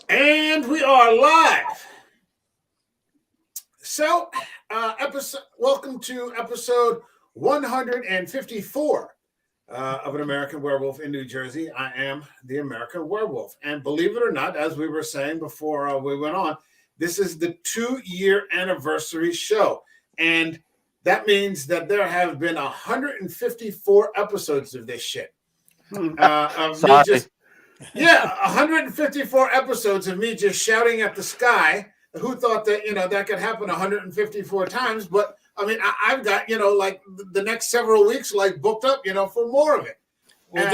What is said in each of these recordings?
And we are live. So, welcome to episode 154 of An American Werewolf in New Jersey. I am the American Werewolf. And believe it or not, as we were saying before we went on, this is the 2-year anniversary show. And that means that there have been 154 episodes of this shit. Of me just 154 episodes of me just shouting at the sky. Who thought that, that could happen 154 times? But I mean, I've got, like the next several weeks, like booked up, for more of it. Well, and,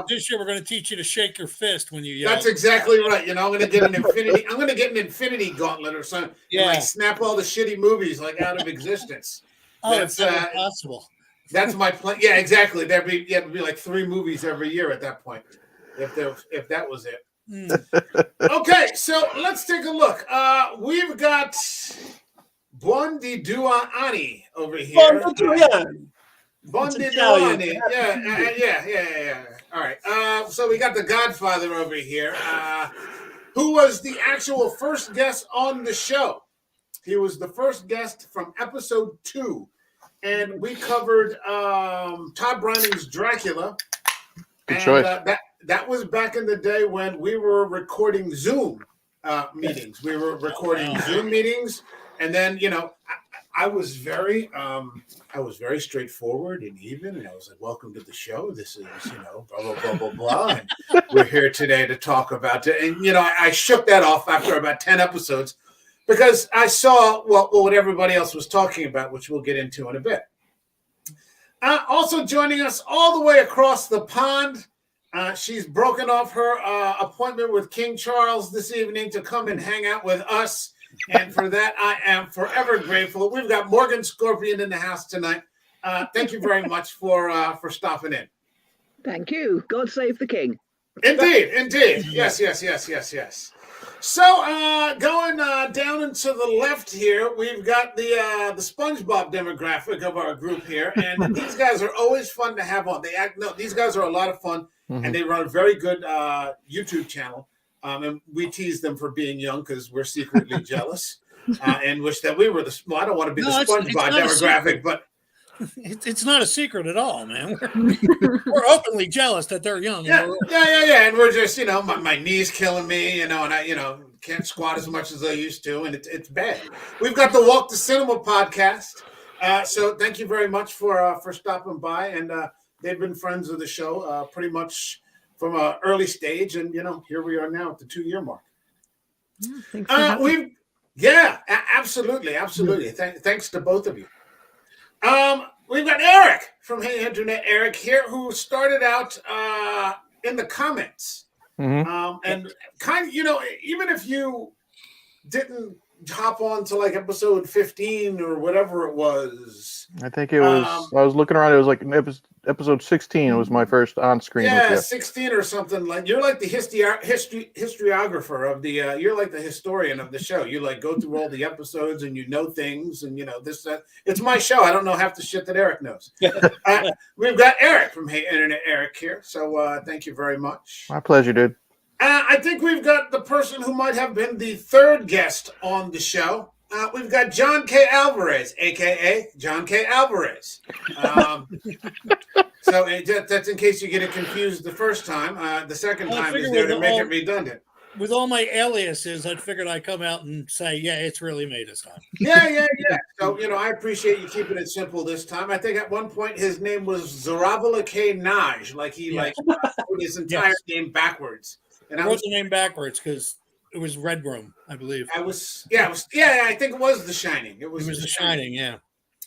this year we're going to teach you to shake your fist when you yell. That's exactly right. I'm going to get an infinity. I'm going to get an infinity gauntlet or something. Yeah. And, like snap all the shitty movies like out of existence. That's impossible. That's my plan. Yeah, exactly. There'd be like 3 movies every year at that point. If that was it. Okay, so let's take a look. We've got Bondi Duani over here. Bondi Duani. Yeah. All right. So we got the Godfather over here, who was the actual first guest on the show. He was the first guest from episode 2, and we covered Todd Browning's Dracula. Good choice. That was back in the day when we were recording Zoom meetings. We were recording Zoom meetings, and then I was very straightforward and even, and I was like, "Welcome to the show. This is blah blah blah blah blah." And we're here today to talk about it. And I shook that off after about 10 episodes because I saw what everybody else was talking about, which we'll get into in a bit. Also joining us all the way across the pond. She's broken off her appointment with King Charles this evening to come and hang out with us. And for that, I am forever grateful. We've got Morgan Scorpion in the house tonight. Thank you very much for stopping in. Thank you. God save the king. Indeed. Yes. So going down and to the left here, we've got the SpongeBob demographic of our group here. And these guys are always fun to have on. These guys are a lot of fun. Mm-hmm. And they run a very good YouTube channel. And we tease them for being young because we're secretly jealous and wish that we were I don't want to be the SpongeBob demographic, but it's not a secret at all, man. We're openly jealous that they're young. Yeah. And we're just, my knees killing me, and I, can't squat as much as I used to, and it's bad. We've got the Walk to Cinema podcast. So thank you very much for stopping by, and they've been friends of the show pretty much from an early stage, and here we are now at the 2-year mark. Absolutely. Thanks to both of you. We've got Eric from Hey Internet, Eric here, who started out in the comments, and kind of even if you didn't hop on to like episode 15 or whatever it was. I think it was. I was looking around. It was like episode 16. It was my first on-screen. Yeah, 16 or something. Like you're like the historiographer of the. You're like the historian of the show. You like go through all the episodes and things and this that. It's my show. I don't know half the shit that Eric knows. We've got Eric from Hey Internet, Eric here. So thank you very much. My pleasure, dude. I think we've got the person who might have been the third guest on the show. We've got John K. Alvarez, a.k.a. John K. Alvarez. So that's in case you get it confused the first time. The second time is there to make it redundant. With all my aliases, I figured I'd come out and say, yeah, it's really me this time. Yeah. So, I appreciate you keeping it simple this time. I think at one point his name was Zaravula K. Naj, like he put his entire name backwards. And I wrote the name backwards because it was Red Room, I believe. I think it was The Shining. It was The Shining, yeah.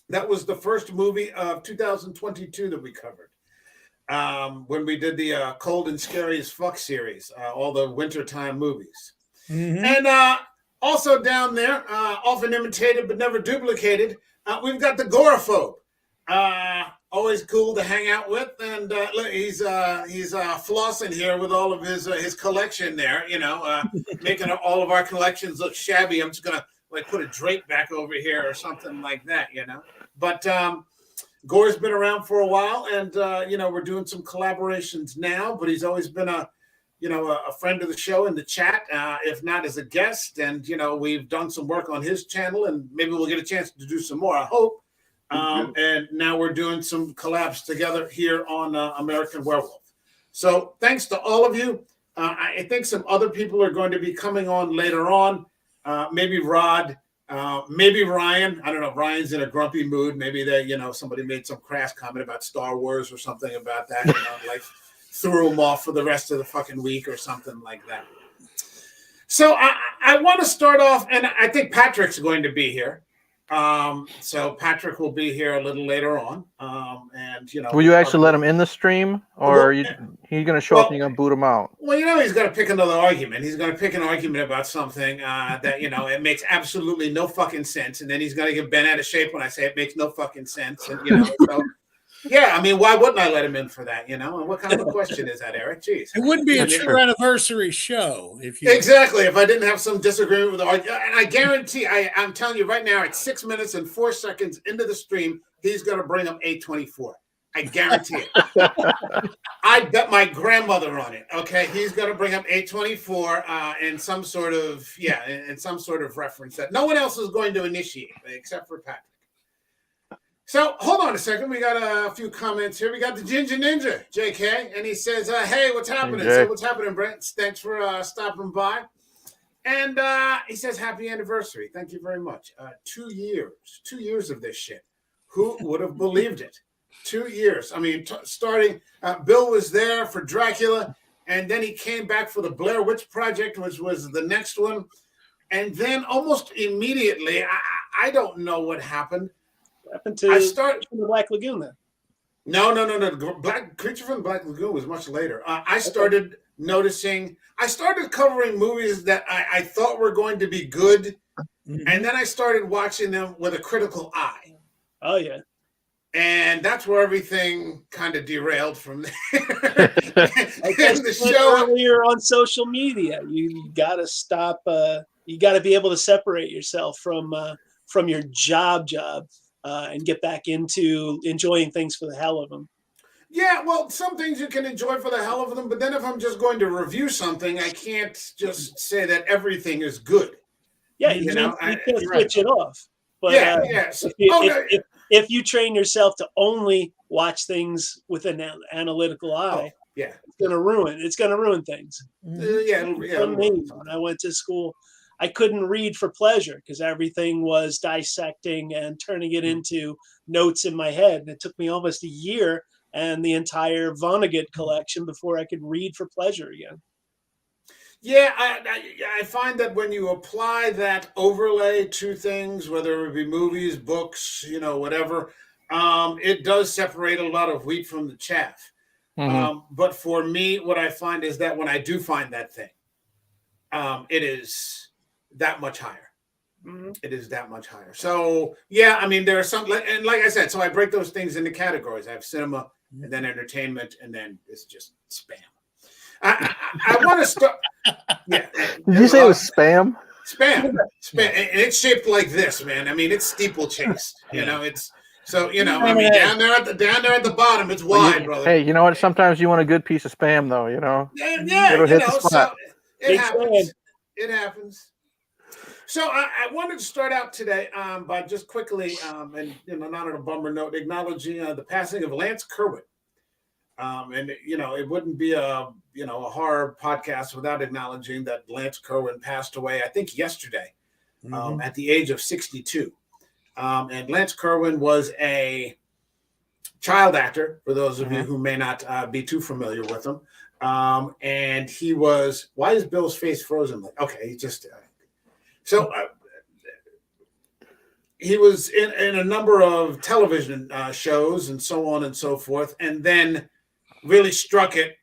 That was the first movie of 2022 that we covered. When we did the Cold and Scary as Fuck series, all the wintertime movies. Mm-hmm. And also down there, often imitated but never duplicated, we've got the Goraphobe. Always cool to hang out with, and he's flossing here with all of his collection there, making all of our collections look shabby. I'm just gonna put a drape back over here or something like that, But Gore's been around for a while, and we're doing some collaborations now. But he's always been a a friend of the show in the chat, if not as a guest. And, we've done some work on his channel, and maybe we'll get a chance to do some more, I hope. And now we're doing some collabs together here on American Werewolf. So thanks to all of you. I think some other people are going to be coming on later on. Maybe Rod, maybe Ryan. I don't know. Ryan's in a grumpy mood. Maybe somebody made some crass comment about Star Wars or something about that. Like threw him off for the rest of the fucking week or something like that. So I want to start off, and I think Patrick's going to be here. So Patrick will be here a little later on. Will you actually let him in the stream, or he's going to show up and you're going to boot him out? Well, he's going to pick another argument. He's going to pick an argument about something that it makes absolutely no fucking sense, and then he's going to get bent out of shape when I say it makes no fucking sense. And so yeah, I mean, why wouldn't I let him in for that? And what kind of a question is that, Eric? Jeez, it wouldn't be a true anniversary show if you exactly if I didn't have some disagreement with the argument. And I guarantee, I'm telling you right now, at 6 minutes and 4 seconds into the stream, he's going to bring up 824. I guarantee it. I bet my grandmother on it. Okay, he's going to bring up 824 in some sort of reference that no one else is going to initiate except for Patrick. So hold on a second. We got a few comments here. We got the Ginger Ninja, JK, and he says, "Hey, what's happening?" So what's happening, Brent? Thanks for stopping by. And he says, "Happy anniversary." Thank you very much. 2 years of this shit. Who would have believed it? 2 years. I mean, starting. Bill was there for Dracula, and then he came back for the Blair Witch Project, which was the next one, and then almost immediately, I don't know what happened. Happened to the Black Lagoon then? No. Creature from the Black Lagoon was much later. I started noticing. I started covering movies that I thought were going to be good, and then I started watching them with a critical eye. Oh yeah. And that's where everything kind of derailed from there. The show earlier on social media, you got to stop. You got to be able to separate yourself from your job. And get back into enjoying things for the hell of them. Yeah, well, some things you can enjoy for the hell of them, but then if I'm just going to review something, I can't just say that everything is good. Yeah, you can't switch it off. But if you train yourself to only watch things with an analytical eye, it's gonna ruin things. For me, when I went to school, I couldn't read for pleasure because everything was dissecting and turning it into notes in my head. And it took me almost a year and the entire Vonnegut collection before I could read for pleasure again. Yeah, I find that when you apply that overlay to things, whether it be movies, books, whatever, it does separate a lot of wheat from the chaff. But for me, what I find is that when I do find that thing, it is that much higher. It is that much higher. So yeah, I mean, there are some, and like I said, so I break those things into categories. I have cinema, and then entertainment, and then it's just spam. I want to start. Yeah. Did you say it was spam? Spam. And it's shaped like this, man. I mean, it's steeplechase. It's so I mean, down there at the bottom, it's wide, brother. Hey, you know what? Sometimes you want a good piece of spam, though. Yeah. It'll hit the spot. So it happens. It happens. So I wanted to start out today by just quickly, and not on a bummer note, acknowledging the passing of Lance Kerwin. And it wouldn't be a horror podcast without acknowledging that Lance Kerwin passed away, I think yesterday, at the age of 62. And Lance Kerwin was a child actor, for those of you who may not be too familiar with him. And he was. Why is Bill's face frozen? Okay, he just. So he was in a number of television shows and so on and so forth, and then really struck it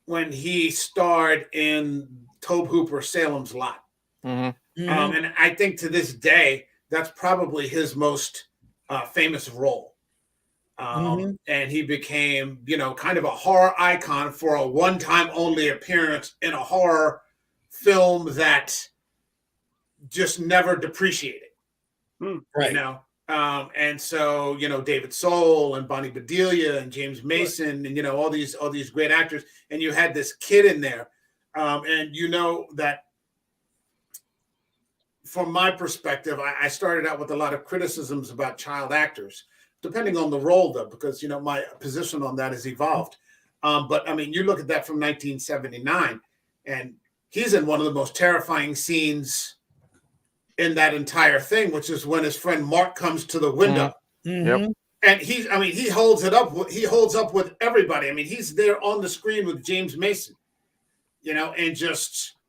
when he starred in Tobe Hooper's Salem's Lot. And I think to this day, that's probably his most famous role. And he became, kind of a horror icon for a one-time only appearance in a horror film that just never depreciated. Right. And so, David Soul and Bonnie Bedelia and James Mason and, all these great actors. And you had this kid in there And you know that from my perspective, I started out with a lot of criticisms about child actors, depending on the role, though, because, you know, my position on that has evolved. But I mean, you look at that from 1979, and he's in one of the most terrifying scenes in that entire thing, which is when his friend Mark comes to the window. Yep. And he holds it up. He holds up with everybody. I mean, he's there on the screen with James Mason, you know, and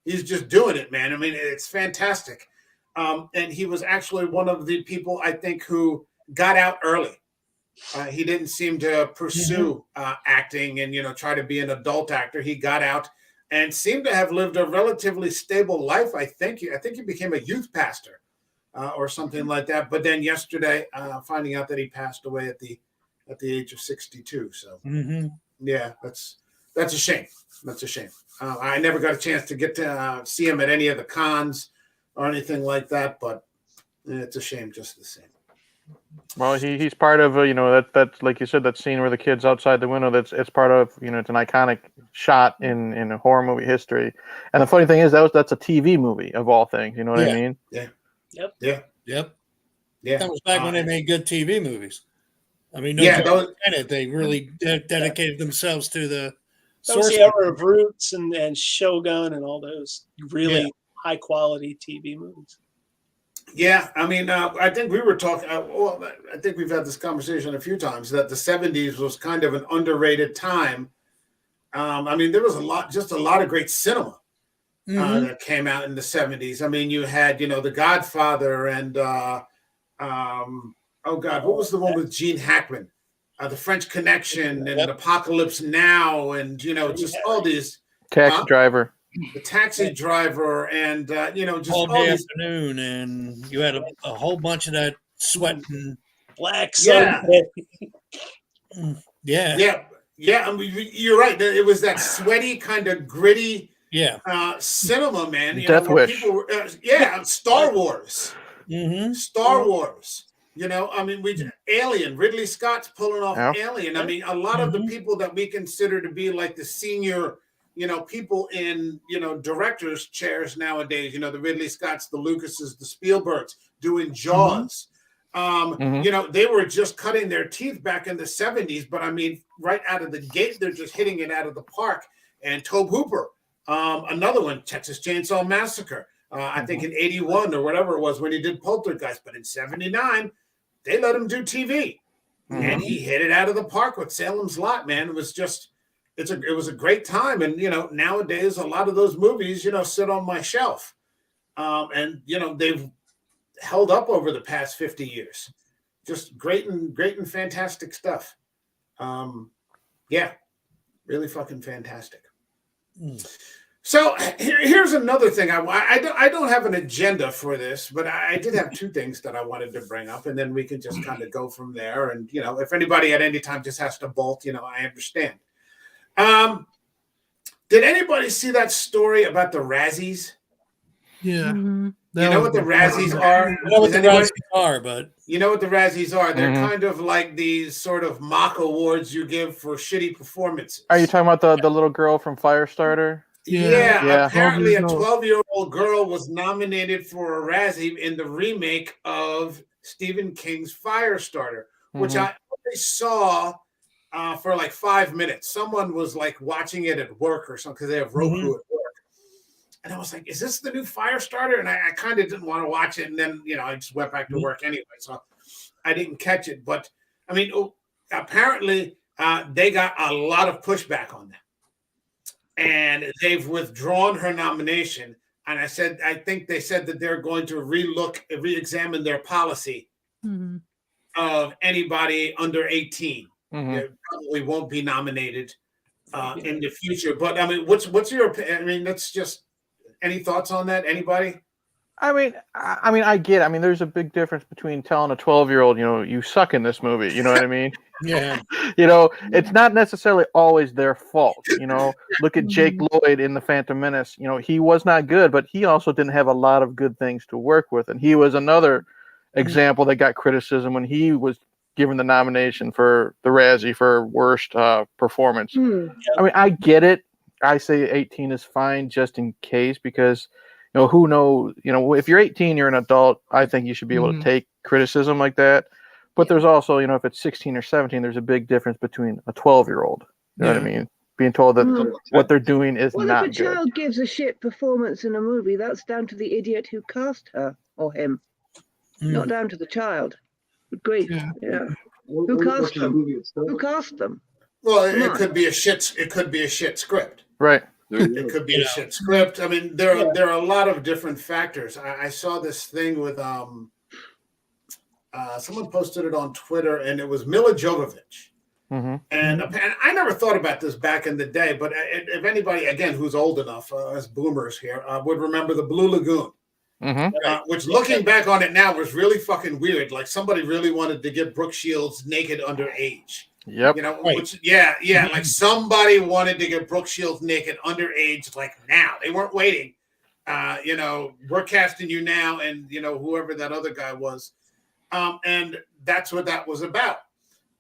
he's just doing it, man. I mean, it's fantastic. And he was actually one of the people, I think, who got out early. He didn't seem to pursue acting and, you know, try to be an adult actor. He got out and seemed to have lived a relatively stable life. I think he became a youth pastor or something like that. But then yesterday, finding out that he passed away at the age of 62. So yeah, that's a shame. That's a shame. I never got a chance to get to see him at any of the cons or anything like that, but it's a shame just the same. Well, he's part of you know, that's like you said, that scene where the kid's outside the window. It's part of, you know, it's an iconic shot in horror movie history. And the funny thing is that's a TV movie of all things. You know what I mean? Yeah. Yep. Yeah. Yep. Yeah. That was back when they made good TV movies. I mean, they really dedicated themselves to the source. The era of Roots and Shogun and all those really high quality TV movies. Yeah, I mean, I think we were talking. Well, I think we've had this conversation a few times that the 70s was kind of an underrated time. I mean, there was a lot of great cinema that came out in the 70s. I mean, you had, you know, The Godfather and oh God, what was the one with Gene Hackman? The French Connection and Apocalypse Now, and, you know, just all these. Taxi Driver. The Taxi Driver, and you know, just all day afternoon, and you had a whole bunch of that sweating black sun. Yeah. I mean, you're right. It was that sweaty kind of gritty, cinema, man. You Death know, Wish. People were, Star Wars. Star Wars. You know, I mean, Alien. Ridley Scott's pulling off Alien. I mean, a lot of the people that we consider to be like the senior, you know, people in, you know, directors' chairs nowadays, you know, the Ridley Scotts, the Lucases, the Spielbergs doing Jaws. You know, they were just cutting their teeth back in the 70s, but I mean, right out of the gate, they're just hitting it out of the park. And Tobe Hooper, another one, Texas Chainsaw Massacre, I think in 81 or whatever it was when he did Poltergeist, but in 79, they let him do TV. And he hit it out of the park with Salem's Lot, man. It was just... It was a great time. And, you know, nowadays, a lot of those movies, you know, sit on my shelf. And, you know, they've held up over the past 50 years. Just great and fantastic stuff. Yeah, really fucking fantastic. So here's another thing. I don't have an agenda for this, but I did have two things that I wanted to bring up, and then we can just kind of go from there. And, you know, if anybody at any time just has to bolt, you know, I understand. Did anybody see that story about the Razzies? Yeah. You know what the Razzies are? I know what the Razzies are, but you know what the Razzies are? They're kind of like these sort of mock awards you give for shitty performances. Are you talking about the little girl from Firestarter? Yeah. Apparently a 12-year-old girl was nominated for a Razzie in the remake of Stephen King's Firestarter, which I only saw for like 5 minutes. Someone was like watching it at work or something because they have Roku at work. And I was like, is this the new Firestarter? And I kind of didn't want to watch it. And then, you know, I just went back to work anyway. So I didn't catch it. But I mean, apparently they got a lot of pushback on that. And they've withdrawn her nomination. And I think they said that they're going to re-examine their policy of anybody under 18. They probably won't be nominated in the future. But I mean, what's your opinion? I mean, that's just any thoughts on that? Anybody? I mean, I get it. I mean, there's a big difference between telling a 12-year-old, you know, you suck in this movie. You know what I mean? Yeah. You know, it's not necessarily always their fault. You know, look at Jake Lloyd in The Phantom Menace. You know, he was not good, but he also didn't have a lot of good things to work with. And he was another example that got criticism when he was given the nomination for the Razzie for worst performance. I mean, I get it. I say 18 is fine just in case, because who knows, if you're 18, you're an adult. I think you should be able to take criticism like that. But there's also, if it's 16 or 17, there's a big difference between a 12-year-old. You know what I mean? Being told that what they're doing is not good. If a child gives a shit performance in a movie, that's down to the idiot who cast her or him, not down to the child. Good grief. Yeah. Who cast them? Who cast them? Well, it could be a shit. It could be a shit script. Right. It could be a shit script. I mean, there are a lot of different factors. I saw this thing with someone posted it on Twitter, and it was Mila Jovovich. And I never thought about this back in the day, but if anybody, again, who's old enough, as boomers here, would remember the Blue Lagoon, which looking back on it now was really fucking weird. Like somebody really wanted to get Brooke Shields naked underage. Yep. Which, like somebody wanted to get Brooke Shields naked underage, like now. They weren't waiting. We're casting you now, and whoever that other guy was. And that's what that was about.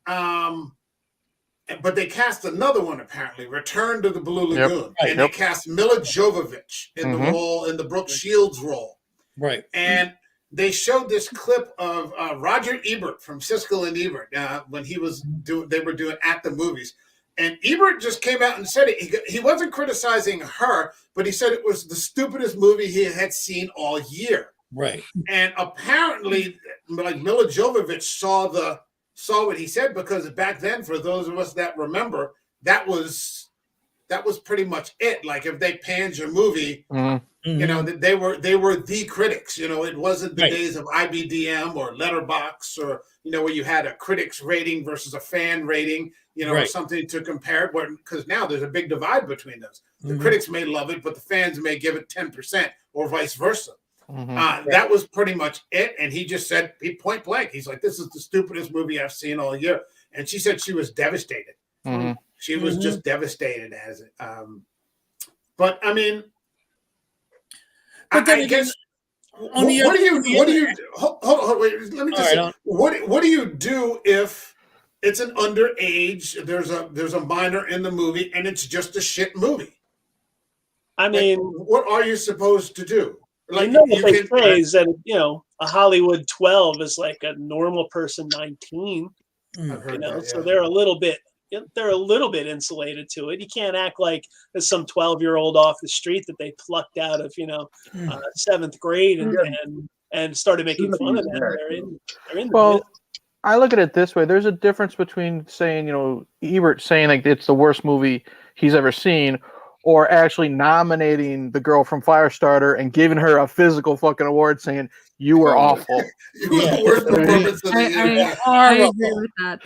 But they cast another one, apparently, Return to the Blue Lagoon. And they cast Mila Jovovich in the role, in the Brooke Shields role. Right. And they showed this clip of Roger Ebert from Siskel and Ebert when they were doing At the Movies. And Ebert just came out and said it. He wasn't criticizing her, but he said it was the stupidest movie he had seen all year. Right. And apparently, like Mila Jovovich saw what he said, because back then, for those of us that remember, that was pretty much it. Like if they panned your movie, they were the critics. It wasn't the days of IBDM or Letterboxd or where you had a critics rating versus a fan rating, or something to compare. Because now there's a big divide between those. The critics may love it, but the fans may give it 10% or vice versa. That was pretty much it. And he just said, point blank, he's like, this is the stupidest movie I've seen all year. And she said she was devastated. She was just devastated as it. But I mean, I guess. What do you? Hold, wait. Let me just say. What do you do if it's an underage? There's a minor in the movie, and it's just a shit movie. I mean, what are you supposed to do? Like, what they say is that a Hollywood 12 is like a normal person 19. So they're a little bit insulated to it. You can't act like there's some 12-year-old off the street that they plucked out of 7th grade and started making fun of them. They're in the I look at it this way: there's a difference between saying Ebert saying like it's the worst movie he's ever seen, or actually nominating the girl from Firestarter and giving her a physical fucking award, saying you were awful. You were the worst performance of the year. I agree with that.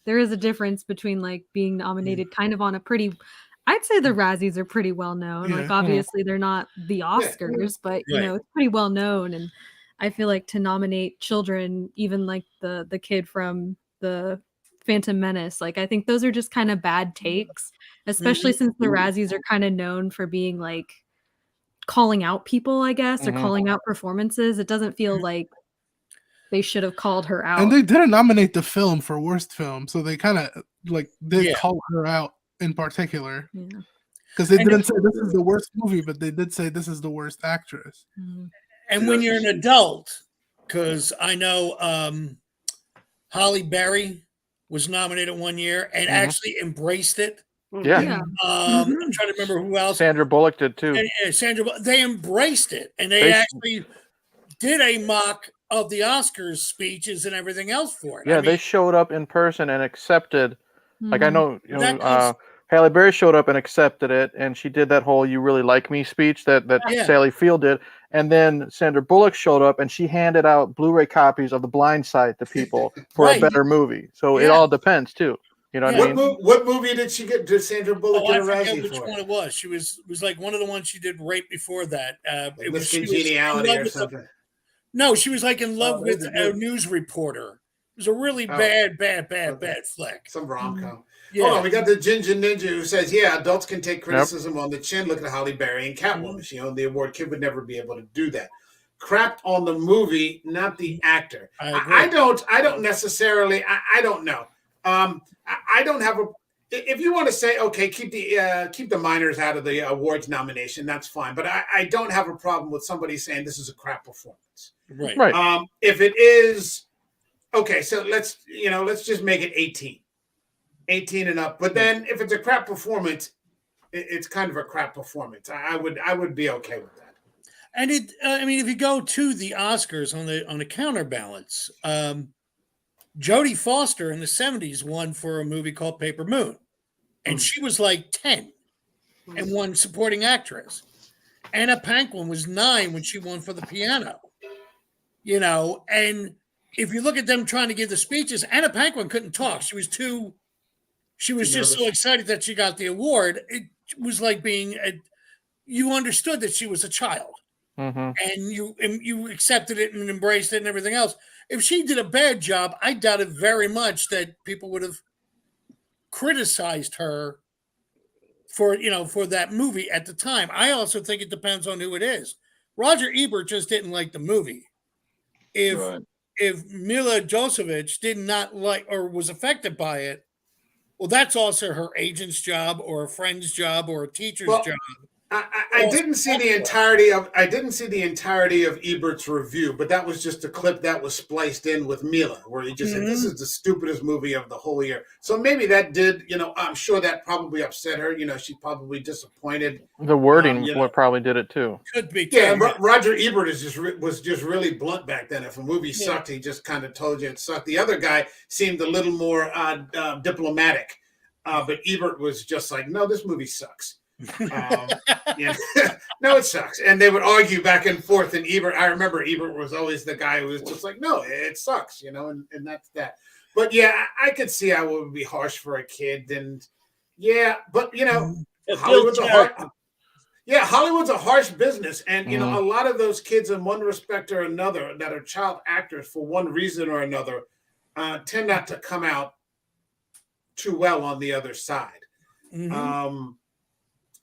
There is a difference between like being nominated kind of on a pretty. I'd say the Razzies are pretty well known. Like obviously they're not the Oscars, but it's pretty well known. And I feel like to nominate children, even like the kid from the Phantom Menace, like I think those are just kind of bad takes, especially since the Razzies are kind of known for being like calling out people, I guess, or calling out performances. It doesn't feel like they should have called her out. And they didn't nominate the film for worst film, so they kind of did call her out in particular. Because they didn't say this is the worst movie, but they did say this is the worst actress. And when you're an adult, because I know Halle Berry was nominated one year and actually embraced it. I'm trying to remember who else. Sandra Bullock did too. They embraced it, and they actually did a mock of the Oscars speeches and everything else for it. Yeah, they showed up in person and accepted. Like I know, Halle Berry showed up and accepted it, and she did that whole "You Really Like Me" speech that Sally Field did. And then Sandra Bullock showed up, and she handed out Blu-ray copies of The Blind Side to people for a better movie. So it all depends too. You know what I mean? What movie did she get? Did Sandra Bullock get a Razzie which one it was? She was like one of the ones she did right before that. It was Congeniality or something. No, she was like in love with a news reporter. It was a really bad flick. Some rom-com. Yeah. Hold on, we got the Ginger Ninja who says, adults can take criticism on the chin. Look at Halle Berry and Catwoman. She owned the award. Kid would never be able to do that. Crapped on the movie, not the actor. I don't necessarily, I don't know. I don't have if you want to say, okay, keep the minors out of the awards nomination, that's fine. But I don't have a problem with somebody saying this is a crap performance. Right. If it is, okay, so let's just make it 18 and up. But then if it's a crap performance, it's kind of a crap performance. I would be okay with that. And if you go to the Oscars on the counterbalance, Jodie Foster in the 70s won for a movie called Paper Moon, and she was like 10 and won supporting actress. Anna Paquin was 9 when she won for The Piano. And if you look at them trying to give the speeches, Anna Paquin couldn't talk. She was just so excited that she got the award. It was like you understood that she was a child. Mm-hmm. And you accepted it and embraced it and everything else. If she did a bad job, I doubt it very much that people would have criticized her for that movie at the time. I also think it depends on who it is. Roger Ebert just didn't like the movie. If Mila Jovovich did not like or was affected by it, well, that's also her agent's job or a friend's job or a teacher's job. I didn't see the entirety of Ebert's review, but that was just a clip that was spliced in with Mila, where he just said, "This is the stupidest movie of the whole year." So maybe that did, I'm sure that probably upset her. She's probably disappointed. The wording probably did it too. Could be. Yeah, Roger Ebert was just really blunt back then. If a movie sucked, he just kind of told you it sucked. The other guy seemed a little more diplomatic, but Ebert was just like, "No, this movie sucks." No, it sucks, and they would argue back and forth. And I remember Ebert was always the guy who was just like, "No, it sucks," and that's that. But yeah, I could see how it would be harsh for a kid, and but Hollywood's a harsh business, and a lot of those kids, in one respect or another, that are child actors for one reason or another, tend not to come out too well on the other side. Mm-hmm.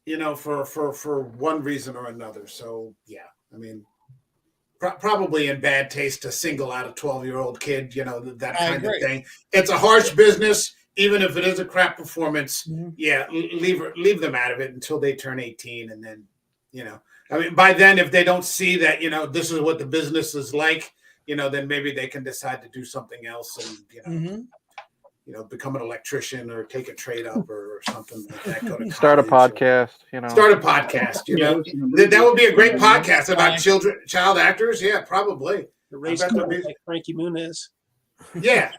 For one reason or another. So, yeah, probably in bad taste to single out a 12-year-old kid, that kind of thing. It's a harsh business, even if it is a crap performance. Mm-hmm. Yeah, leave them out of it until they turn 18. And then, by then, if they don't see that, this is what the business is like, then maybe they can decide to do something else and, become an electrician or take a trade up or something like that. Go to start a podcast, Start a podcast, That would be a great podcast about child actors. Yeah, probably. The race car like Frankie Muniz. Yeah,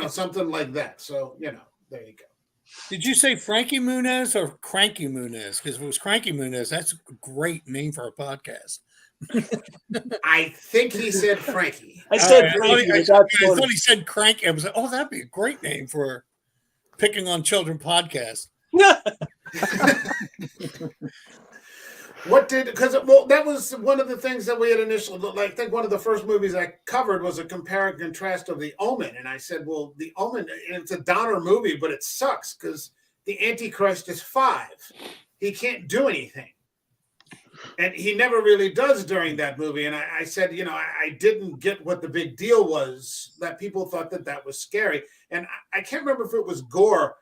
something like that. So, there you go. Did you say Frankie Muniz or Cranky Muniz? Because if it was Cranky Muniz, that's a great name for a podcast. I think he said Frankie. I said Frankie. I thought he said Cranky. I was like, oh, that'd be a great name for picking on children podcast. That was one of the things that we had initially, I think one of the first movies I covered was a compare and contrast of The Omen. And I said, well, The Omen, it's a downer movie, but it sucks because the Antichrist is 5. He can't do anything. And he never really does during that movie. And I said, I didn't get what the big deal was, that people thought that was scary. And I can't remember if it was Gore.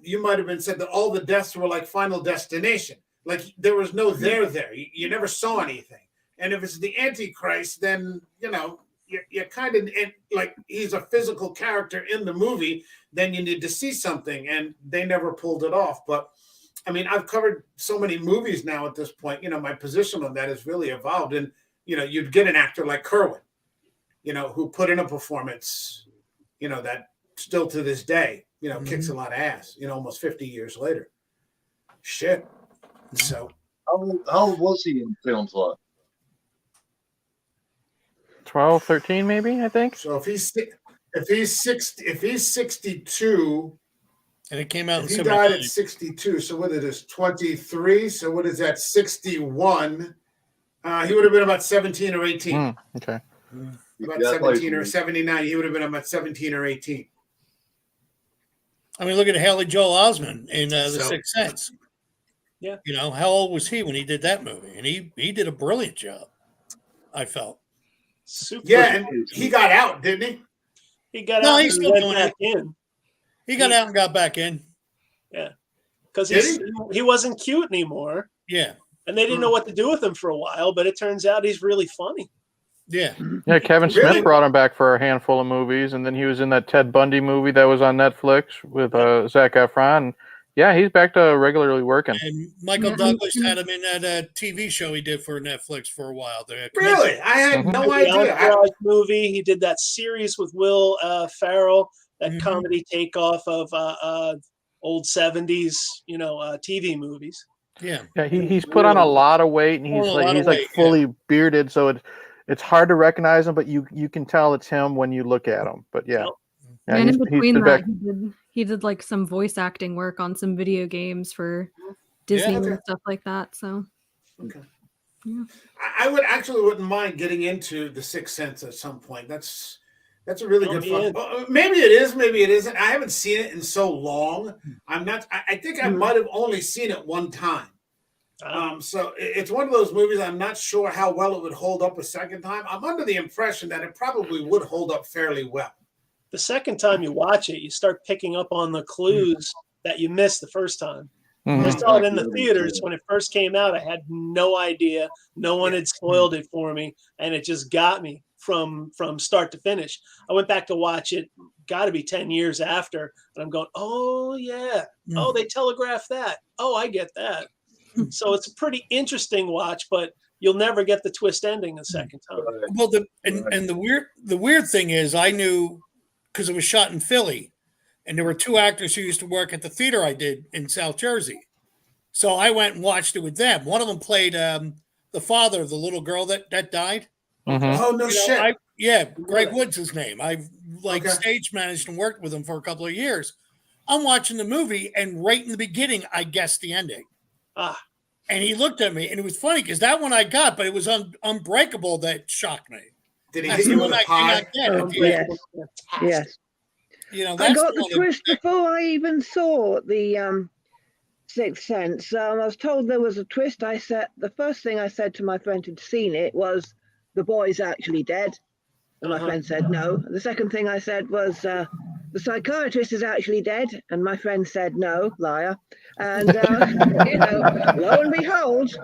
You might have been said that all the deaths were like Final Destination. Like there was no there. You never saw anything. And if it's the Antichrist, then, you're kind of like he's a physical character in the movie. Then you need to see something. And they never pulled it off. But I've covered so many movies now at this point, my position on that has really evolved. And, you'd get an actor like Kerwin, who put in a performance, that still to this day, kicks a lot of ass, almost 50 years later. Shit. So. How old was he in films like? 12, 13, maybe, I think. So if he's 62. And it came out in he died at 62. So what is this? 23. So what is that? 61. He would have been about 17 or 18. Okay. About 17 or 79. He would have been about 17 or 18. Look at Haley Joel Osment in The Sixth Sense. Yeah. How old was he when he did that movie? And he did a brilliant job, I felt. Super. Yeah, and he got out, didn't he? He got out and went back in. He got out and got back in. Yeah, because Did he wasn't cute anymore. Yeah. And they didn't know what to do with him for a while, but it turns out he's really funny. Yeah. Yeah, Kevin Really? Smith brought him back for a handful of movies, and then he was in that Ted Bundy movie that was on Netflix with Zac Efron. Yeah, he's back to regularly working. And Michael Douglas had him in that TV show he did for Netflix for a while. Really? I had no idea. The Entourage movie. He did that series with Will Ferrell, that comedy takeoff of old 70s, TV movies. Yeah. Yeah, he's put on a lot of weight, and he's like fully bearded, so it's hard to recognize him, but you can tell it's him when you look at him. But yeah. And in between that, he did like some voice acting work on some video games for Disney and stuff like that. So, I wouldn't mind getting into The Sixth Sense at some point. That's a really good fun. Maybe it is, maybe it isn't. I haven't seen it in so long. I think I might have only seen it one time. So it's one of those movies I'm not sure how well it would hold up a second time. I'm under the impression that it probably would hold up fairly well. The second time you watch it, you start picking up on the clues that you missed the first time. I saw it in the theaters when it first came out. I had no idea. No one had spoiled it for me, and it just got me from start to finish. I went back to watch it, got to be 10 years after, and I'm going, oh, yeah. Oh, they telegraphed that. Oh, I get that. So it's a pretty interesting watch, but you'll never get the twist ending the second time. Well, the weird thing is, I knew because it was shot in Philly, and there were two actors who used to work at the theater I did in South Jersey. So I went and watched it with them. One of them played the father of the little girl that died. Oh, no shit. Greg Wood's his name. I've stage managed and worked with him for a couple of years. I'm watching the movie, and right in the beginning, I guessed the ending. And he looked at me, and it was funny because that one I got, but it was Unbreakable that shocked me. Did he hit you with a pie? Yes. I got the twist before I even saw the Sixth Sense. I was told there was a twist. The first thing I said to my friend who'd seen it was, "The boy's actually dead," and my friend said no. The second thing I said was, "The psychiatrist is actually dead," and my friend said no, liar. And lo and behold,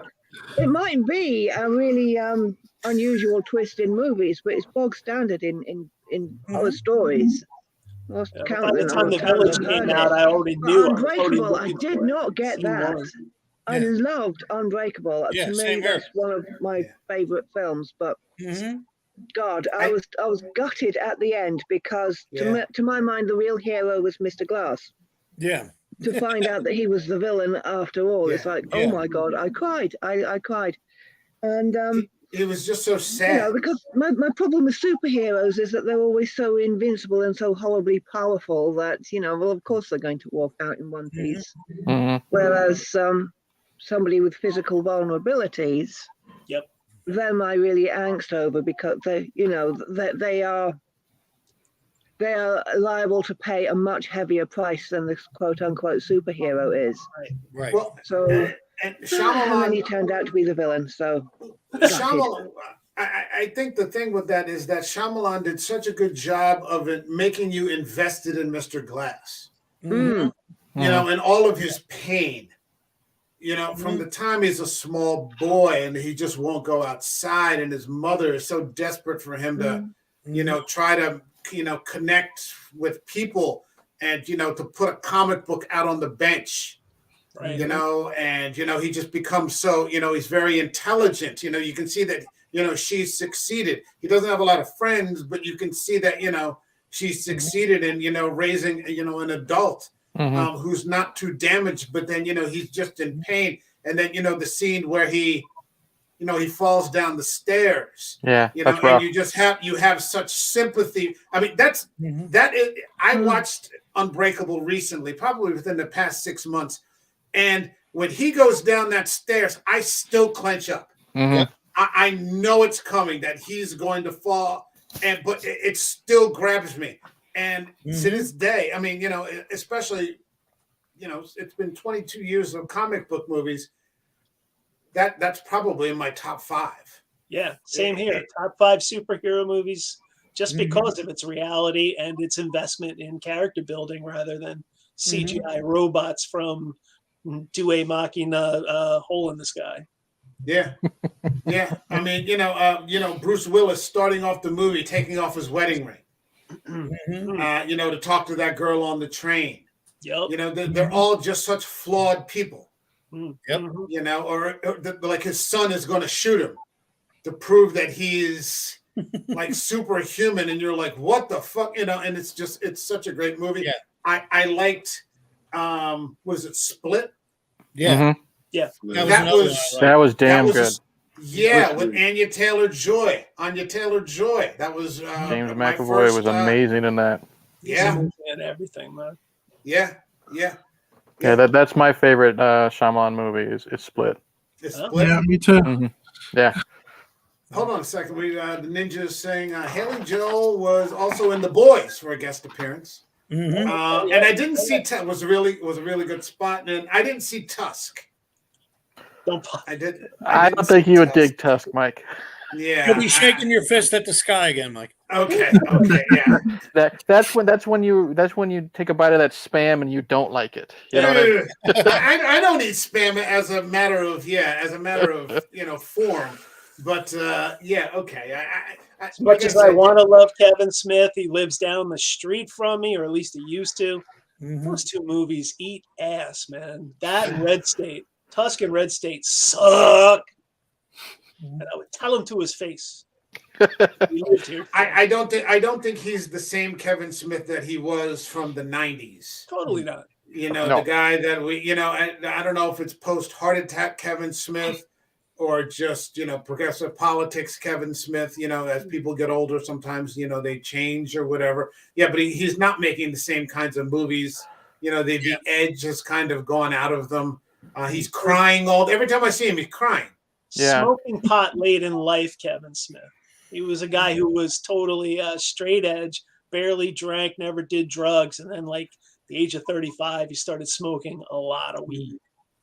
it might be a really unusual twist in movies, but it's bog standard in horror stories. By the time The Village came out, I already knew. Unbreakable, I did not get that. I loved Unbreakable. To me, that's one of my favorite films. But God, I was gutted at the end because, to my mind, the real hero was Mr. Glass. Yeah. To find out that he was the villain after all, it's like, oh my God, I cried. I cried, and it was just so sad. Because my problem with superheroes is that they're always so invincible and so horribly powerful that, well, of course they're going to walk out in one piece. Whereas somebody with physical vulnerabilities, them I really angst over because they are liable to pay a much heavier price than this quote unquote superhero is. Right. Well, so. And Shyamalan, and then he turned out to be the villain. So, Shyamalan, I think the thing with that is that Shyamalan did such a good job of it making you invested in Mr. Glass. And all of his pain. From the time he's a small boy and he just won't go outside, and his mother is so desperate for him to, try to, connect with people and, to put a comic book out on the bench. Right. And he just becomes so, he's very intelligent. You can see that, she's succeeded. He doesn't have a lot of friends, but you can see that, she's succeeded in, raising, an adult who's not too damaged, but then, he's just in pain. And then, the scene where he falls down the stairs. Yeah. And you have such sympathy. I mean, I watched Unbreakable recently, probably within the past 6 months. And when he goes down that stairs, I still clench up. I know it's coming, that he's going to fall, but it still grabs me. And to this day, I mean, especially, it's been 22 years of comic book movies. That's probably in my top 5. Yeah, same here. Top 5 superhero movies, just because of its reality and its investment in character building rather than CGI robots from Due Machina, Hole in the Sky. Yeah, yeah. I mean, Bruce Willis starting off the movie, taking off his wedding ring. To talk to that girl on the train. Yep. They're all just such flawed people. Yep. Or like his son is going to shoot him to prove that he is like superhuman, and you're like, what the fuck, And it's such a great movie. Yeah. I liked, was it Split? Yeah. Yeah. That was damn good. With Anya Taylor-Joy. That was James McAvoy was amazing in that. Yeah. And everything, man. Yeah. That's my favorite Shyamalan movie is Split. It's Split. Yeah, me too. Mm-hmm. Yeah. Hold on a second. The Ninja is saying Haley Joel was also in The Boys for a guest appearance. And I didn't see was a really good spot. And I didn't see Tusk. I don't think you would dig Tusk, Mike. Yeah, you'll be shaking your fist at the sky again, Mike. Okay, yeah. That's when you take a bite of that Spam and you don't like it. You know what I mean? I don't eat Spam as a matter of form, but okay. As much as I want to love Kevin Smith, he lives down the street from me, or at least he used to. Those two movies eat ass, man. That and Red State. Tusk and Red State suck. And I would tell him to his face. I don't think he's the same Kevin Smith that he was from the 90s. Totally not. The guy that I don't know if it's post heart attack Kevin Smith or just, progressive politics Kevin Smith, as people get older, sometimes, they change or whatever. Yeah, but he's not making the same kinds of movies. The edge has kind of gone out of them. He's crying every time I see him, he's crying. Yeah. Smoking pot late in life, Kevin Smith. He was a guy who was totally straight edge, barely drank, never did drugs. And then like the age of 35, he started smoking a lot of weed.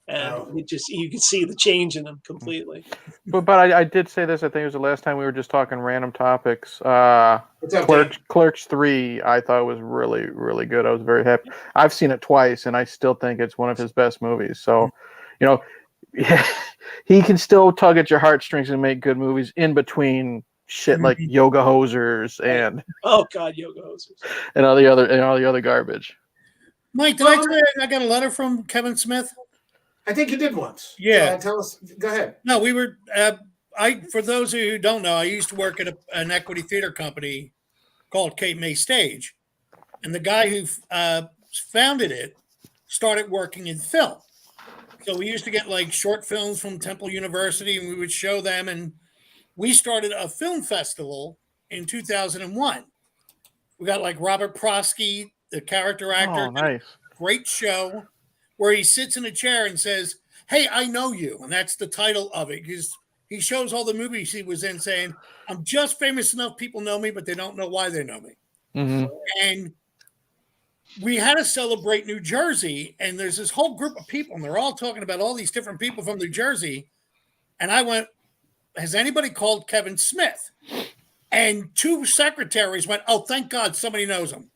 And you could see the change in him completely. But I did say this, I think it was the last time we were just talking random topics. What's up, Clerks 3, I thought was really, really good. I was very happy. I've seen it twice, and I still think it's one of his best movies. So, he can still tug at your heartstrings and make good movies in between shit like Yoga Hosers and Yoga Hosers and all the other garbage. Mike, did I tell you I got a letter from Kevin Smith? I think you did once. Yeah. Tell us. Go ahead. No, we were. For those of you who don't know, I used to work at an equity theater company called Cape May Stage, and the guy who founded it started working in film. So we used to get like short films from Temple University, and we would show them. And we started a film festival in 2001. We got like Robert Prosky, the character actor. Oh, nice. Great show where he sits in a chair and says, "Hey, I know you." And that's the title of it, because he shows all the movies he was in saying, "I'm just famous enough people know me, but they don't know why they know me." Mm-hmm. And we had to celebrate New Jersey, and there's this whole group of people, and they're all talking about all these different people from New Jersey. And I went, "Has anybody called Kevin Smith?" And two secretaries went, "Oh, thank God somebody knows him."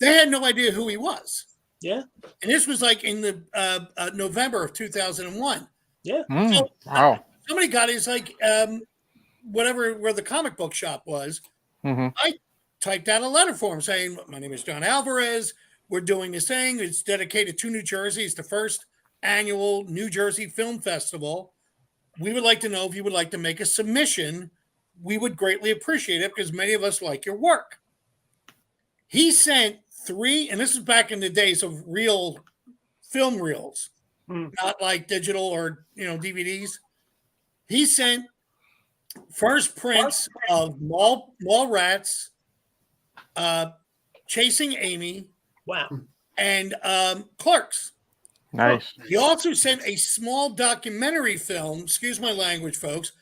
They had no idea who he was. Yeah. And this was like in the November of 2001. Yeah. So, wow. Somebody got his like where the comic book shop was. Mm-hmm. I typed out a letter for him saying, "My name is John Alvarez. We're doing this thing. It's dedicated to New Jersey. It's the first annual New Jersey Film Festival. We would like to know if you would like to make a submission. We would greatly appreciate it because many of us like your work." He sent 3, and this is back in the days of real film reels, not like digital or DVDs. He sent first prints of Mallrats, Chasing Amy, wow, and Clerks. Nice. He also sent a small documentary film, excuse my language, folks,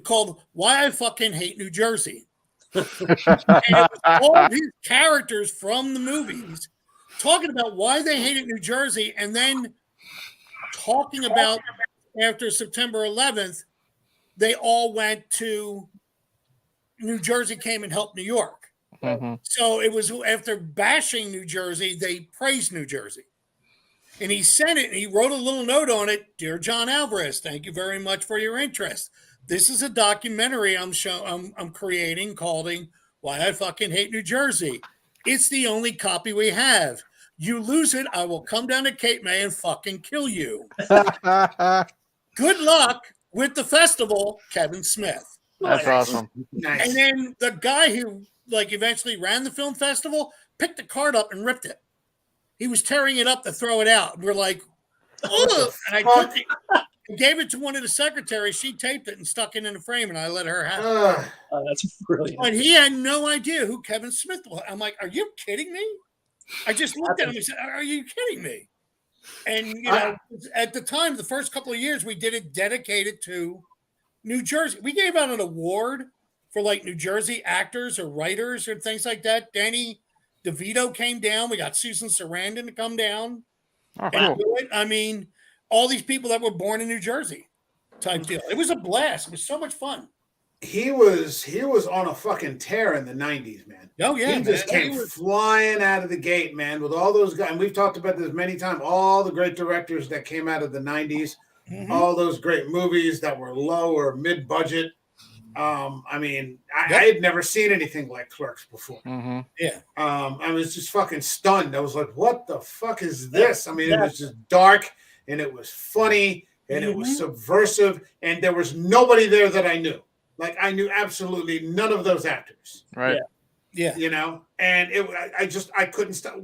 called "Why I Fucking Hate New Jersey." And it was all of his characters from the movies talking about why they hated New Jersey, and then talking about after September 11th, they all went to New Jersey, came and helped New York. Mm-hmm. So it was after bashing New Jersey, they praised New Jersey. And he sent it, and he wrote a little note on it. Dear John Alvarez, thank you very much for your interest. This is a documentary I'm creating called Why I Fucking Hate New Jersey. It's the only copy we have. You lose it, I will come down to Cape May and fucking kill you. Good luck with the festival, Kevin Smith. That's awesome. Nice. And then the guy who eventually ran the film festival picked the card up and ripped it. He was tearing it up to throw it out. And we're like, oh, and I gave it to one of the secretaries. She taped it and stuck it in a frame, and I let her have it. Oh, that's brilliant. But he had no idea who Kevin Smith was. I'm like, are you kidding me? I just looked at him and said, are you kidding me? And, at the time, the first couple of years, we did it dedicated to New Jersey. We gave out an award for New Jersey actors or writers or things like that. Danny DeVito came down. We got Susan Sarandon to come down and do it. I mean, all these people that were born in New Jersey type deal. It was a blast. It was so much fun. He was on a fucking tear in the 90s, man. Oh, yeah. He just came flying out of the gate, man, with all those guys. And we've talked about this many times. All the great directors that came out of the 90s, all those great movies that were low or mid-budget. I mean, I had never seen anything like Clerks before. Yeah. I was just fucking stunned. I was like, what the fuck is this? I mean, it was just dark, and it was funny, and it was subversive, and there was nobody there that I knew. I knew absolutely none of those actors. Right. Yeah. And I couldn't stop.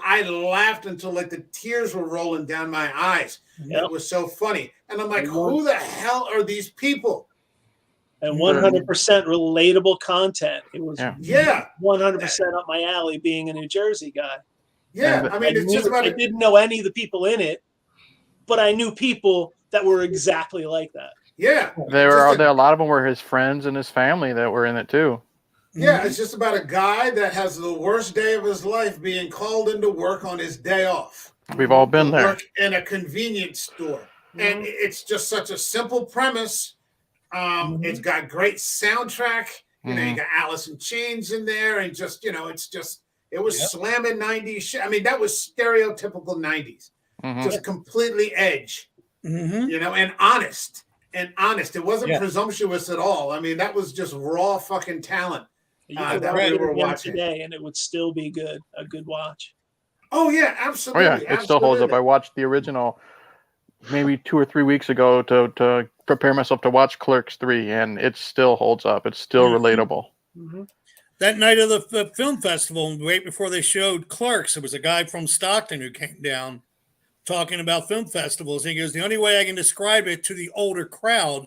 I laughed until the tears were rolling down my eyes. Yep. It was so funny. And I'm like, who the hell are these people? And 100% relatable content. It was 100% up my alley being a New Jersey guy. Yeah. I mean, I didn't know any of the people in it, but I knew people that were exactly like that. Yeah. A lot of them were his friends and his family that were in it too. Yeah, it's just about a guy that has the worst day of his life being called into work on his day off. We've all been there. Work in a convenience store. And it's just such a simple premise. It's got great soundtrack. You got Alice in Chains in there, and just it was slamming 90s shit. I mean, that was stereotypical 90s. Just completely edge. And honest. It wasn't presumptuous at all. I mean, that was just raw fucking talent that we were watching today, and it would still be a good watch. Oh yeah, absolutely. Oh yeah, it still holds up. I watched the original maybe 2 or 3 weeks ago to prepare myself to watch Clerks 3, and it still holds up. It's still relatable. That night of the film festival, right before they showed Clerks, there was a guy from Stockton who came down talking about film festivals. He goes, the only way I can describe it to the older crowd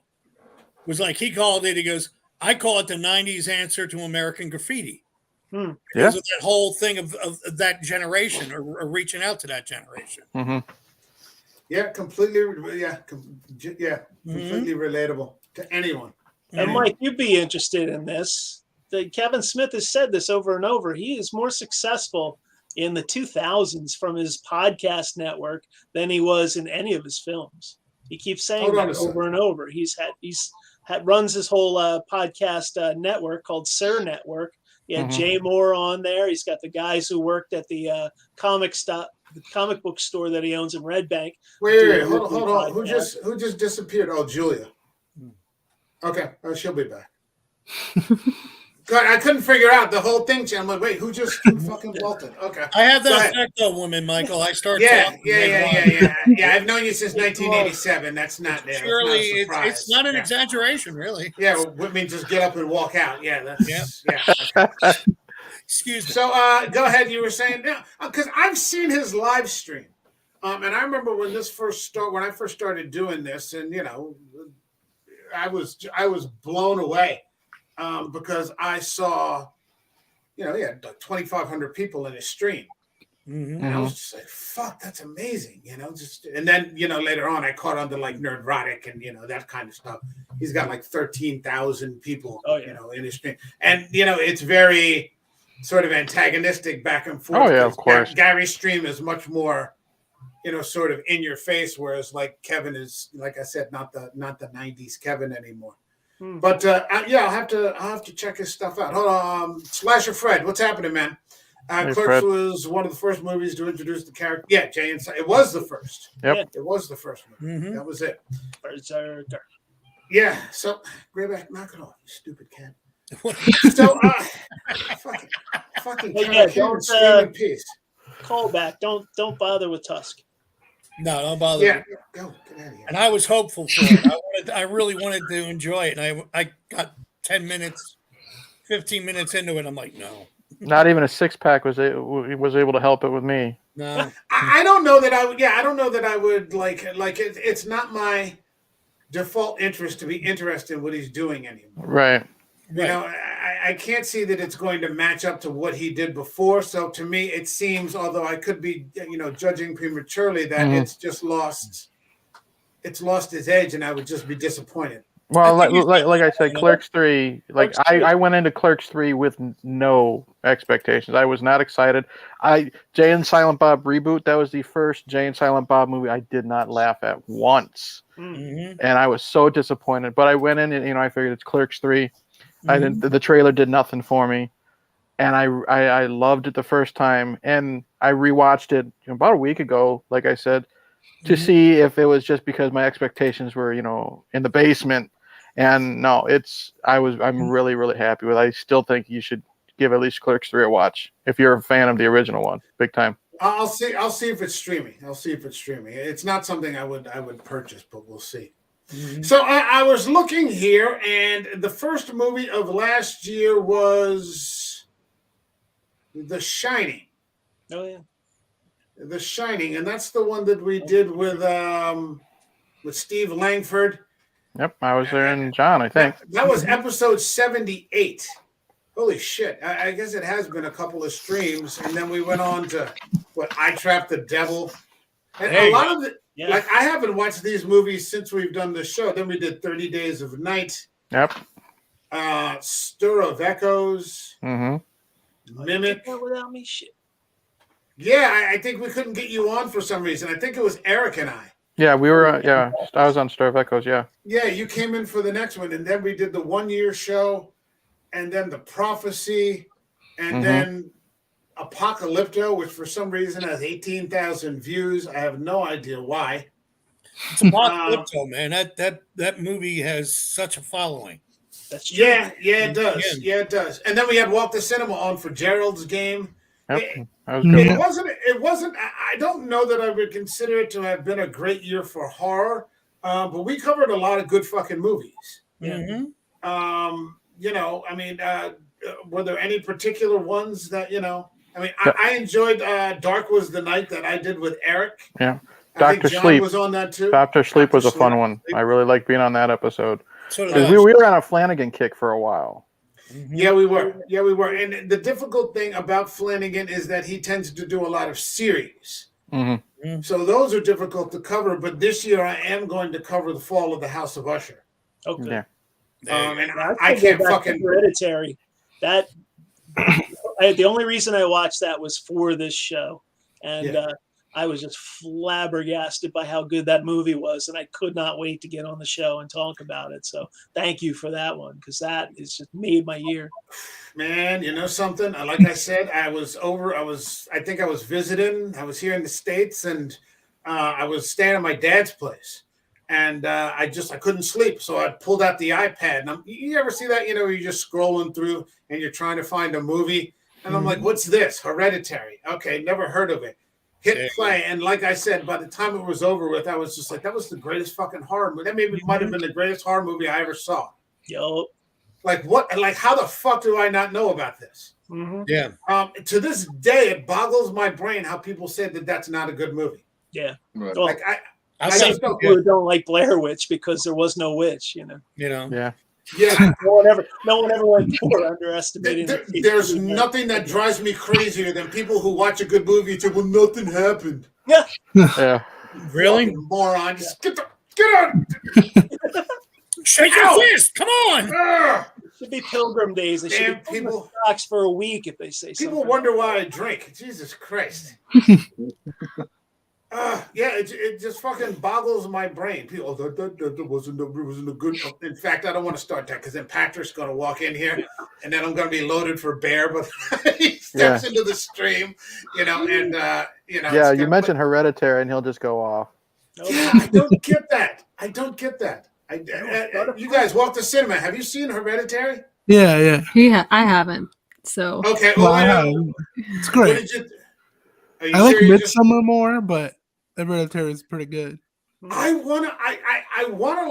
was he called it, he goes, I call it the 90s answer to American Graffiti. Because of that whole thing of that generation or reaching out to that generation. Yeah, completely. Completely relatable to anyone. And Mike, you'd be interested in this. Kevin Smith has said this over and over. He is more successful in the 2000s from his podcast network than he was in any of his films. He keeps saying that over and over. He's runs his whole podcast network called Sir Network. He had Jay Moore on there. He's got the guys who worked at the comic book store that he owns in Red Bank. Wait, hold on. Who just disappeared? Oh, Julia. Okay, she'll be back. God, I couldn't figure out the whole thing. I'm like, wait, who just fucking bolted? Okay. I have that effect on women, Michael. I start. Yeah. I've known you since 1987. That's not there. Surely, it's not an exaggeration, really. Yeah, well, Whitney just get up and walk out. Yeah, Excuse me. So, go ahead. You were saying, because I've seen his live stream, and I remember when I first started doing this, and I was blown away. Because I saw, he had 2,500 people in his stream. And I was just like, fuck, that's amazing. And then, later on I caught on to Nerdrotic and, that kind of stuff. He's got 13,000 people, in his stream. And, it's very sort of antagonistic back and forth. Oh, yeah, of course. Gary's stream is much more, sort of in your face, whereas Kevin is, like I said, not the 90s Kevin anymore. But I'll have to check his stuff out. Hold on, Slasher Fred, what's happening, man? Clerks Fred. Was one of the first movies to introduce the character. Yeah, Jay and Silent. It was the first. Yep. It was the first movie. Mm-hmm. That was it. Berserker. Yeah. So, Grayback, knock it off, you stupid cat. So, fucking don't scream in peace. Call back. Don't bother with Tusk. No, don't bother. Yeah, go get out of here. And I was hopeful for it. I really wanted to enjoy it, and I got 10 minutes, 15 minutes into it. I'm like, no. Not even a 6-pack was able to help it with me. No, I don't know that I would. Yeah, I don't know that I would like it. It's not my default interest to be interested in what he's doing anymore. Right. You know, I can't see that it's going to match up to what he did before. So to me, it seems, although I could be, judging prematurely, that it's just lost. It's lost its edge, and I would just be disappointed. Well, like I said, Clerks 3. I went into Clerks 3 with no expectations. I was not excited. Jay and Silent Bob reboot. That was the first Jay and Silent Bob movie I did not laugh at once, and I was so disappointed. But I went in and I figured it's Clerks 3. I didn't. The trailer did nothing for me, and I loved it the first time, and I rewatched it about a week ago. Like I said, to see if it was just because my expectations were in the basement, and no, I'm really really happy with it. I still think you should give at least Clerks 3 a watch if you're a fan of the original one, big time. I'll see if it's streaming. It's not something I would purchase, but we'll see. So I was looking here, and the first movie of last year was The Shining. Oh yeah, The Shining, and that's the one that we did with Steve Langford. Yep, I was there, and John, I think that was episode 78. Holy shit! I guess it has been a couple of streams, and then we went on to I Trapped the Devil, and a lot of it. Yeah. Like, I haven't watched these movies since we've done the show. Then we did 30 Days of Night. Yep. Stir of Echoes. Mm-hmm. Mimic. Without me, shit. Yeah, I think we couldn't get you on for some reason. I think it was Eric and I. Yeah, we were. I was on Stir of Echoes. Yeah. Yeah, you came in for the next one, and then we did the 1 year show, and then the Prophecy, and then Apocalypto, which for some reason has 18,000 views. I have no idea why. It's Apocalypto, man. That movie has such a following. That's true. Yeah, it does. Yeah, it does. And then we had Walk the Cinema on for Gerald's Game. Yep, that was good. It wasn't. I don't know that I would consider it to have been a great year for horror, but we covered a lot of good fucking movies. Mm-hmm. Were there any particular ones that I enjoyed Dark Was the Night that I did with Eric. Yeah. Dr. Sleep was on that too. Dr. Sleep was a fun one. I really liked being on that episode. Because we were on a Flanagan kick for a while. Mm-hmm. Yeah, we were. And the difficult thing about Flanagan is that he tends to do a lot of series. Mm-hmm. So those are difficult to cover. But this year I am going to cover The Fall of the House of Usher. Okay. Yeah. And I can't fucking Hereditary. That the only reason I watched that was for this show, and I was just flabbergasted by how good that movie was, and I could not wait to get on the show and talk about it. So thank you for that one, because that has just made my year. Man, you know something? Like I said, I think I was visiting. I was here in the States, and I was staying at my dad's place. And I couldn't sleep, so I pulled out the iPad. And you ever see that? You're just scrolling through and you're trying to find a movie. And I'm like, what's this? Hereditary. Okay, never heard of it. Hit play. And like I said, by the time it was over with, I was just like, that was the greatest fucking horror movie. That might have been the greatest horror movie I ever saw. Yo. Like, what? Like, how the fuck do I not know about this? Mm-hmm. Yeah. To this day, it boggles my brain how people say that that's not a good movie. Yeah. Right. Well, Like, some people who don't like Blair Witch because there was no witch, Yeah. Yeah. No one ever went for underestimating. There's nothing that drives me crazier than people who watch a good movie and say, well, nothing happened. Yeah. Yeah. Really? Fucking moron. Just get on. Shake your fist. Come on. Ugh. It should be Pilgrim Days. They should be people stocks for a week if they say People something. wonder why I drink. Jesus Christ. Yeah, it just fucking boggles my brain. People, that wasn't a good. In fact, I don't want to start that because then Patrick's going to walk in here, and then I'm going to be loaded for bear. But he steps into the stream, and Yeah, you mentioned Hereditary, and he'll just go off. Yeah, I don't get that. You guys walk to cinema. Have you seen Hereditary? Yeah. I haven't. So okay. Well, I have. It's great. I like Midsommar more, but Hereditary is pretty good. I wanna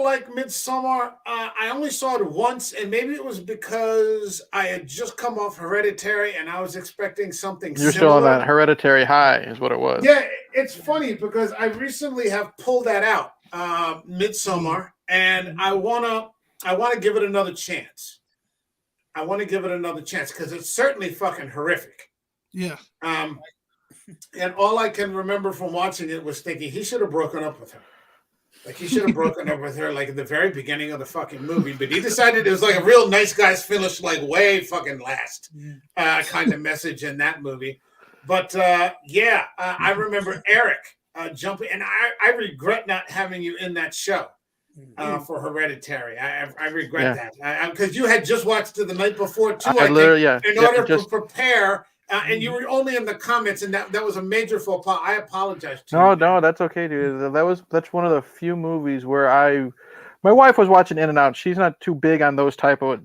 like Midsommar. I only saw it once, and maybe it was because I had just come off Hereditary, and I was expecting something. You're still on that Hereditary high, is what it was. Yeah, it's funny because I recently have pulled that out, Midsommar, and I wanna give it another chance. I want to give it another chance because it's certainly fucking horrific. Yeah. And all I can remember from watching it was thinking he should have broken up with her. Like he should have broken up with her like at the very beginning of the fucking movie, but he decided it was like a real nice guys finish like way fucking last kind of message in that movie. But I remember Eric jumping, and I regret not having you in that show for Hereditary. I regret that because you had just watched it the night before too. In order to prepare. And you were only in the comments, and that was a major faux pas. I apologize to you. No, that's okay, dude. That's one of the few movies where my wife was watching In and Out. She's not too big on those type of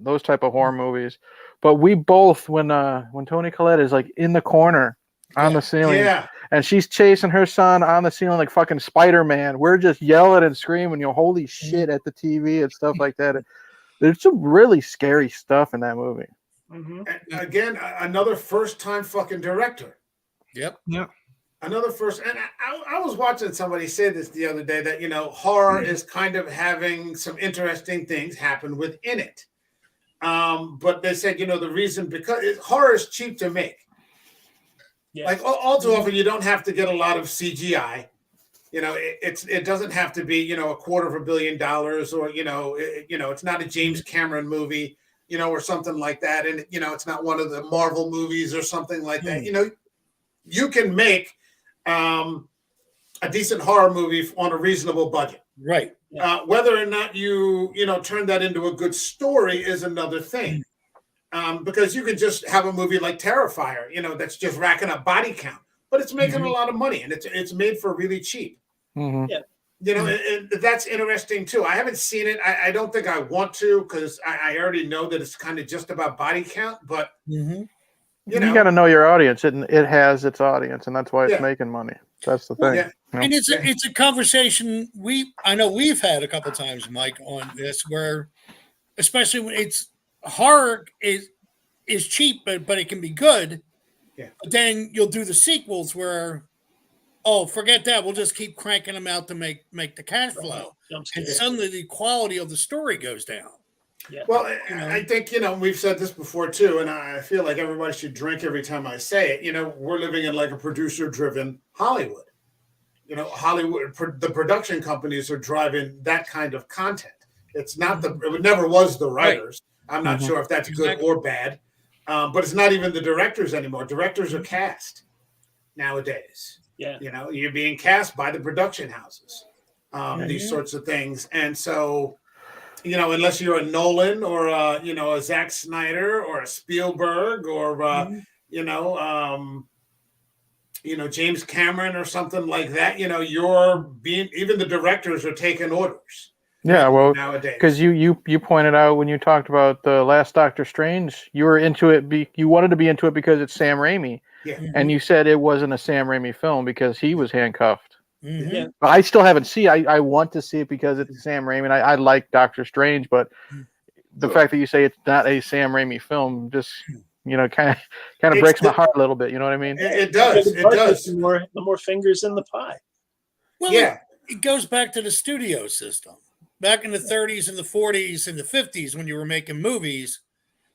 horror movies, but we both when Toni Collette is like in the corner on the ceiling, and she's chasing her son on the ceiling like fucking Spider-Man. We're just yelling and screaming, holy shit at the TV and stuff like that. There's some really scary stuff in that movie. Mm-hmm. And again, another first-time fucking director. Yep. Another first, and I was watching somebody say this the other day that horror is kind of having some interesting things happen within it. But they said the reason because horror is cheap to make. Yes. Like all too often, you don't have to get a lot of CGI. It doesn't have to be $250 million or it's not a James Cameron movie. Or something like that. And, it's not one of the Marvel movies or something like that. You can make a decent horror movie on a reasonable budget. Right. Whether or not you turn that into a good story is another thing. Because you could just have a movie like Terrifier, that's just racking up body count. But it's making a lot of money, and it's made for really cheap. Mm-hmm. Yeah. And that's interesting too. I haven't seen it. I don't think I want to because I already know that it's kind of just about body count. But you got to know your audience. It has its audience, and that's why it's making money. That's the thing. Yeah. And it's a conversation I know we've had a couple times, Mike, on this, where especially when it's horror is cheap, but it can be good. Yeah. But then you'll do the sequels where. Oh, forget that. We'll just keep cranking them out to make the cash flow. And suddenly the quality of the story goes down. Yeah. Well, I think, we've said this before too, and I feel like everybody should drink every time I say it. We're living in like a producer-driven Hollywood. Hollywood, the production companies are driving that kind of content. It's not it never was the writers. Right. I'm not sure if that's good or bad, but it's not even the directors anymore. Directors are cast nowadays. Yeah, you're being cast by the production houses, these sorts of things, and so, unless you're a Nolan or a Zack Snyder or a Spielberg or James Cameron or something like that, even the directors are taking orders. Yeah, well, nowadays, because you pointed out when you talked about the last Doctor Strange, you were into it. You wanted to be into it because it's Sam Raimi. Yeah. And you said it wasn't a Sam Raimi film because he was handcuffed. Mm-hmm. Yeah. But I still haven't seen it. I want to see it because it's Sam Raimi, and I like Doctor Strange, but the fact that you say it's not a Sam Raimi film just kind of breaks my heart a little bit. You know what I mean? It does. It does. The more fingers in the pie. Well, it goes back to the studio system. Back in the 30s and the 40s and the 50s, when you were making movies,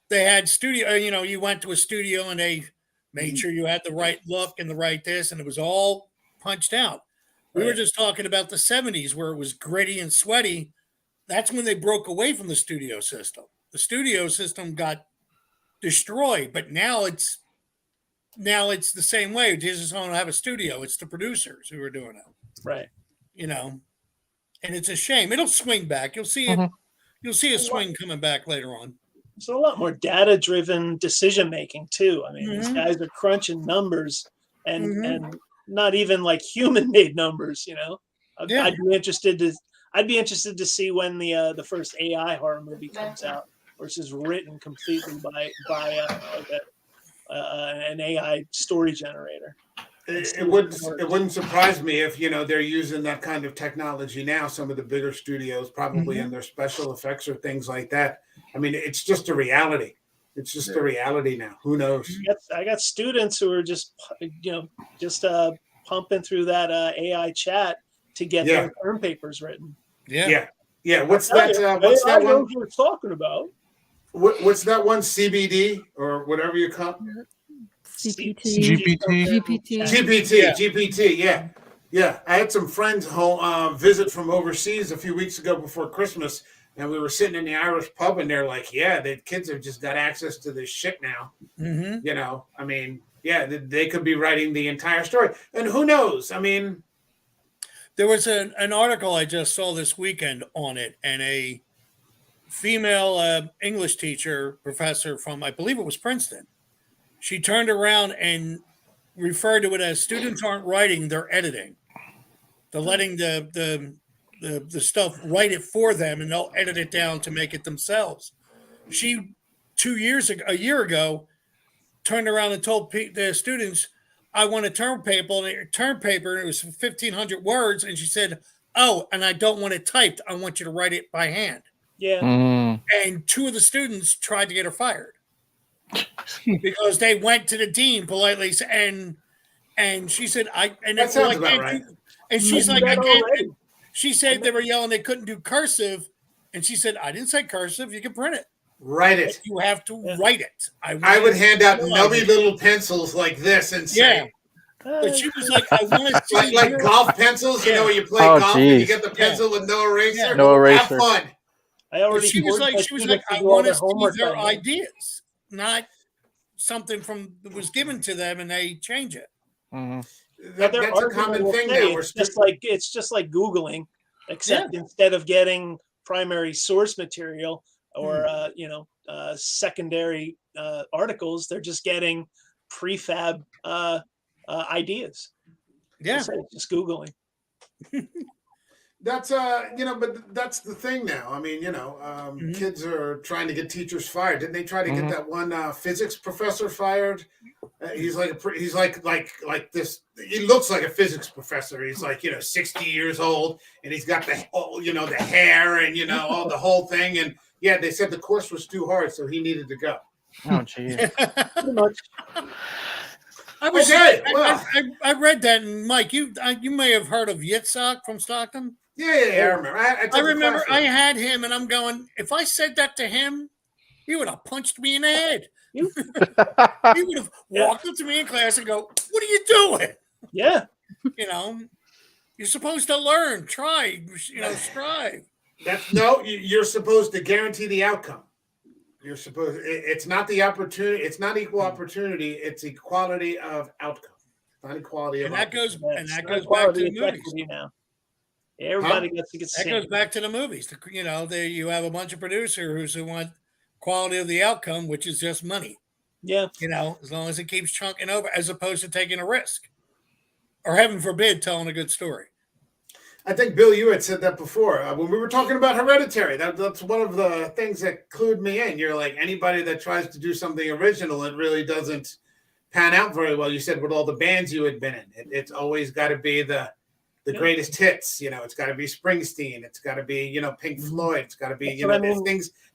they had studio. You went to a studio and they made sure you had the right look and the right this, and it was all punched out. We were just talking about the 70s where it was gritty and sweaty. That's when they broke away from the studio system. The studio system got destroyed, but now it's now it's the same way. Disney's going to have a studio. It's the producers who are doing it. Right. You know, and it's a shame. It'll swing back. You'll see it. You'll see a swing coming back later on. There's a lot more data-driven decision making too. I mean, these guys are crunching numbers and not even like human-made numbers. You know, I'd be interested to see when the first AI horror movie comes out, which is written completely by an AI story generator. It wouldn't surprise me if they're using that kind of technology now. Some of the bigger studios probably in their special effects or things like that. I mean, it's just a reality. It's just a reality now. Who knows? I got students who are just pumping through that AI chat to get their term papers written. Yeah. What's that? What's that one you're talking about? What's that one? CBD or whatever you call it? GPT. Yeah. I had some friends home visit from overseas a few weeks ago before Christmas, and we were sitting in the Irish pub, and they're like, "Yeah, the kids have just got access to this shit now." You know, I mean, they could be writing the entire story, and who knows? I mean, there was an article I just saw this weekend on it, and a female English professor from, I believe it was Princeton. She turned around and referred to it as students aren't writing, they're editing. They're letting the stuff write it for them, and they'll edit it down to make it themselves. She, a year ago, turned around and told the students, I want a term paper, and it was 1,500 words, and she said, oh, and I don't want it typed. I want you to write it by hand. Yeah. And two of the students tried to get her fired. Because they went to the dean politely and she said, that sounds about right. And she's like, I can't. She said they were yelling they couldn't do cursive. And she said, I didn't say cursive. You can print it. Write it. But you have to write it. I would hand out nubby little pencils like this and say. But she was like, I want to see like golf pencils, where you play golf and you get the pencil with no eraser. Yeah. No eraser. Have fun. She was like, I want to see their ideas, not something that was given to them and they change it. That's a common thing now. It's just like Googling, except instead of getting primary source material or secondary articles, they're just getting prefab ideas. Yeah, just Googling. That's but that's the thing now. I mean, kids are trying to get teachers fired. Didn't they try to get that one physics professor fired? He's like this. He looks like a physics professor. He's like 60 years old, and he's got the hair and all the whole thing. And they said the course was too hard, so he needed to go. Oh, geez. Pretty much. I read that, and Mike, you may have heard of Yitzhak from Stockton. Yeah, I remember. I remember I had him, and I'm going, if I said that to him, he would have punched me in the head. He would have walked up to me in class and go, what are you doing? Yeah. You're supposed to learn, try, strive. You're supposed to guarantee the outcome. You're supposed. It's not the opportunity. It's not equal opportunity. It's equality of outcome. Not equality of. And that goes back to the movies now. Everybody gets to get. That goes back to the movies. You have a bunch of producers who want quality of the outcome, which is just money. Yeah. As long as it keeps chunking over, as opposed to taking a risk, or heaven forbid, telling a good story. I think, Bill, you had said that before when we were talking about Hereditary. That's one of the things that clued me in. You're like, anybody that tries to do something original, it really doesn't pan out very well. You said with all the bands you had been in, it's always got to be the greatest hits. It's got to be Springsteen. It's got to be Pink Floyd. It's got to be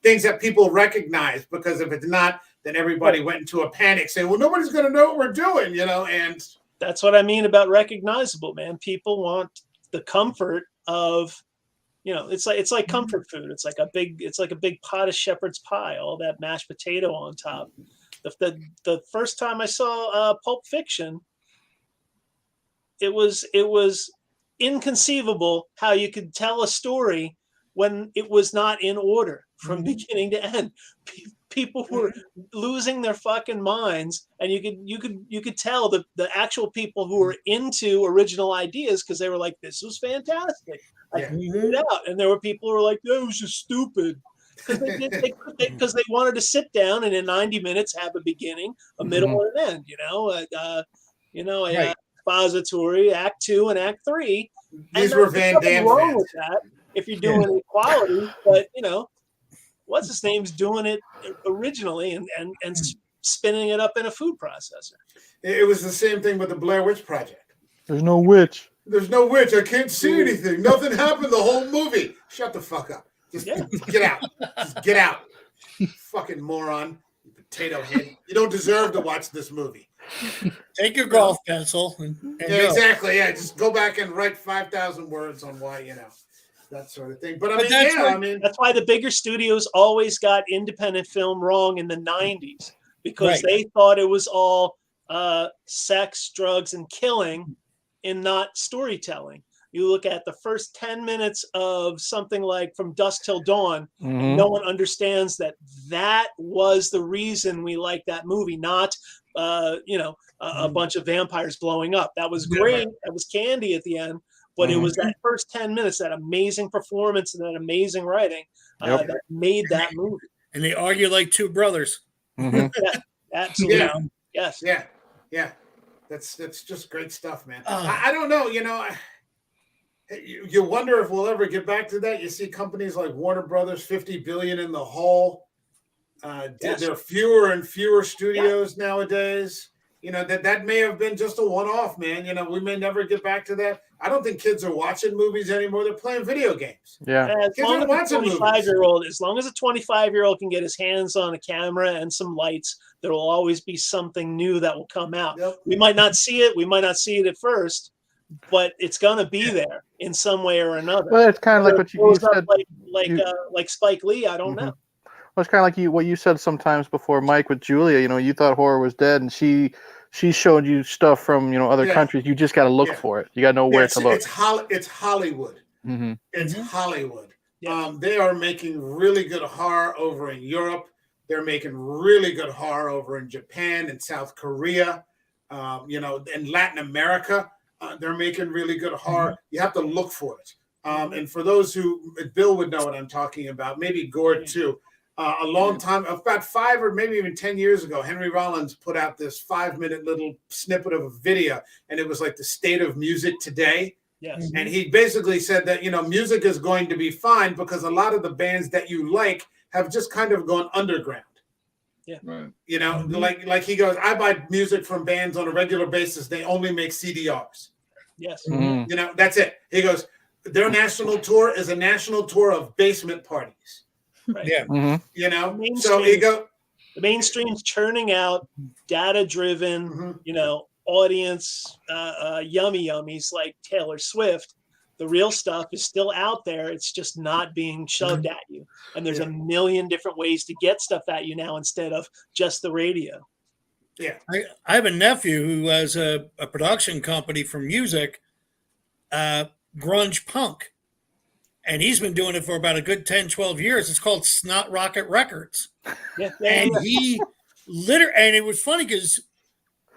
things that people recognize. Because if it's not, then everybody went into a panic, saying, "Well, nobody's going to know what we're doing." And that's what I mean about recognizable, man. People want the comfort of, it's like comfort food. It's like a big pot of shepherd's pie, all that mashed potato on top. The first time I saw Pulp Fiction, it was inconceivable how you could tell a story when it was not in order from beginning to end. people were losing their fucking minds, and you could tell the actual people who were into original ideas, because they were like, this was fantastic. I figured it out. And there were people who were like, that was just stupid. Because they wanted to sit down and in 90 minutes have a beginning, a middle, and an end. A expository, Act 2 and Act 3. These were Van Damme wrong fans. with that if you're doing equality, but what's his name's doing it originally and spinning it up in a food processor. It was the same thing with the Blair Witch Project. There's no witch. There's no witch. I can't see anything. Nothing happened the whole movie. Shut the fuck up. Just get out. Just get out. Fucking moron. You potato head. You don't deserve to watch this movie. Take your golf pencil. And exactly. Yeah, just go back and write 5,000 words on why, that sort of thing. But that's why the bigger studios always got independent film wrong in the 90s, because they thought it was all sex, drugs, and killing, and not storytelling. You look at the first 10 minutes of something like From Dusk Till Dawn, no one understands that was the reason we like that movie, not a bunch of vampires blowing up. That was great. That was candy at the end. But it was that first 10 minutes, that amazing performance and that amazing writing that made that movie. And they argue like two brothers. Yeah, absolutely. Yes. Yeah. That's just great stuff, man. I don't know. You wonder if we'll ever get back to that. You see companies like Warner Brothers, 50 billion in the hole. There are fewer and fewer studios nowadays. That may have been just a one-off, man. We may never get back to that. I don't think kids are watching movies anymore. They're playing video games. Yeah. As long as a 25-year-old can get his hands on a camera and some lights, there will always be something new that will come out. Yep. We might not see it. We might not see it at first, but it's going to be there in some way or another. Well, it's kind of like what you said. Like Spike Lee, I don't know. Well, it's kind of like what you said sometimes before, Mike, with Julia. You thought horror was dead, and she showed you stuff from other countries. You just got to look for it. You got to know where to look. It's Hollywood. It's Hollywood. Yeah. They are making really good horror over in Europe. They're making really good horror over in Japan and South Korea. In Latin America, they're making really good horror. You have to look for it. And for those who, Bill would know what I'm talking about, maybe Gord too. A long time, about 5 or maybe even 10 years ago, Henry Rollins put out this 5-minute little snippet of a video, and it was like the state of music today. Yes. And he basically said that, music is going to be fine because a lot of the bands that you like have just kind of gone underground. Yeah. Right. Like he goes, I buy music from bands on a regular basis. They only make CDRs. Yes. That's it. He goes, their national tour is a national tour of basement parties. Right. Yeah. So he go. The mainstream's churning out data-driven, audience yummies like Taylor Swift. The real stuff is still out there. It's just not being shoved at you. And there's a million different ways to get stuff at you now instead of just the radio. Yeah. I have a nephew who has a production company for music, grunge punk. And he's been doing it for about a good 10, 12 years. It's called Snot Rocket Records. Yeah. And he and it was funny because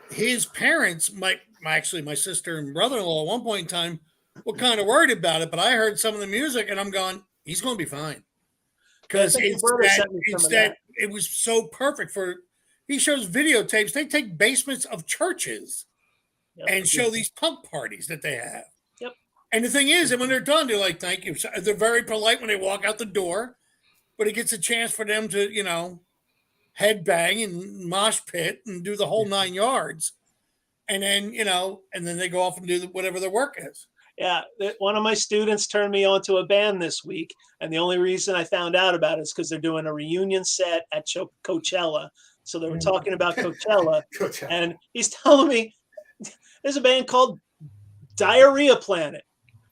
his parents, my sister and brother-in-law at one point in time were kind of worried about it, but I heard some of the music and I'm going, he's going to be fine. Because it was so perfect he shows videotapes. They take basements of churches and show these punk parties that they have. And the thing is, and when they're done, they're like, thank you. So they're very polite when they walk out the door, but it gets a chance for them to, headbang and mosh pit and do the whole 9 yards. And then, and then they go off and do whatever their work is. Yeah. One of my students turned me on to a band this week. And the only reason I found out about it is because they're doing a reunion set at Coachella. So they were talking about Coachella. And he's telling me there's a band called Diarrhea Planet.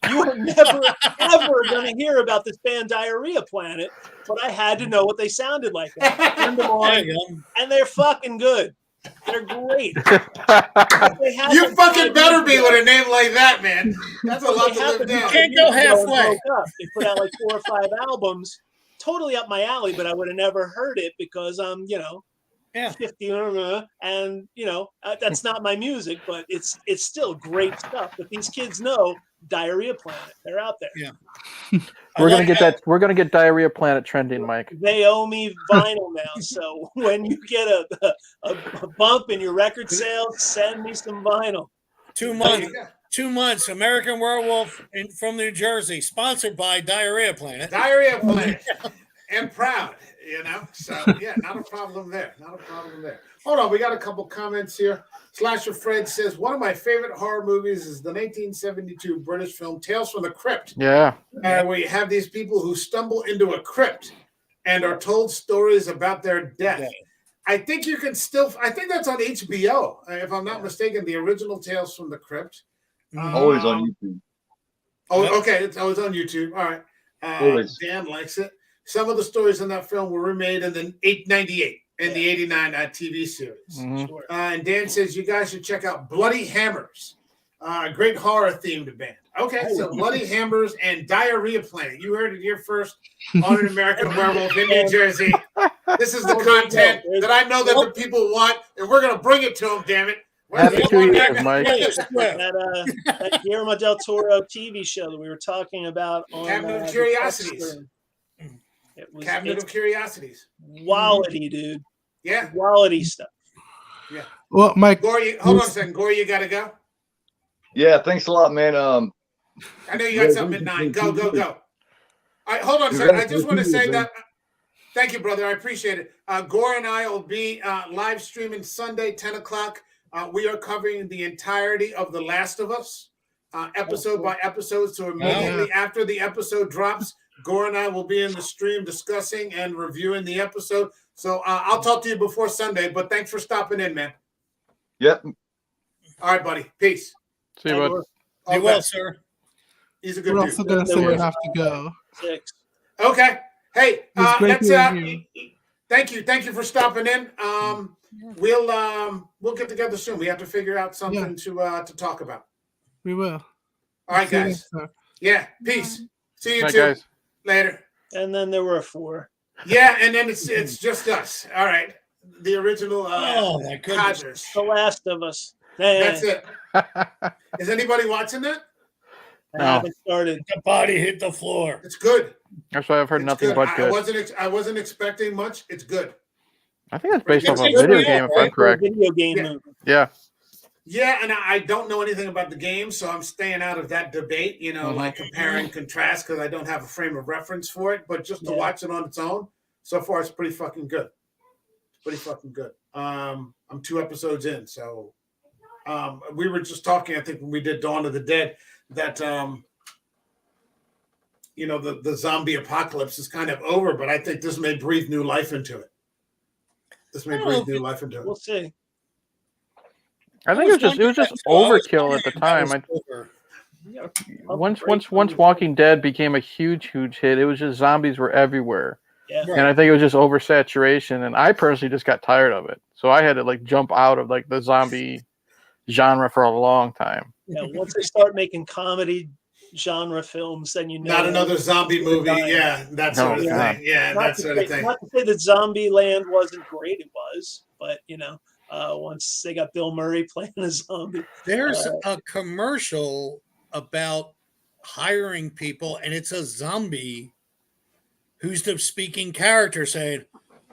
You are never, ever going to hear about this band Diarrhea Planet, but I had to know what they sounded like. I turned them on, and they're fucking good. They're great. You fucking better be with a name like that, man. That's a lot to live down. You can't go halfway. They put out like 4 or 5 albums, totally up my alley, but I would have never heard it because I'm, 50 and that's not my music, but it's still great stuff. But these kids know Diarrhea Planet. They're out there. Yeah. We're gonna get Diarrhea Planet trending, Mike. They owe me vinyl now, so when you get a bump in your record sales, send me some vinyl. 2 months. 2 months. American Werewolf from New Jersey, sponsored by Diarrhea Planet. Diarrhea Planet, and proud. So not a problem there. Hold on, we got a couple comments here. Slasher Fred says, one of my favorite horror movies is the 1972 British film Tales from the Crypt. Yeah. Where you have these people who stumble into a crypt and are told stories about their death. Yeah. I think that's on HBO, if I'm not mistaken, the original Tales from the Crypt. Always on YouTube. Oh, okay. It's always on YouTube. All right. Dan likes it. Some of the stories in that film were remade in the 1998 and the 89 TV series. Mm-hmm. And Dan says you guys should check out Bloody Hammers, a great horror themed band. Okay, so Bloody Hammers and Diarrhea Planet. You heard it here first on An American Werewolf in New Jersey. This is the content that I know that the people want, and we're going to bring it to them, damn it. Happy 2 years, Mike. That Guillermo del Toro TV show that we were talking about on Cabinet of Curiosities. Cabinet of Curiosities. Quality, dude. Yeah. Quality stuff. Yeah. Well, Mike. Gore, hold on a second. Gore, you got to go? Yeah, thanks a lot, man. I know you got something at 9. Go. All right, hold on a second. I just want to say that. Thank you, brother. I appreciate it. Gore and I will be live streaming Sunday, 10 o'clock. We are covering the entirety of The Last of Us, episode by episode. So immediately after the episode drops, Gore and I will be in the stream discussing and reviewing the episode. So I'll talk to you before Sunday, but thanks for stopping in, man. Yep. All right, buddy. Peace. See you, bud. Be well, sir. He's a good We're dude. also going to say we have to go. Okay. Hey, let's. Thank you for stopping in. We'll get together soon. We have to figure out something to talk about. We will. All right, guys. Yeah. Peace. See you Bye, too. Guys. Later. And then there were 4. Yeah, and then it's just us. All right. The original my goodness. Codgers. The Last of Us. That's it. Is anybody watching that? I haven't started. The body hit the floor. It's good. That's why I've heard nothing but good. I wasn't expecting much. It's good. I think that's based off a video game, if I'm correct. Video game movie. Yeah. Yeah, and I don't know anything about the game, so I'm staying out of that debate, like compare and contrast, because I don't have a frame of reference for it. But just to watch it on its own, so far it's pretty fucking good. It's pretty fucking good. I'm 2 episodes in, so we were just talking, I think, when we did Dawn of the Dead, that the zombie apocalypse is kind of over, but I think this may breathe new life into it. We'll see. I think it was just overkill at the time. Once Walking Dead became a huge hit, it was just zombies were everywhere. Yeah. And I think it was just oversaturation, and I personally just got tired of it. So I had to jump out of the zombie genre for a long time. Yeah, once they start making comedy genre films, then not another zombie movie. Yeah, that sort of thing. Yeah, that sort of thing. Not to say that Zombieland wasn't great, it was, but once they got Bill Murray playing a zombie. There's a commercial about hiring people, and it's a zombie who's the speaking character saying,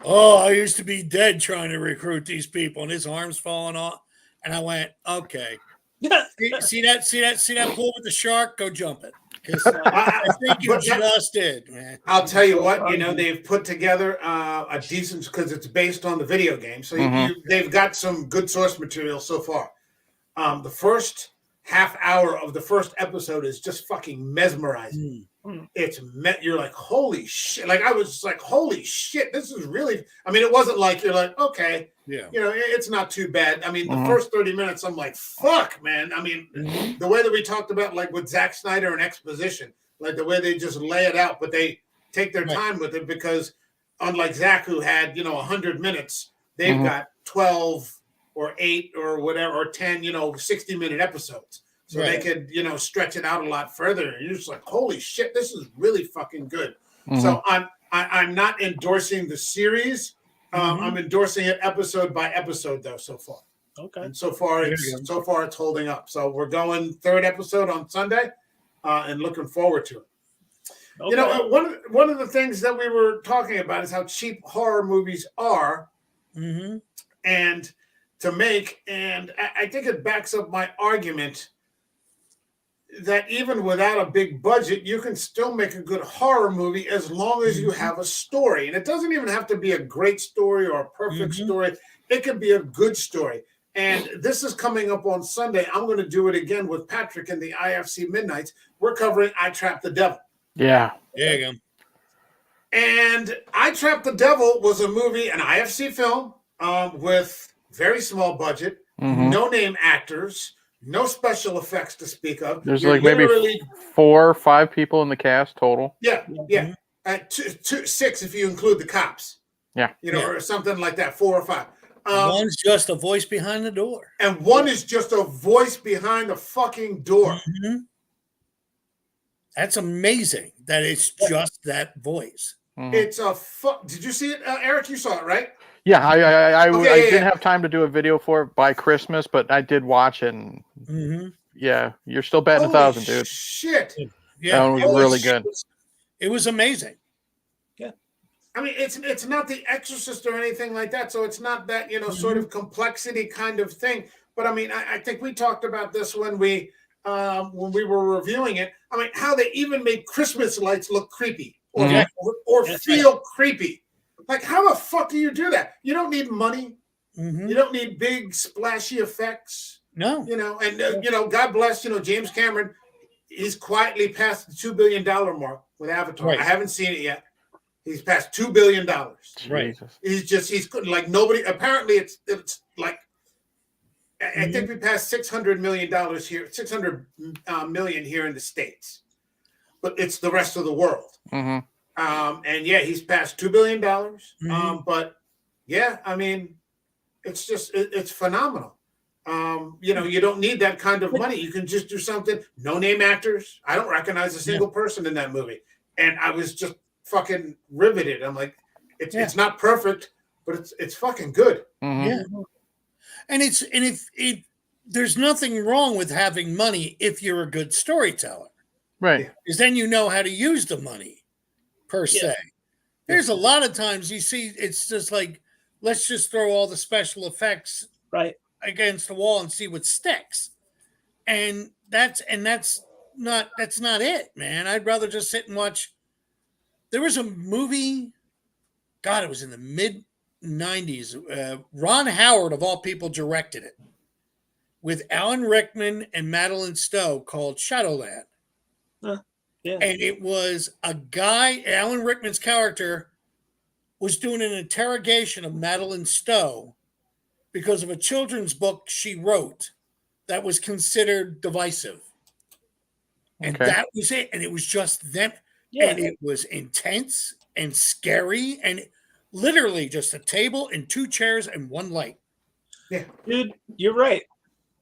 "Oh, I used to be dead trying to recruit these people," and his arm's falling off. And I went, "Okay, see that pool with the shark? Go jump it." I think you just did, man. I'll tell you what, they've put together a decent, because it's based on the video game, so they've got some good source material so far. The first half hour of the first episode is just fucking mesmerizing. You're like, holy shit! I was just like, holy shit! This is really. I mean, it wasn't like you're like, okay, yeah, it's not too bad. I mean, the first 30 minutes, I'm like, fuck, man. I mean, the way that we talked about, with Zack Snyder and exposition, the way they just lay it out, but they take their time with it, because unlike Zack, who had 100 minutes, they've got 12 or 8 or whatever, or 10, 60-minute episodes. So they could, stretch it out a lot further. And you're just like, holy shit, this is really fucking good. So I'm not endorsing the series. I'm endorsing it episode by episode, though. So far, okay. And so far it's holding up. So we're going third episode on Sunday, and looking forward to it. Okay. You know, one of the things that we were talking about is how cheap horror movies are, and to make. And I think it backs up my argument that even without a big budget, you can still make a good horror movie as long as you have a story. And it doesn't even have to be a great story or a perfect story. It could be a good story. And this is coming up on Sunday. I'm going to do it again with Patrick in the IFC Midnights. We're covering I Trapped the Devil. Yeah. There you go. And I Trapped the Devil was a movie, an IFC film, with very small budget, no name actors, no special effects to speak of. There's like maybe 4 or 5 people in the cast total. Yeah. 6 if you include the cops. Yeah. You know, or something like that, 4 or 5. One's just a voice behind the door. And one is just a voice behind the fucking door. That's amazing that it's just that voice. It's a Did you see it, Eric? You saw it, right? Yeah, I didn't have time to do a video for it by Christmas, but I did watch it. And yeah, you're still batting 1,000, dude. Shit. Yeah, that was really good. It was amazing. Yeah. I mean, it's not The Exorcist or anything like that, so it's not that, you know, sort of complexity kind of thing. But I mean, I think we talked about this when we were reviewing it. I mean, how they even made Christmas lights look creepy or feel creepy. Like, how the fuck do you do that? You don't need money. You don't need big splashy effects. No. You know, and you know, God bless, you know, James Cameron. He's quietly passed the $2 billion mark with Avatar. Right. I haven't seen it yet. He's passed $2 billion. Right. He's like nobody. Apparently, it's like I think we passed $600 million here, 600 million here in the States, but it's the rest of the world. And yeah, he's passed $2 billion. But yeah, I mean, it's just it's phenomenal. You know, you don't need that kind of money. You can just do something. No name actors. I don't recognize a single person in that movie, and I was just fucking riveted. I'm like, it's not perfect, but it's fucking good. Yeah. And there's nothing wrong with having money if you're a good storyteller, right? Because then you know how to use the money. Per se, there's a lot of times you see it's just like, let's just throw all the special effects against the wall and see what sticks, and that's not it, man. I'd rather just sit and watch. There was a movie, God, it was in the mid-90s. Ron Howard, of all people, directed it with Alan Rickman and Madeline Stowe, called Shadowland. Yeah. And it was a guy, Alan Rickman's character, was doing an interrogation of Madeline Stowe because of a children's book she wrote that was considered divisive. And that was it. And it was just them. Yeah. And it was intense and scary and literally just a table and 2 chairs and 1 light. Yeah. Dude, you're right.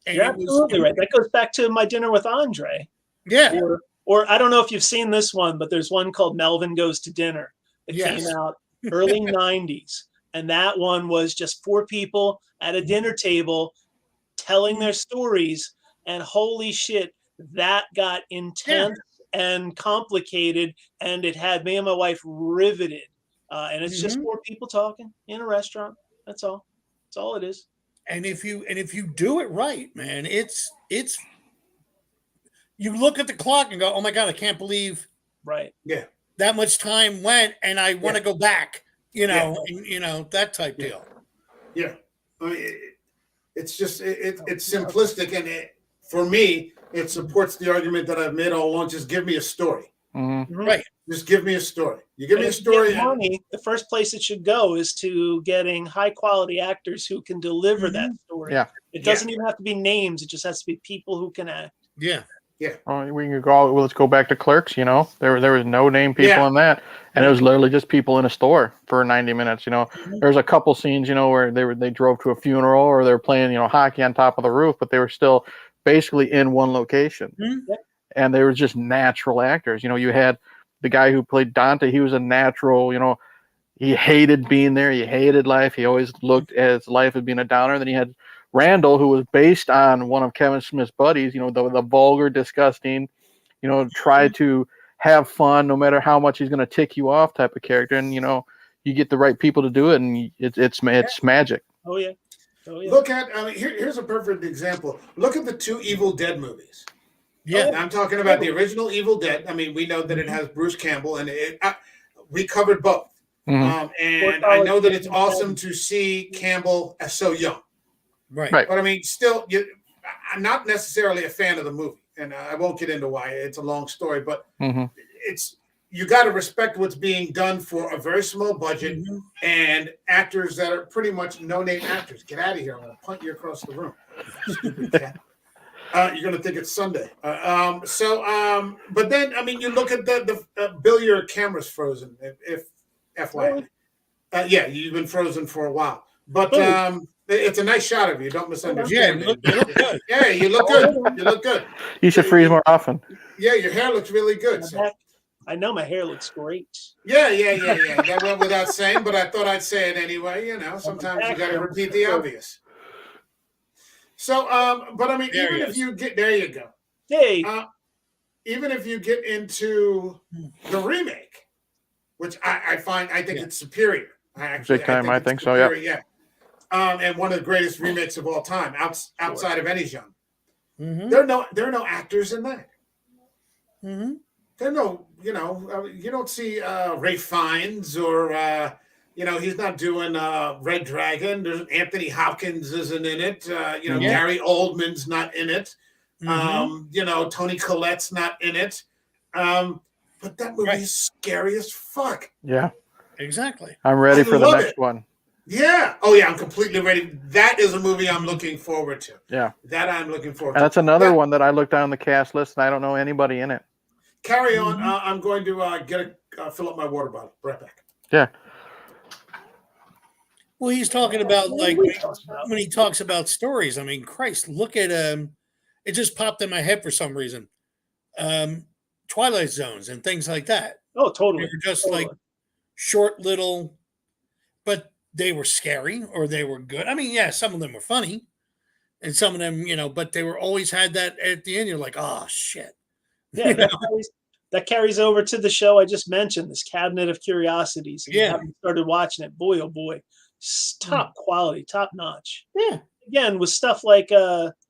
And you're absolutely right. That goes back to My Dinner with Andre. Yeah. Or I don't know if you've seen this one, but there's one called Melvin Goes to Dinner. It came out early 90s. And that one was just 4 people at a dinner table telling their stories. And holy shit, that got intense and complicated. And it had me and my wife riveted. And it's just 4 people talking in a restaurant. That's all. That's all it is. And if you do it right, man, it's you look at the clock and go, oh my God, I can't believe that much time went and I want to go back, you know, and, you know, that type deal. Yeah. I mean, it's just, it's simplistic. And for me, it supports the argument that I've made all along. Just give me a story. Right. Just give me a story. You give me a story. Money, the first place it should go is to getting high quality actors who can deliver that story. Yeah. It doesn't even have to be names. It just has to be people who can act. Yeah. Yeah. We can go. Let's go back to Clerks. You know, there was no name people in that, and it was literally just people in a store for 90 minutes. You know, there's a couple scenes, you know, where they drove to a funeral or they were playing, you know, hockey on top of the roof, but they were still basically in one location, and they were just natural actors. You know, you had the guy who played Dante, he was a natural, he hated being there. He hated life. He always looked at life as being a downer. Then he had Randall, who was based on one of Kevin Smith's buddies, the vulgar, disgusting, try to have fun no matter how much he's going to tick you off type of character. And, you get the right people to do it, and it's magic. Oh, yeah. Look at, here's a perfect example. Look at the 2 Evil Dead movies. Yeah. I'm talking about the original Evil Dead. I mean, we know that it has Bruce Campbell, and we covered both. Mm-hmm. And I know that it's awesome to see Campbell as so young. Right. But I mean, still, I'm not necessarily a fan of the movie, and I won't get into why. It's a long story, but you got to respect what's being done for a very small budget and actors that are pretty much no-name actors. Get out of here! I'm going to punt you across the room. Stupid cat. You're going to think it's Sunday. But then, I mean, you look at the Bill, your camera's frozen. If FYI. Yeah, you've been frozen for a while. But it's a nice shot of you. Don't misunderstand. Yeah, you look good. Yeah, you look good. You look good. You should freeze more often. Yeah, your hair looks really good. So. I know my hair looks great. Yeah. That went without saying, but I thought I'd say it anyway. Sometimes you got to repeat the obvious. So, but I mean, even if you get, there you go. Hey. Even if you get into the remake, which I think it's superior. I think so. Yeah. And one of the greatest remakes of all time, outside of any genre. Mm-hmm. There are no actors in that. Mm-hmm. There are no, you don't see Ray Fiennes or he's not doing Red Dragon. There's Anthony Hopkins isn't in it. Gary Oldman's not in it. Mm-hmm. Toni Collette's not in it. But that movie is scary as fuck. Yeah. Exactly. I'm ready for the next one. Yeah. Oh, yeah. I'm completely ready. That is a movie I'm looking forward to. Yeah. That I'm looking forward to. That's another one that I looked down the cast list and I don't know anybody in it. Carry on. I'm going to fill up my water bottle. Right back. Yeah. Well, he's talking about when he talks about stories. I mean, Christ, look at it just popped in my head for some reason. Twilight Zones and things like that. Oh, totally. They were just like short little, but they were scary or they were good. I mean, yeah, some of them were funny, and some of them, but they were always had that at the end. You're like, oh shit. Yeah, that carries over to the show I just mentioned, this Cabinet of Curiosities. And you haven't started watching it. Boy, oh boy, top quality, top notch. Yeah. Again, with stuff like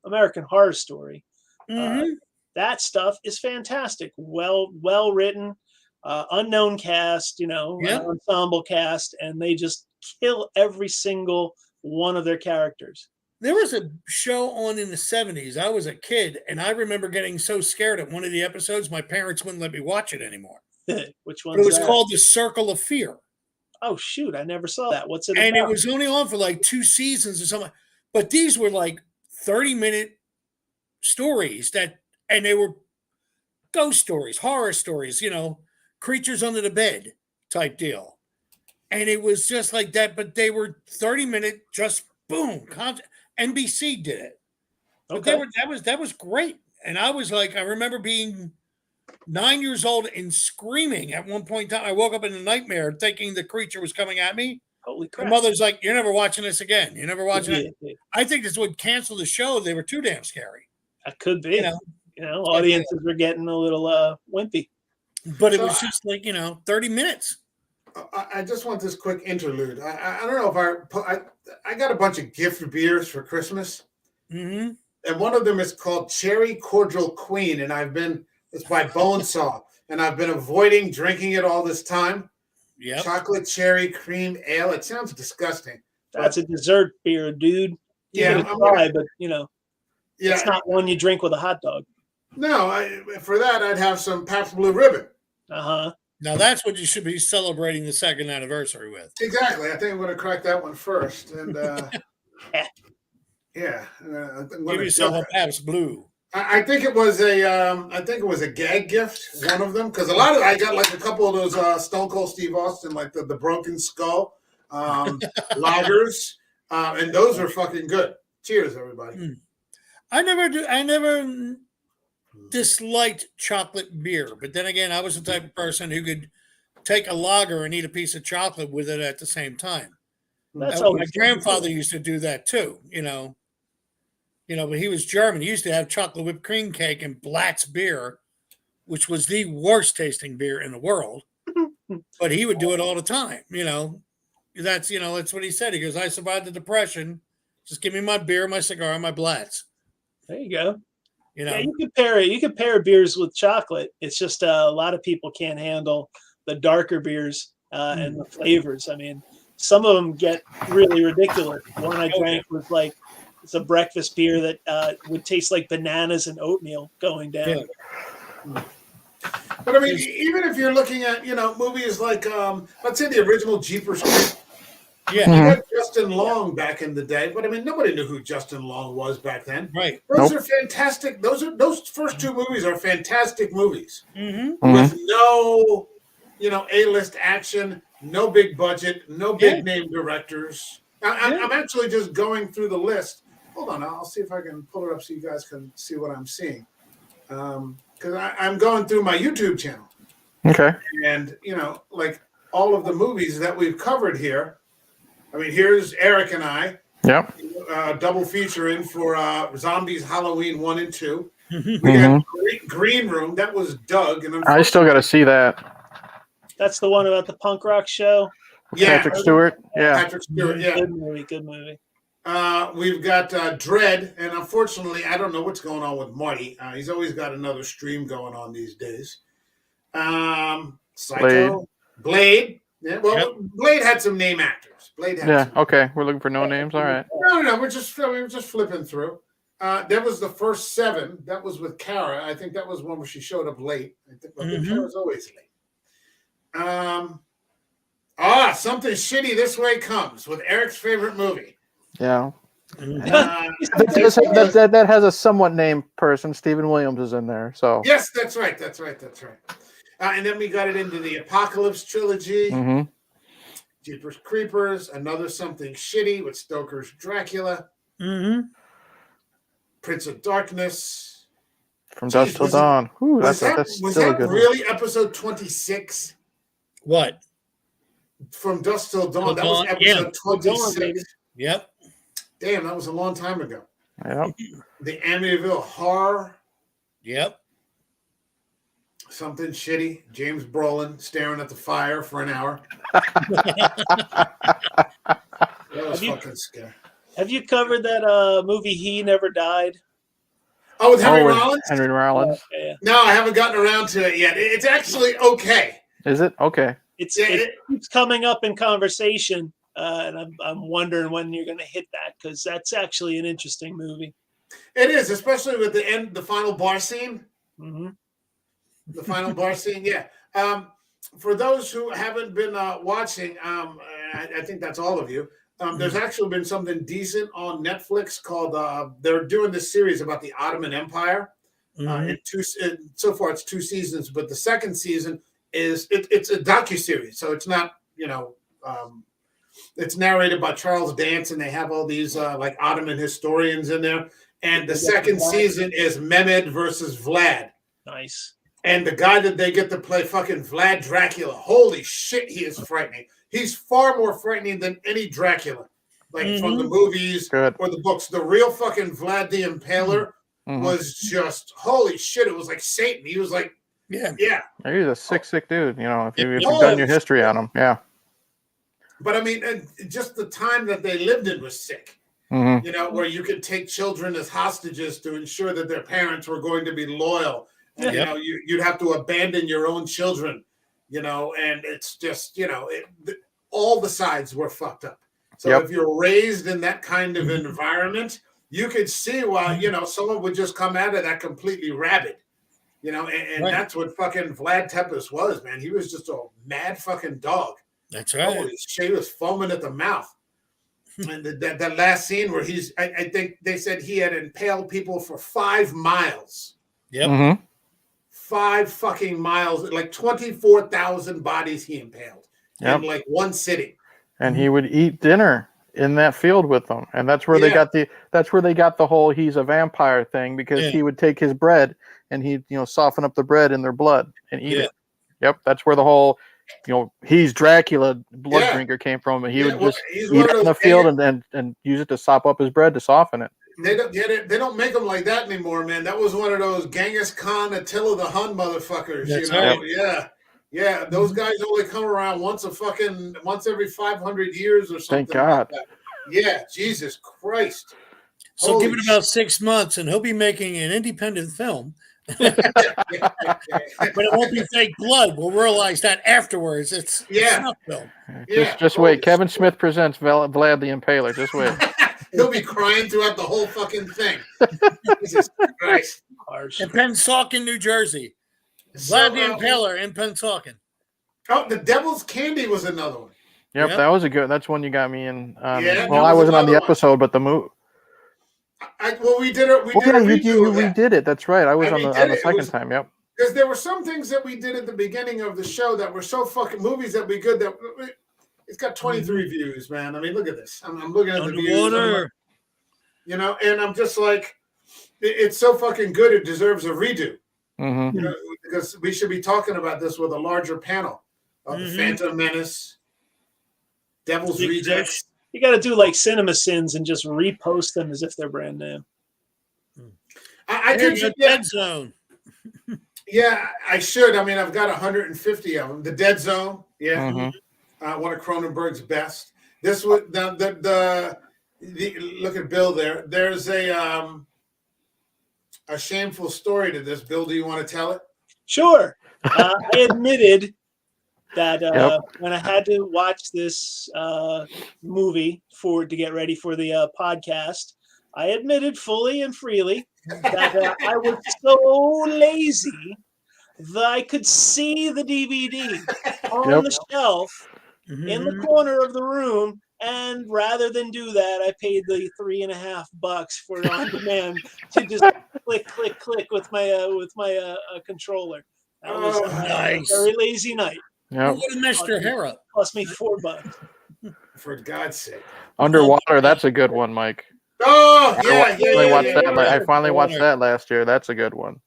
American Horror Story, mm-hmm. That stuff is fantastic. Well written, unknown cast, an ensemble cast, and they just kill every single one of their characters. There was a show on in the 70s. I was a kid, and I remember getting so scared at one of the episodes, my parents wouldn't let me watch it anymore. Which one? It was called The Circle of Fear. Oh, shoot. I never saw that. What's it and about? It was only on for like 2 seasons or something. But these were like 30-minute stories and they were ghost stories, horror stories, creatures under the bed type deal. And it was just like that, but they were 30-minute, just boom. NBC did it. Okay. But that was great. And I was like, I remember being 9 years old and screaming at one point in time. I woke up in a nightmare thinking the creature was coming at me. Holy crap. My mother's like, you're never watching this again. You're never watching it. Yeah. I think this would cancel the show. They were too damn scary. That could be. Audiences were getting a little wimpy. But it was just like, 30 minutes. I just want this quick interlude. I don't know if I got a bunch of gift beers for Christmas. Mm-hmm. And one of them is called Cherry Cordial Queen. And it's by Bonesaw. And I've been avoiding drinking it all this time. Yeah. Chocolate cherry cream ale. It sounds disgusting. That's a dessert beer, dude. Give it a try, but it's not one you drink with a hot dog. No, for that I'd have some Pabst Blue Ribbon. Uh-huh. Now that's what you should be celebrating the 2nd anniversary with. Exactly. I think I'm going to crack that one first, and yeah. Give yourself a Pabst Blue. I think it was a gag gift, one of them, because I got like a couple of those Stone Cold Steve Austin, like the Broken Skull lagers, and those are fucking good. Cheers, everybody. I never disliked chocolate beer, but then again, I was the type of person who could take a lager and eat a piece of chocolate with it at the same time. That's my grandfather used to do that too, but he was German. He used to have chocolate whipped cream cake and Blatz beer, which was the worst tasting beer in the world. But he would do it all the time. That's what he said. He goes, I survived the Depression. Just give me my beer, my cigar, and my Blatz. There you go. Yeah, you compare beers with chocolate. It's just a lot of people can't handle the darker beers and the flavors. I mean, some of them get really ridiculous. One I drank was like, it's a breakfast beer that would taste like bananas and oatmeal going down. Yeah. But I mean, even if you're looking at, movies like, let's say the original Jeepers Creepers. Yeah, you had Justin Long back in the day, but I mean, nobody knew who Justin Long was back then. Right. Those are fantastic. Those first two movies are fantastic movies with no, A-list action, no big budget, no big name directors. I'm actually just going through the list. Hold on, I'll see if I can pull it up so you guys can see what I'm seeing. Because I'm going through my YouTube channel. Okay. And, like all of the movies that we've covered here. I mean, here's Eric and I. Yep. Double featuring for Zombies Halloween 1 and 2. We got Green Room. That was Doug. And I still got to see that. That's the one about the punk rock show. Yeah. Patrick Stewart. Yeah. Patrick Stewart. Yeah. Good movie. We've got Dread, and unfortunately, I don't know what's going on with Marty. He's always got another stream going on these days. Psycho, Blade. Yeah, well, Blade had some name actors. Okay. We're looking for no names. All right. No. We're just flipping through. There was the first 7. That was with Kara. I think that was one where she showed up late. I think Kara's always late. Something shitty this way comes with Eric's favorite movie. Yeah. That has a somewhat named person. Stephen Williams is in there. So yes, that's right. And then we got it into the Apocalypse trilogy. Jeepers Creepers, another something shitty with Stoker's Dracula. Prince of Darkness. From Dusk Till Dawn. Ooh, was that's that still a good really episode 26? What? From Dusk Till Dawn. That was episode 26. Yep. Damn, that was a long time ago. Yep. The Amityville Horror. Yep. Something shitty. James Brolin staring at the fire for an hour. That was fucking scary. Have you covered that movie He Never Died? Oh, with Henry Rollins? Henry Rollins. Yeah. No, I haven't gotten around to it yet. It's actually okay. Is it? Okay. It keeps coming up in conversation, and I'm wondering when you're going to hit that, because that's actually an interesting movie. It is, especially with the final bar scene. The final bar scene, yeah. For those who haven't been watching, I think that's all of you. There's actually been something decent on Netflix called. They're doing this series about the Ottoman Empire. So far, it's 2 seasons, but the second season is it's a docuseries, so it's not it's narrated by Charles Dance, and they have all these like Ottoman historians in there. And the second season is Mehmed versus Vlad. Nice. And the guy that they get to play fucking Vlad Dracula, holy shit, he is frightening. He's far more frightening than any Dracula, like from the movies or the books. The real fucking Vlad the Impaler was just, holy shit, it was like Satan. He was like, yeah. He's a sick dude, if you've done your history on him. Yeah. But I mean, just the time that they lived in was sick. Where you could take children as hostages to ensure that their parents were going to be loyal. And, you'd have to abandon your own children, and it's just, all the sides were fucked up. So if you're raised in that kind of environment, you could see why, someone would just come out of that completely rabid, and that's what fucking Vlad Tepes was, man. He was just a mad fucking dog. That's right. Holy shit, he was foaming at the mouth. And that last scene where I think they said he had impaled people for 5 miles. Yep. 5 fucking miles, like 24,000 bodies he impaled in like one sitting. And he would eat dinner in that field with them, and that's where they got the whole he's a vampire thing, because he would take his bread and he'd soften up the bread in their blood and eat it. Yep, that's where the whole he's Dracula blood drinker came from, and he would just eat it in the field and use it to sop up his bread to soften it. They don't make them like that anymore, man. That was one of those Genghis Khan, Attila the Hun motherfuckers. That's right. Yeah. Those guys only come around once every 500 years or something. Thank God. Like that. Yeah, Jesus Christ. So give it about 6 months, and he'll be making an independent film. But it won't be fake blood. We'll realize that afterwards. It's not film. Just wait. Kevin Smith presents Vlad the Impaler. Just wait. He'll be crying throughout the whole fucking thing. Jesus Christ. In Pennsauken, New Jersey. Vlad the Impaler in Pennsauken. Oh, the Devil's Candy was another one. Yep, that was that's one you got me in. Well, I wasn't on the episode, but the movie. We did it. We did it. That's right. I was on the second time. Yep. Because there were some things that we did at the beginning of the show that were so fucking movies that we good that it's got 23 views, man. I mean, look at this. I'm looking at the views. And I'm just like, it's so fucking good. It deserves a redo. Mm-hmm. Because we should be talking about this with a larger panel of the Phantom Menace, Devil's Rejects. You got to do like Cinema Sins and just repost them as if they're brand new. I could the Dead Zone. Yeah, I should. I mean, I've got 150 of them. The Dead Zone, one of Cronenberg's best. This was the look at Bill there. There's a shameful story to this. Bill, do you want to tell it? Sure. I admitted that when I had to watch this movie to get ready for the podcast, I admitted fully and freely that I was so lazy that I could see the DVD on the shelf in the corner of the room, and rather than do that, I paid the $3.50 for it on demand to just click with my controller. That was nice. A very lazy night. Yep. What did Mr. Hera? Cost me $4. For God's sake. Underwater, that's a good one, Mike. Oh, I finally watched that last year. That's a good one.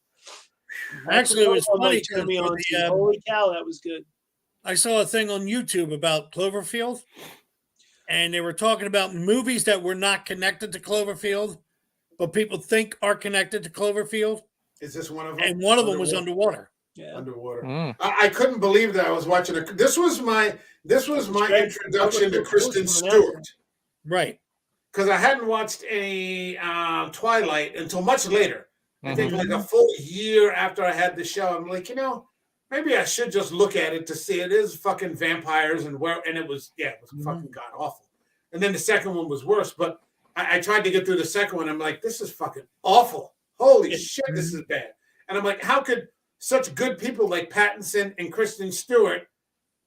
Actually, it was funny. Holy cow, that was good. I saw a thing on YouTube about Cloverfield, and they were talking about movies that were not connected to Cloverfield, but people think are connected to Cloverfield. Is this one of them? And one of them was Underwater. Yeah. Underwater. I couldn't believe that I was watching it. This was my introduction to Kristen Stewart. Right. Because I hadn't watched any Twilight until much later. I think like a full year after I had the show. I'm like, maybe I should just look at it to see. It is fucking vampires and it was fucking god awful. And then the second one was worse. But I tried to get through the second one. I'm like, this is fucking awful. Holy shit, this is bad. And I'm like, how could such good people like Pattinson and Kristen Stewart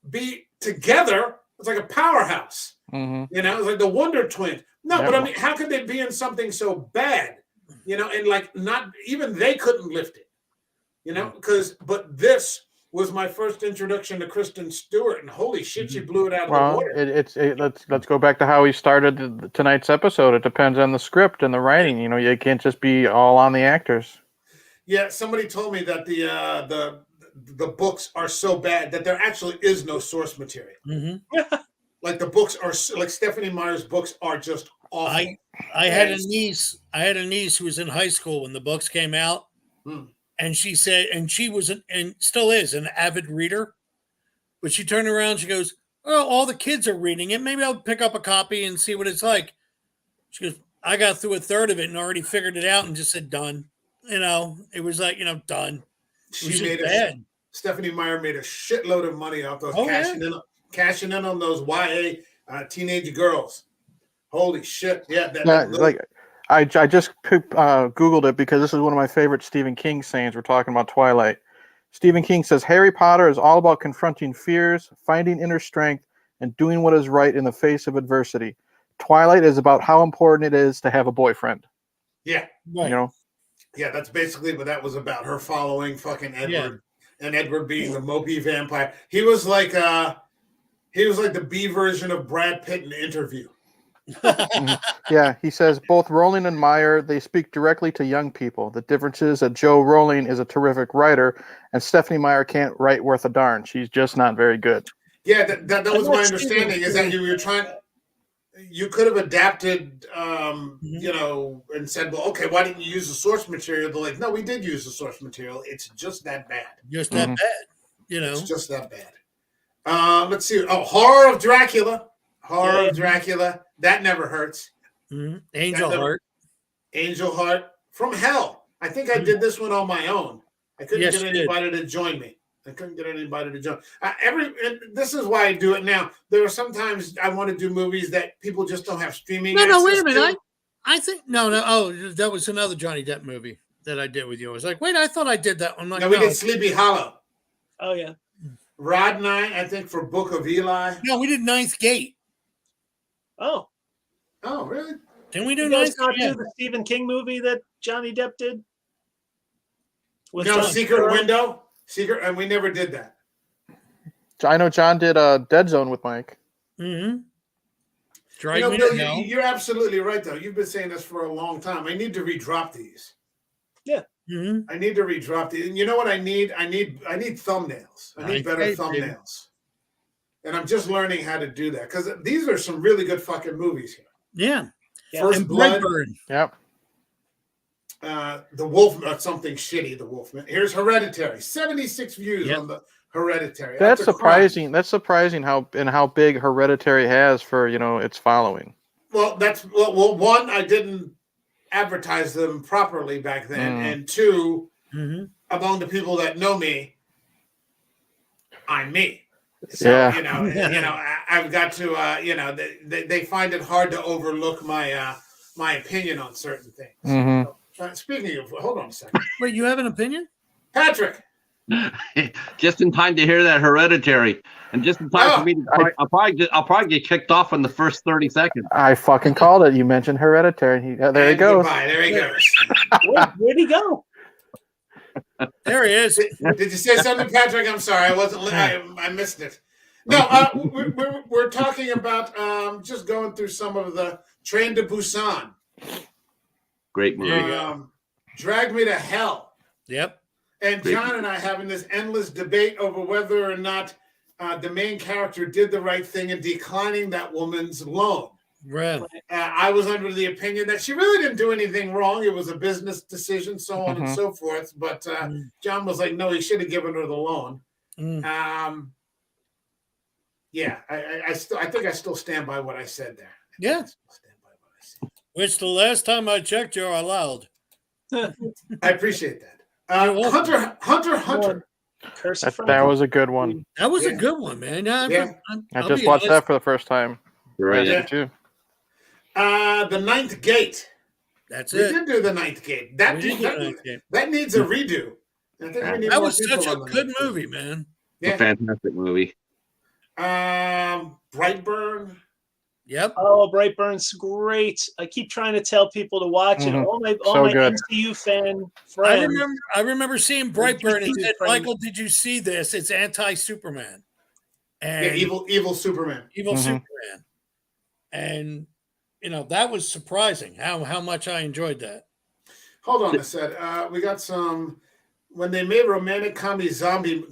be together? It's like a powerhouse. It's like the Wonder Twins. No, but I mean, how could they be in something so bad? And like not even they couldn't lift it. But this was my first introduction to Kristen Stewart, and holy shit, she blew it out of the water. Let's go back to how we started tonight's episode. It depends on the script and the writing. You can't just be all on the actors. Yeah, somebody told me that the books are so bad that there actually is no source material. Like the books are like Stephanie Meyer's books are just awful. I had a niece who was in high school when the books came out, and she said, and she was and still is an avid reader, but she turned around and she goes, "Oh, all the kids are reading it. Maybe I'll pick up a copy and see what it's like." She goes, "I got through a third of it and already figured it out and just said done." It was like done. She made bad. Stephanie Meyer made a shitload of money off those cashing in on those YA teenage girls. Holy shit! Yeah, I just Googled it because this is one of my favorite Stephen King sayings. We're talking about Twilight. Stephen King says Harry Potter is all about confronting fears, finding inner strength, and doing what is right in the face of adversity. Twilight is about how important it is to have a boyfriend. Yeah, right. Yeah, that's basically what that was about. Her following fucking Edward, and Edward being the mopey vampire. He was like the B version of Brad Pitt in the Interview. Yeah, he says both Rowling and Meyer, they speak directly to young people. The difference is that Joe Rowling is a terrific writer, and Stephanie Meyer can't write worth a darn. She's just not very good. Yeah, that was my understanding. Is that you were trying. You could have adapted, you know, and said, "Well, okay, why didn't you use the source material?" They're like, "No, we did use the source material. It's just that bad. Just that bad, you know. It's just that bad." Let's see. Oh, Horror of Dracula. Horror of Dracula. That never hurts. Angel Heart. Angel Heart from Hell. I think I did this one on my own. I couldn't get anybody to join me. This is why I do it now. There are sometimes I want to do movies that people just don't have streaming. No, wait a minute. I think no. Oh, that was another Johnny Depp movie that I did with you. I was like, wait, I thought I did that one. No, we did Sleepy Hollow. Oh yeah. Rod and I think for Book of Eli. No, we did Ninth Gate. Oh, really? Can we do Ninth Gate? Do the Stephen King movie that Johnny Depp did? Secret Window. Secret, and we never did that. I know John did a Dead Zone with Mike. Bill, you're absolutely right, though. You've been saying this for a long time. I need to redrop these. Yeah. I need to redrop these. And you know what I need? I need thumbnails. I need better thumbnails. And I'm just learning how to do that because these are some really good fucking movies here. Yeah. First Blood. Yep. The Wolf, something shitty. The Wolfman. Here's Hereditary. 76 views on the Hereditary. That's surprising. Crime. That's surprising how big Hereditary has for its following. Well, one, I didn't advertise them properly back then, and two, among the people that know me, I'm me. So I've got to they find it hard to overlook my my opinion on certain things. Mm-hmm. So, speaking of, hold on a second. Wait, you have an opinion, Patrick? Just in time to hear that Hereditary, and just in time for me to. I'll probably get kicked off in the first 30 seconds. I fucking called it. You mentioned Hereditary. There he goes. There he goes. Where'd he go? There he is. Did you say something, Patrick? I'm sorry, I wasn't. I missed it. No, we're talking about just going through some of the Train to Busan. Great movie. Drag Me to Hell. Yep. And John and I having this endless debate over whether or not the main character did the right thing in declining that woman's loan. Right. I was under the opinion that she really didn't do anything wrong. It was a business decision, so on and so forth. But John was like, no, he should have given her the loan. Yeah, I think I still stand by what I said there. Yeah. Which the last time I checked, you're allowed. I appreciate that. Hunter. That was a good one. That was a good one, man. I just watched that for the first time. Right. Too. The Ninth Gate. That's we did do the Ninth Gate. That needs a redo. I think we need that was such a good movie, man. Yeah. A fantastic movie. Brightburn. Yep. Oh, Brightburn's great. I keep trying to tell people to watch it. All my MCU fan friends. I remember seeing Brightburn and said, Michael, did you see this? It's anti-Superman. And evil Superman. Evil Superman. And that was surprising how much I enjoyed that. Hold on a sec. We got some. When they made romantic comedy zombie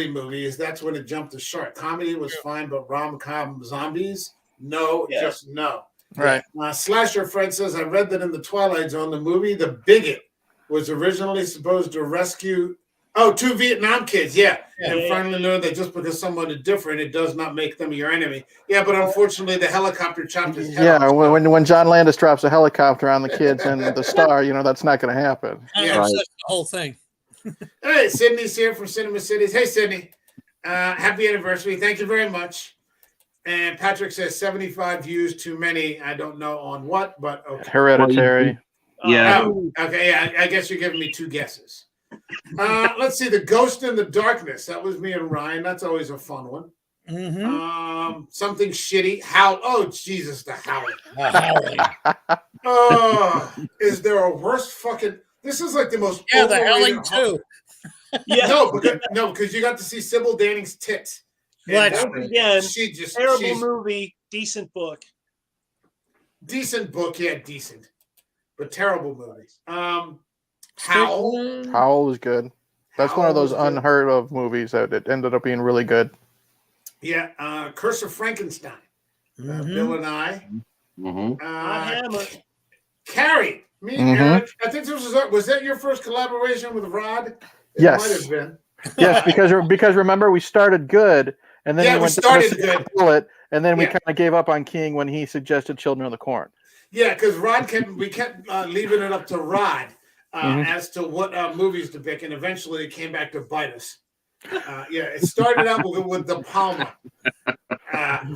movies, that's when it jumped the shark. Comedy was fine, but rom-com zombies, no, just no. Right. Slasher Fred says, I read that in the Twilight Zone, the movie The Bigot was originally supposed to rescue two Vietnam kids, finally learned that just because someone is different, it does not make them your enemy. Yeah, but unfortunately, the helicopter chopped his head off. When John Landis drops a helicopter on the kids and the star, that's not going to happen. Yeah, right. The whole thing. Hey, Sydney's here from Cinema Cities. Hey, Sydney. Happy anniversary. Thank you very much. And Patrick says 75 views too many. I don't know on what, but okay. Hereditary. Yeah. Okay, I guess you're giving me two guesses. Let's see, The Ghost in the Darkness. That was me and Ryan. That's always a fun one. Something shitty. Oh, Jesus, The Howling. Is there a worse fucking... This is like the most... The Howling too. No, because you got to see Sybil Danning's tits. Again, terrible movie, decent book. Decent book, yeah, decent, but terrible movie. Howl was good. That's one of those unheard of movies that it ended up being really good. Yeah, Curse of Frankenstein. Bill and I. Carrie. Me and Eric. I think this was that your first collaboration with Rod? Yes. Might have been. Yes, because remember we started good, and then we started good. Bullet, and then we kind of gave up on King when he suggested Children of the Corn. Yeah, because we kept leaving it up to Rod as to what movies to pick, and eventually it came back to bite us. It started out with De Palma,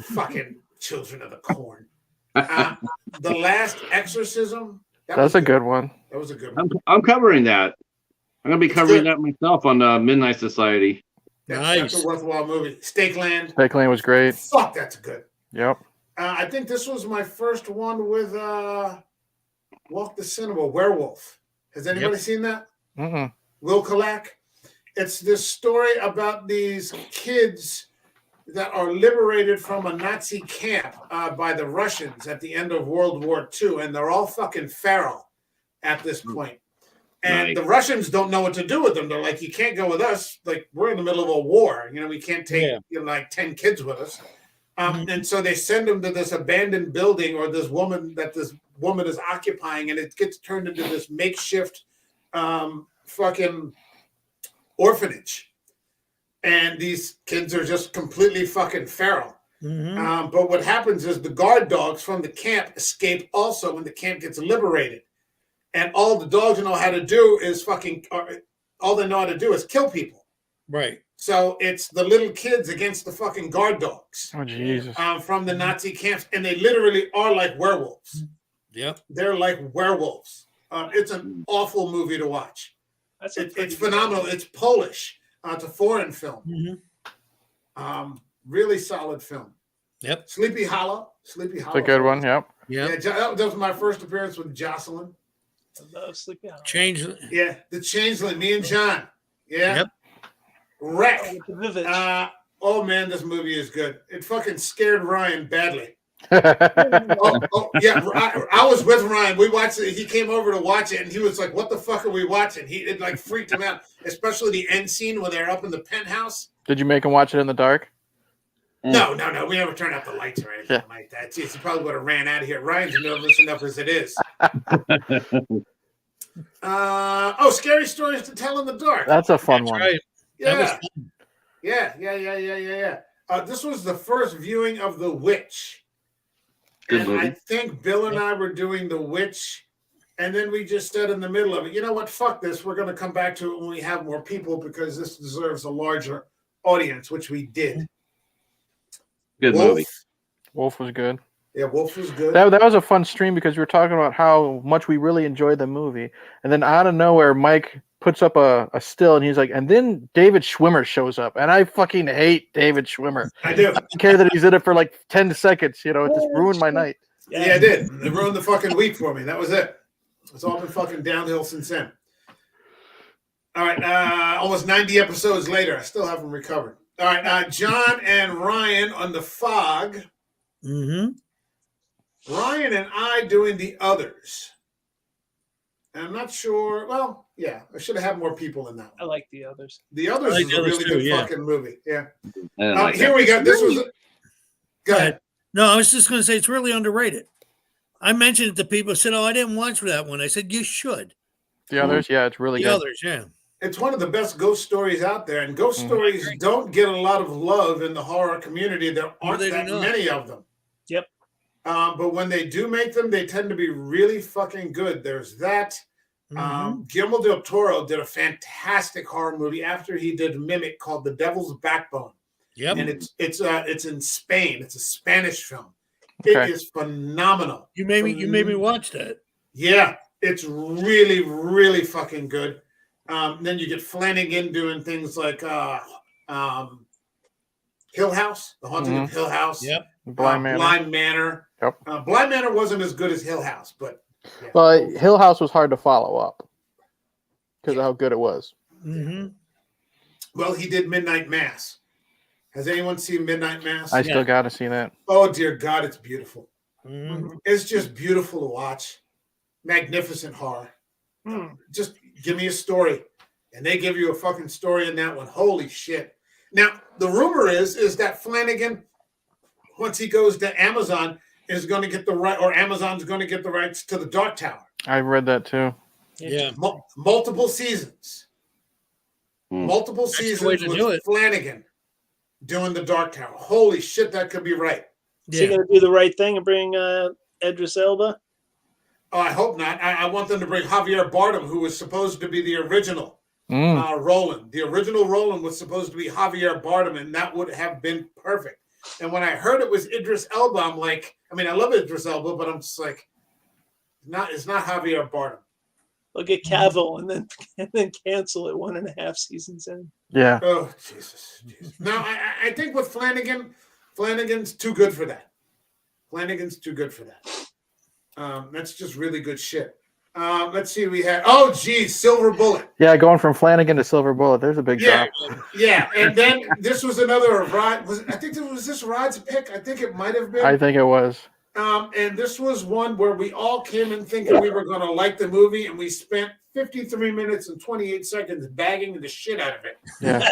fucking Children of the Corn. The Last Exorcism. That's a good one. That was a good one. I'm covering that. I'm gonna be covering that myself on Midnight Society. That's a worthwhile movie. Stakeland. Stakeland was great. Fuck, that's good. Yep. I think this was my first one with Walk the Cinema, Werewolf. Has anybody seen that? Will Kalak. It's this story about these kids that are liberated from a Nazi camp by the Russians at the end of World War II, and they're all fucking feral at this point. And the Russians don't know what to do with them. They're like, you can't go with us. Like, we're in the middle of a war. You know, we can't take like 10 kids with us. And so they send them to this abandoned building or this woman is occupying, and it gets turned into this makeshift fucking orphanage. And these kids are just completely fucking feral. But what happens is the guard dogs from the camp escape also when the camp gets liberated. And all the dogs know how to do is all they know how to do is kill people. Right. So it's the little kids against the fucking guard dogs. Oh, Jesus. From the Nazi camps. And they literally are like werewolves. Yep. They're like werewolves. It's an awful movie to watch. It's phenomenal. It's Polish. It's a foreign film. Really solid film. Yep. Sleepy Hollow. It's a good one. Yep. Yeah. That was my first appearance with Jocelyn. I love Sleepy Hollow. Changeling. Yeah, The Changeling. Me and John. Yeah. Yep. Wreck. Oh man, this movie is good. It fucking scared Ryan badly. Yeah, I was with Ryan. We watched it. He came over to watch it, and he was like, "What the fuck are we watching?" It like freaked him out, especially the end scene when they're up in the penthouse. Did you make him watch it in the dark? No. We never turned out the lights or anything like that. Jeez, he probably would have ran out of here. Ryan's nervous enough as it is. Scary Stories to Tell in the Dark. That's a fun one. Right. Yeah. This was the first viewing of The Witch. Good and movie. I think Bill and I were doing The Witch, and then we just said in the middle of it, you know what, fuck this. We're going to come back to it when we have more people because this deserves a larger audience, which we did. Good movie. Wolf was good. Yeah, Wolf was good. That was a fun stream because we were talking about how much we really enjoyed the movie. And then out of nowhere, Mike puts up a still and he's like, and then David Schwimmer shows up. And I fucking hate David Schwimmer. I do. I don't care that he's in it for like 10 seconds. You know, it just ruined my night. Yeah, it did. It ruined the fucking week for me. That was it. It's all been fucking downhill since then. All right. Almost 90 episodes later, I still haven't recovered. All right. John and Ryan on The Fog. Ryan and I doing The Others. And I'm not sure. Well, yeah, I should have had more people in that one. I like The Others. The Others is a really good fucking movie. Yeah. Like here we go. This was. Go ahead. No, I was just going to say it's really underrated. I mentioned it to people. Said, "Oh, I didn't watch that one." I said, "You should." The Others, yeah, it's really good. The Others, yeah. It's one of the best ghost stories out there, and ghost stories don't get a lot of love in the horror community. There aren't that many of them. Yep. But when they do make them, they tend to be really fucking good. There's that. Guillermo del Toro did a fantastic horror movie after he did Mimic called The Devil's Backbone. Yep. And it's in Spain. It's a Spanish film. It is phenomenal. You made me watch that. Yeah, it's really, really fucking good. Then you get Flanagan doing things like Hill House, The Haunting of Hill House. Yep. Blind Manor. Yep. Blind Manor wasn't as good as Hill House, but yeah. Well, Hill House was hard to follow up because of how good it was. Well, he did Midnight Mass. Has anyone seen Midnight Mass? I still got to see that. Oh dear God, it's beautiful. Mm-hmm. It's just beautiful to watch. Magnificent horror. Just give me a story, and they give you a fucking story in that one. Holy shit! Now the rumor is that Flanagan, once he goes to Amazon, is going to get the right, or Amazon's going to get the rights to the Dark Tower. I've read that too. Yeah, multiple seasons. Multiple seasons with Flanagan doing the Dark Tower. Holy shit, that could be right. Is he going to do the right thing and bring Idris Elba? Oh, I hope not. I want them to bring Javier Bardem, who was supposed to be the original Roland. The original Roland was supposed to be Javier Bardem, and that would have been perfect. And when I heard it was Idris Elba, I'm like, I mean, I love Idris Elba, but I'm just like, it's not Javier Bardem. They'll get Cavill and then cancel it 1.5 seasons in. Yeah. Oh, Jesus. Now, I think with Flanagan's too good for that. Flanagan's too good for that. That's just really good shit. Let's see. We had Silver Bullet. Yeah, going from Flanagan to Silver Bullet. There's a big drop. Yeah, and then this was another Rod. I think was this Rod's pick? I think it might have been. I think it was. And this was one where we all came in thinking we were going to like the movie, and we spent 53 minutes and 28 seconds bagging the shit out of it. Yeah,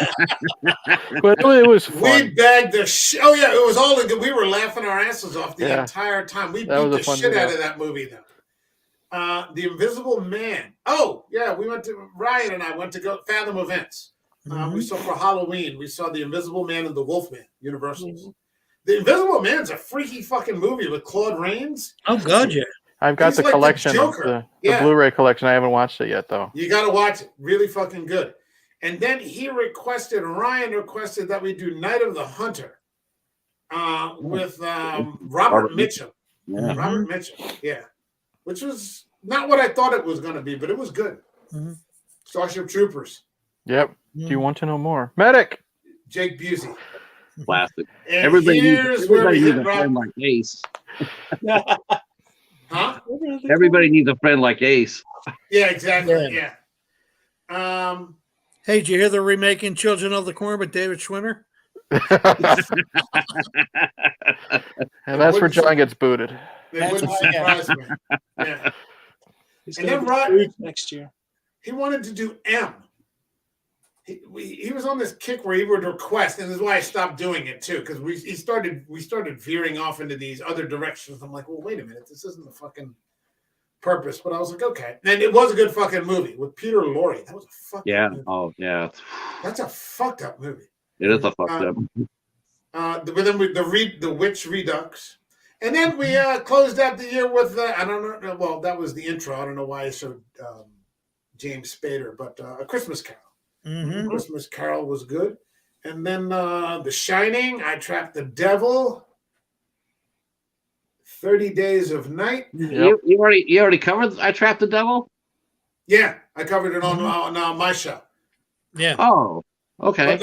but it was fun. We bagged the shit. Oh yeah, it was all good. We were laughing our asses off the entire time. We beat the shit out of that movie, though. The Invisible Man. Oh yeah, Ryan and I went to go Fathom Events. We saw for Halloween. We saw The Invisible Man and The Wolfman, Universal's. The Invisible Man's a freaky fucking movie with Claude Rains. Oh god, yeah. I've got the collection, the Blu-ray collection. I haven't watched it yet, though. You got to watch it. Really fucking good. And then Ryan requested that we do Night of the Hunter with Robert Mitchum. Yeah. Robert Mitchum, yeah. Which was not what I thought it was going to be, but it was good. Starship Troopers. Yep. Do you want to know more? Medic. Jake Busey. Classic. And Everybody needs a friend like Ace. Huh? Everybody needs a friend like Ace. Yeah, exactly. Yeah. Hey, did you hear they're remaking Children of the Corn with David Schwimmer? And that's where John gets booted. It wouldn't surprise me. Yeah. And then Rod next year. He wanted to do M. He was on this kick where he would request, and this is why I stopped doing it too, because we started veering off into these other directions. I'm like, well, wait a minute, this isn't the fucking purpose. But I was like, okay, and it was a good fucking movie with Peter Lorre. That was a fucking movie. Oh yeah, that's a fucked up movie. It is a fucked up. But then the Witch Redux, and then we closed out the year with I don't know. Well, that was the intro. I don't know why I showed James Spader, but A Christmas Carol. Christmas Carol was good. And then The Shining, I Trapped the Devil, 30 Days of Night. You already covered I Trapped the Devil? Yeah, I covered it on my show. Yeah. Oh, okay.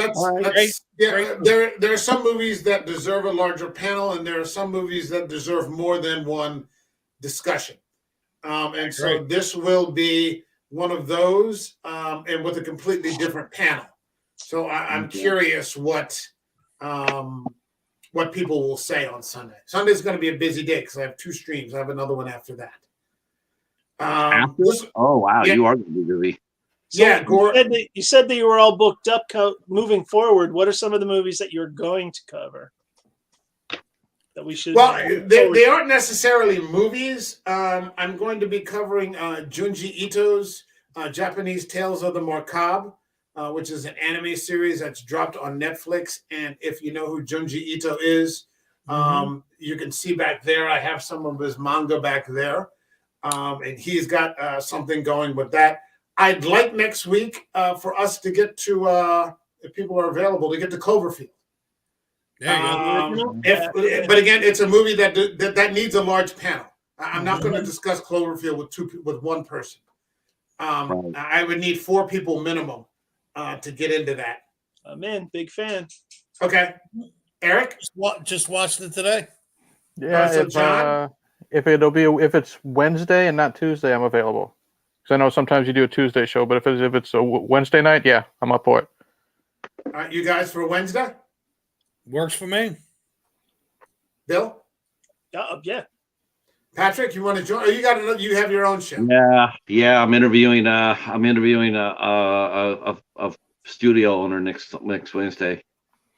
There are some movies that deserve a larger panel, and there are some movies that deserve more than one discussion. And so this will be one of those, and with a completely different panel. So I'm curious what people will say on Sunday. Sunday's going to be a busy day because I have 2 streams. I have another one after that. Oh wow, yeah. You are going to be busy. So you said that you were all booked up. Moving forward, what are some of the movies that you're going to cover? That we should. Well, they aren't necessarily movies. I'm going to be covering Junji Ito's Japanese Tales of the Macabre, which is an anime series that's dropped on Netflix. And if you know who Junji Ito is, you can see back there. I have some of his manga back there, and he's got something going with that. I'd like next week for us to get to, if people are available, to get to Cloverfield. But again, it's a movie that needs a large panel. I'm not going to discuss Cloverfield with one person. I would need 4 people minimum to get into that. I'm in, big fan. Okay, Eric, just watched it today. Yeah, so John, if it's Wednesday and not Tuesday, I'm available. Because I know sometimes you do a Tuesday show, but if it's a Wednesday night, yeah, I'm up for it. You guys for Wednesday? Works for me. Bill? Yeah. Patrick, you want to join? Or you have your own show? Yeah. I'm interviewing a studio owner next Wednesday.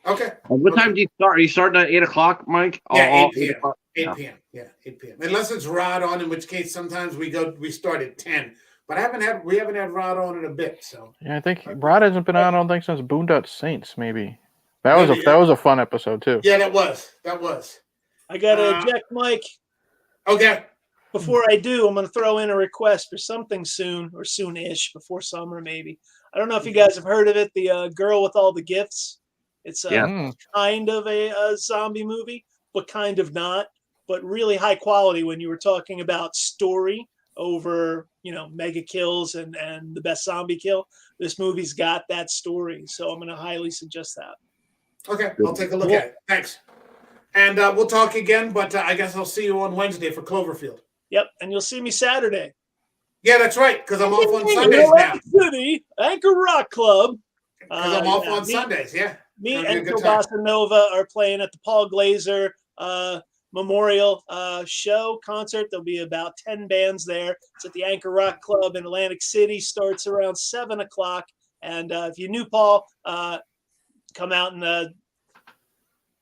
Okay. What time do you start? Are you starting at 8:00, Mike? Yeah, 8 p.m. 8 p.m. Yeah, 8 p.m. Unless it's Rod on, in which case sometimes we start at 10. But we haven't had Rod on in a bit. So yeah, I think Rod hasn't been on. I don't think since Boondock Saints. Maybe that was a fun episode too. Yeah, that was. I gotta eject Mike. Okay. Before I do, I'm gonna throw in a request for something soon or soon-ish, before summer maybe. I don't know if you guys have heard of it. The Girl with All the Gifts. It's kind of a zombie movie, but kind of not. But really high quality when you were talking about story over, mega kills and the best zombie kill. This movie's got that story, so I'm going to highly suggest that. Okay, I'll take a look at it. Thanks. And we'll talk again, but I guess I'll see you on Wednesday for Cloverfield. Yep, and you'll see me Saturday. Yeah, that's right, because I'm off on Sundays now. City, Anchor Rock Club. Because I'm off on Sundays, yeah. Me and Bossa Nova are playing at the Paul Glazer Memorial show concert. There'll be about 10 bands there. It's at the Anchor Rock Club in Atlantic City. Starts around 7 o'clock. And if you knew Paul, come out and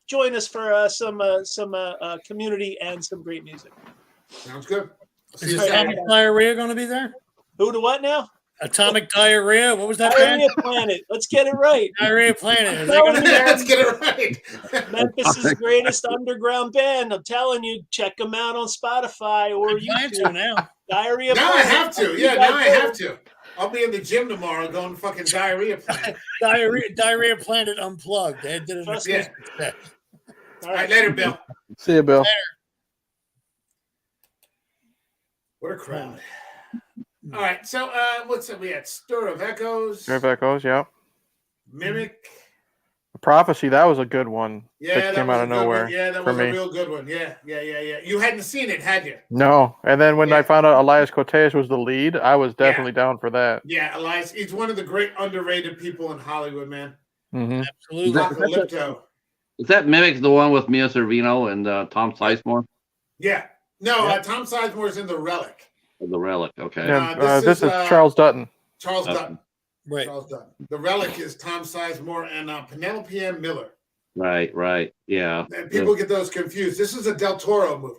join us for some community and some great music. Sounds good. Is Atomic Diarrhea going to be there? Who to what now? Atomic Diarrhea. What was that? Diarrhea Planet. Let's get it right. Diarrhea Planet. Let's get it right. Memphis' greatest underground band. I'm telling you, check them out on Spotify or YouTube. Now. Diarrhea Now Planet. I have to. Yeah, now I have to. I'll be in the gym tomorrow going fucking Diarrhea Planet. Diarrhea Planet Unplugged. They did it. Yeah. All right, later, Bill. See you, Bill. Later. What a crowd. All right, so what's it? We had Stir of Echoes. Stir of Echoes, yeah. Mimic. Prophecy, that was a good one. Yeah, that came out of nowhere. Yeah, that was a real good one. Yeah. You hadn't seen it, had you? No. And then when I found out Elias Koteas was the lead, I was definitely down for that. Yeah, Elias, he's one of the great underrated people in Hollywood, man. Mm-hmm. Absolutely. Is that Mimic the one with Mia Servino and Tom Sizemore? Yeah. No, Tom Sizemore's in The Relic. The Relic, okay. This is Charles Dutton. Charles Dutton. Right. Charles Dutton. The Relic is Tom Sizemore and Penelope Ann Miller. Right. Yeah. And people get those confused. This is a Del Toro movie.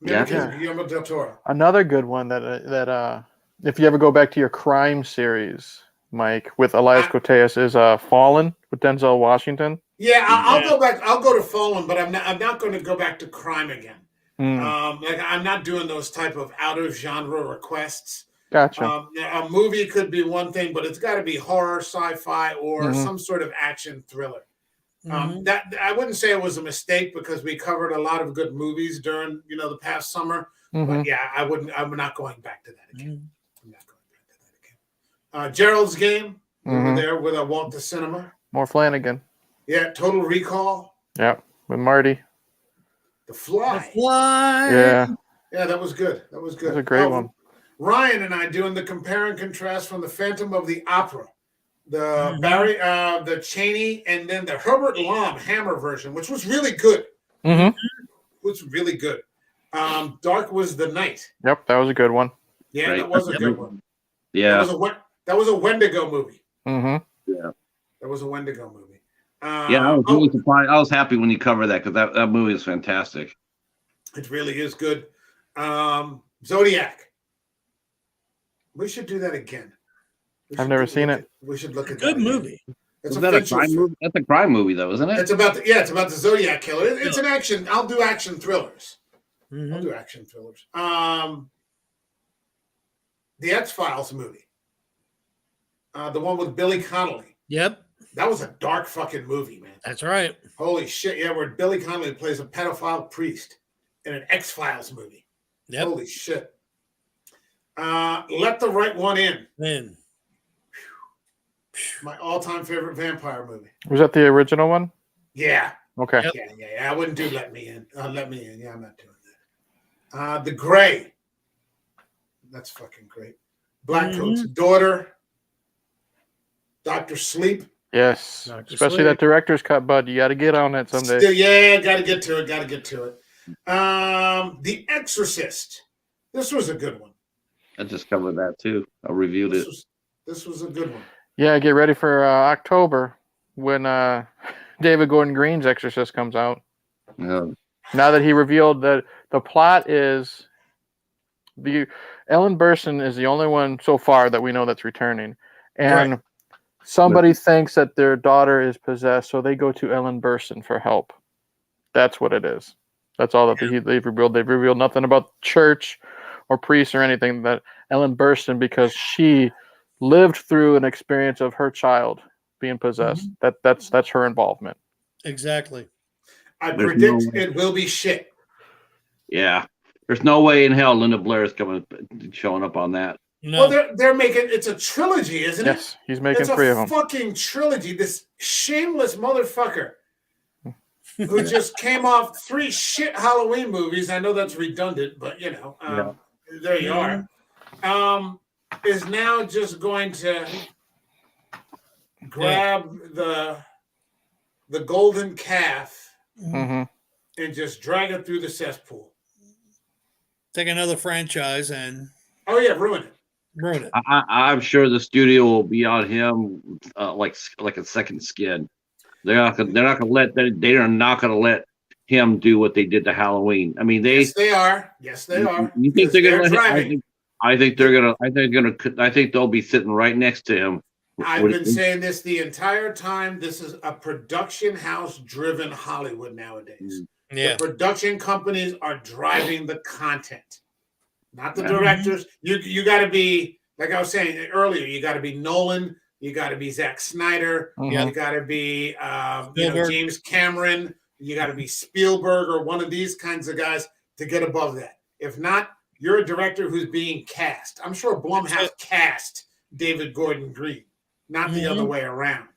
Guillermo Del Toro. Another good one that if you ever go back to your crime series, Mike, with Elias Koteas, is Fallen with Denzel Washington. Yeah, I'll go back. I'll go to Fallen, but I'm not going to go back to crime again. I'm not doing those type of out of genre requests. Gotcha. A movie could be one thing, but it's got to be horror, sci-fi, or some sort of action thriller. That I wouldn't say it was a mistake because we covered a lot of good movies during the past summer. But yeah, I'm not going back to that again. I'm not going back to that again. Gerald's Game over there with Walt the Cinema. More Flanagan. Yeah, Total Recall. Yeah, with Marty. The Fly. Yeah. Yeah, that was good. That was a great one. Ryan and I doing the compare and contrast from the Phantom of the Opera, the Barry, the Chaney, and then the Herbert Lom Hammer version, which was really good. Was really good. Dark Was the Night. Yep, that was a good one. Yeah, that was a good one. Yeah, that was a Wendigo movie. Yeah, that was a Wendigo movie. Yeah, I was really surprised. I was happy when you covered that because that movie is fantastic. It really is good. Zodiac. We should do that again. I've never seen it. We should look at good movie. It's a crime movie? That's a crime movie, though, isn't it? It's about the Zodiac killer. It's an action. I'll do action thrillers. I'll do action thrillers. The X-Files movie. The one with Billy Connolly. Yep. That was a dark fucking movie, man. That's right. Holy shit. Yeah, where Billy Connolly plays a pedophile priest in an X-Files movie. Yep. Holy shit. Let the Right One In. My all-time favorite vampire movie. Was that the original one? Yeah. Okay. Yep. Yeah. I wouldn't do Let Me In. Let Me In. Yeah, I'm not doing that. The Gray. That's fucking great. Blackcoat's Daughter. Dr. Sleep. Yes, especially that director's cut, bud. You got to get on that someday. Yeah, got to get to it. The Exorcist. This was a good one. I just covered that too. I reviewed it. This was a good one. Yeah, get ready for October when David Gordon Green's Exorcist comes out. Yeah. Now that he revealed that the plot is Ellen Burstyn is the only one so far that we know that's returning, and somebody thinks that their daughter is possessed, so they go to Ellen Burstyn for help. That's what it is. That's all that they've revealed. They've revealed nothing about church or priests or anything. That Ellen Burstyn, because she lived through an experience of her child being possessed. That's her involvement. Exactly. I predict it will be shit. Yeah. There's no way in hell Linda Blair is showing up on that. No. Well, they're making it's a trilogy, isn't it? Yes, he's making 3 of them. Fucking trilogy. This shameless motherfucker who just came off 3 shit Halloween movies. I know that's redundant, but there you are. Is now just going to grab the golden calf and just drag it through the cesspool. Take another franchise and ruin it. I'm sure the studio will be on him like a second skin. They are not going to let him do what they did to Halloween. I mean, yes, they are. You think they're going to let him? I think they'll be sitting right next to him. I've been saying this the entire time. This is a production house driven Hollywood nowadays. Yeah. The production companies are driving the content, not the directors. You got to be, like I was saying earlier, you got to be Nolan, you got to be Zack Snyder, you got to be James Cameron, you got to be Spielberg or one of these kinds of guys to get above that. If not, you're a director who's being cast. I'm sure Blumhouse cast David Gordon Green, not the other way around.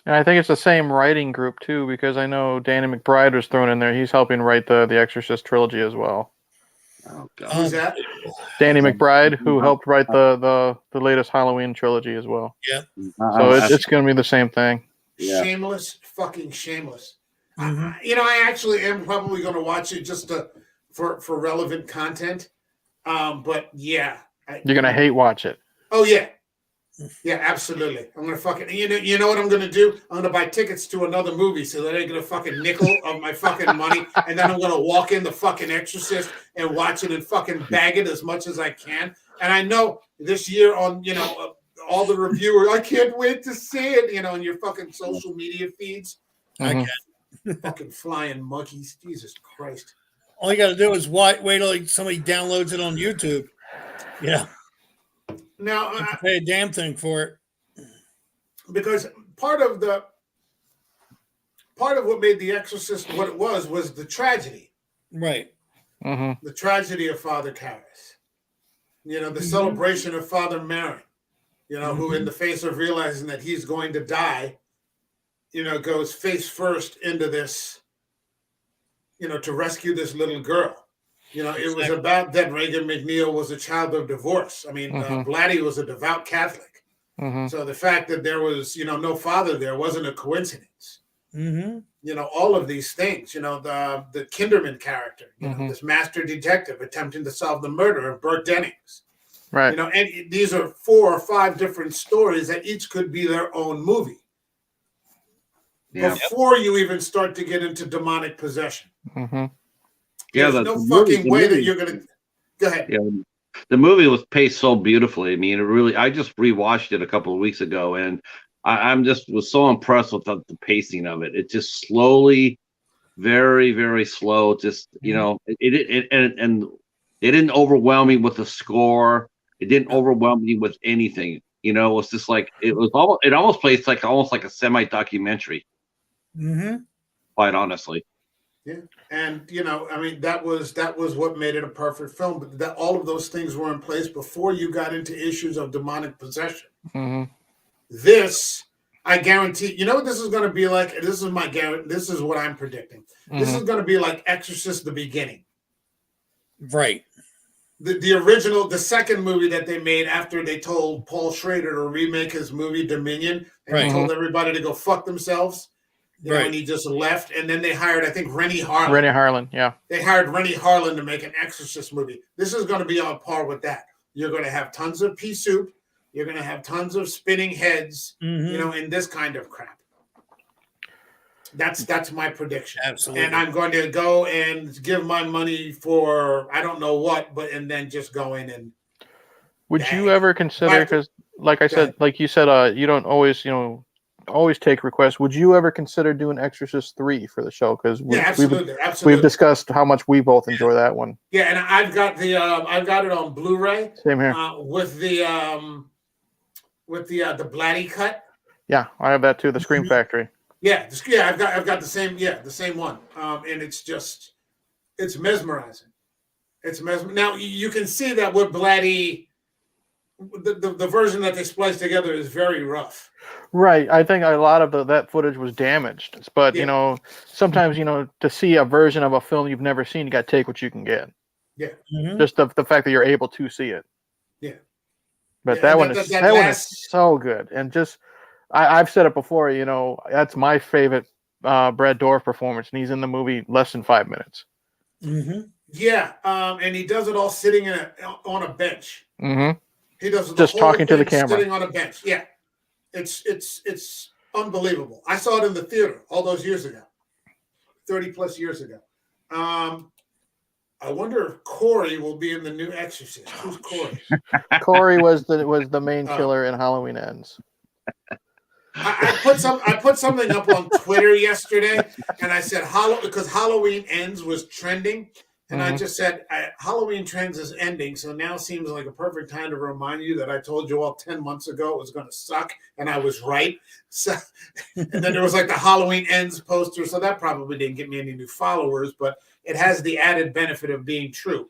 And I think it's the same writing group too, because I know Danny McBride was thrown in there. He's helping write the Exorcist trilogy as well. Oh God. Who's that? Danny McBride, who helped write the latest Halloween trilogy as well. Yeah. So it's going to be the same thing. Yeah. Shameless, fucking shameless. I actually am probably going to watch it just for relevant content. But yeah, you're going to hate watch it. Oh yeah. Yeah, absolutely. I'm gonna fucking you know what I'm gonna do? I'm gonna buy tickets to another movie so that I get a fucking nickel of my fucking money, and then I'm gonna walk in the fucking Exorcist and watch it and fucking bag it as much as I can. And I know this year on all the reviewers, I can't wait to see it. On your fucking social media feeds. I can't. Fucking flying monkeys, Jesus Christ! All you got to do is wait till somebody downloads it on YouTube. Yeah. Now pay a damn thing for it, because part of what made The Exorcist what it was the tragedy, right? The tragedy of Father Karras, the celebration of Father Marin, who in the face of realizing that he's going to die, goes face first into this, to rescue this little girl. It was about that Reagan McNeil was a child of divorce. I mean, Blatty was a devout Catholic. So the fact that there was, no father there wasn't a coincidence. All of these things, the Kinderman character, this master detective attempting to solve the murder of Burt Dennings. Right. And these are 4 or 5 different stories that each could be their own movie. Yeah. Before you even start to get into demonic possession. Yeah, there's no fucking way that you're gonna go ahead. Yeah, the movie was paced so beautifully. I mean, I just rewatched it a couple of weeks ago, and I'm just was so impressed with the pacing of it. It just slowly, very, very slow. Just it didn't overwhelm me with the score. It didn't overwhelm me with anything. It was just like it almost plays like a semi-documentary. Quite honestly. Yeah, and that was what made it a perfect film. But that all of those things were in place before you got into issues of demonic possession. This, I guarantee. You know what this is going to be like? This is my guarantee. This is what I'm predicting. This is going to be like Exorcist: The Beginning. Right. the original, the second movie that they made after they told Paul Schrader to remake his movie Dominion, and he told everybody to go fuck themselves. You know, and he just left. And then they hired, I think, Rennie Harlan. Rennie Harlan, yeah. They hired Rennie Harlan to make an Exorcist movie. This is going to be on par with that. You're going to have tons of pea soup. You're going to have tons of spinning heads, you know, and this kind of crap. That's my prediction. Absolutely. And I'm going to go and give my money for I don't know what, but and then just go in and. Would you ever consider, because like I said, like you said, you don't always, you know, always take requests. Would you ever consider doing Exorcist 3 for the show? Because we've discussed how much we both enjoy that one. Yeah, and I've got it on Blu-ray. Same here. With the Blatty cut. Yeah, I have that too. The Scream Factory. Yeah, I've got the same one. And it's mesmerizing. Now you can see that with Blatty, the version that they spliced together is very rough. Right. I think a lot of that footage was damaged. But, you know, sometimes, you know, to see a version of a film you've never seen, you got to take what you can get. Yeah. Just the fact that you're able to see it. Yeah. But that one is so good. And just, I've said it before, you know, that's my favorite Brad Dourif performance. And he's in the movie less than 5 minutes. Yeah. And he does it all sitting on a bench. He does it just talking to the camera. Sitting on a bench. Yeah. It's unbelievable. I saw it in the theater all those years ago, 30 plus years ago. I wonder if Corey will be in the new Exorcist. Who's Corey? Corey was the main killer in Halloween Ends. I put something up on Twitter yesterday, and I said because Halloween Ends was trending, and I just said Halloween Trends is ending, so now seems like a perfect time to remind you that I told you all 10 months ago it was going to suck, and I was right. So, and then there was like the Halloween Ends poster, so that probably didn't get me any new followers, but it has the added benefit of being true.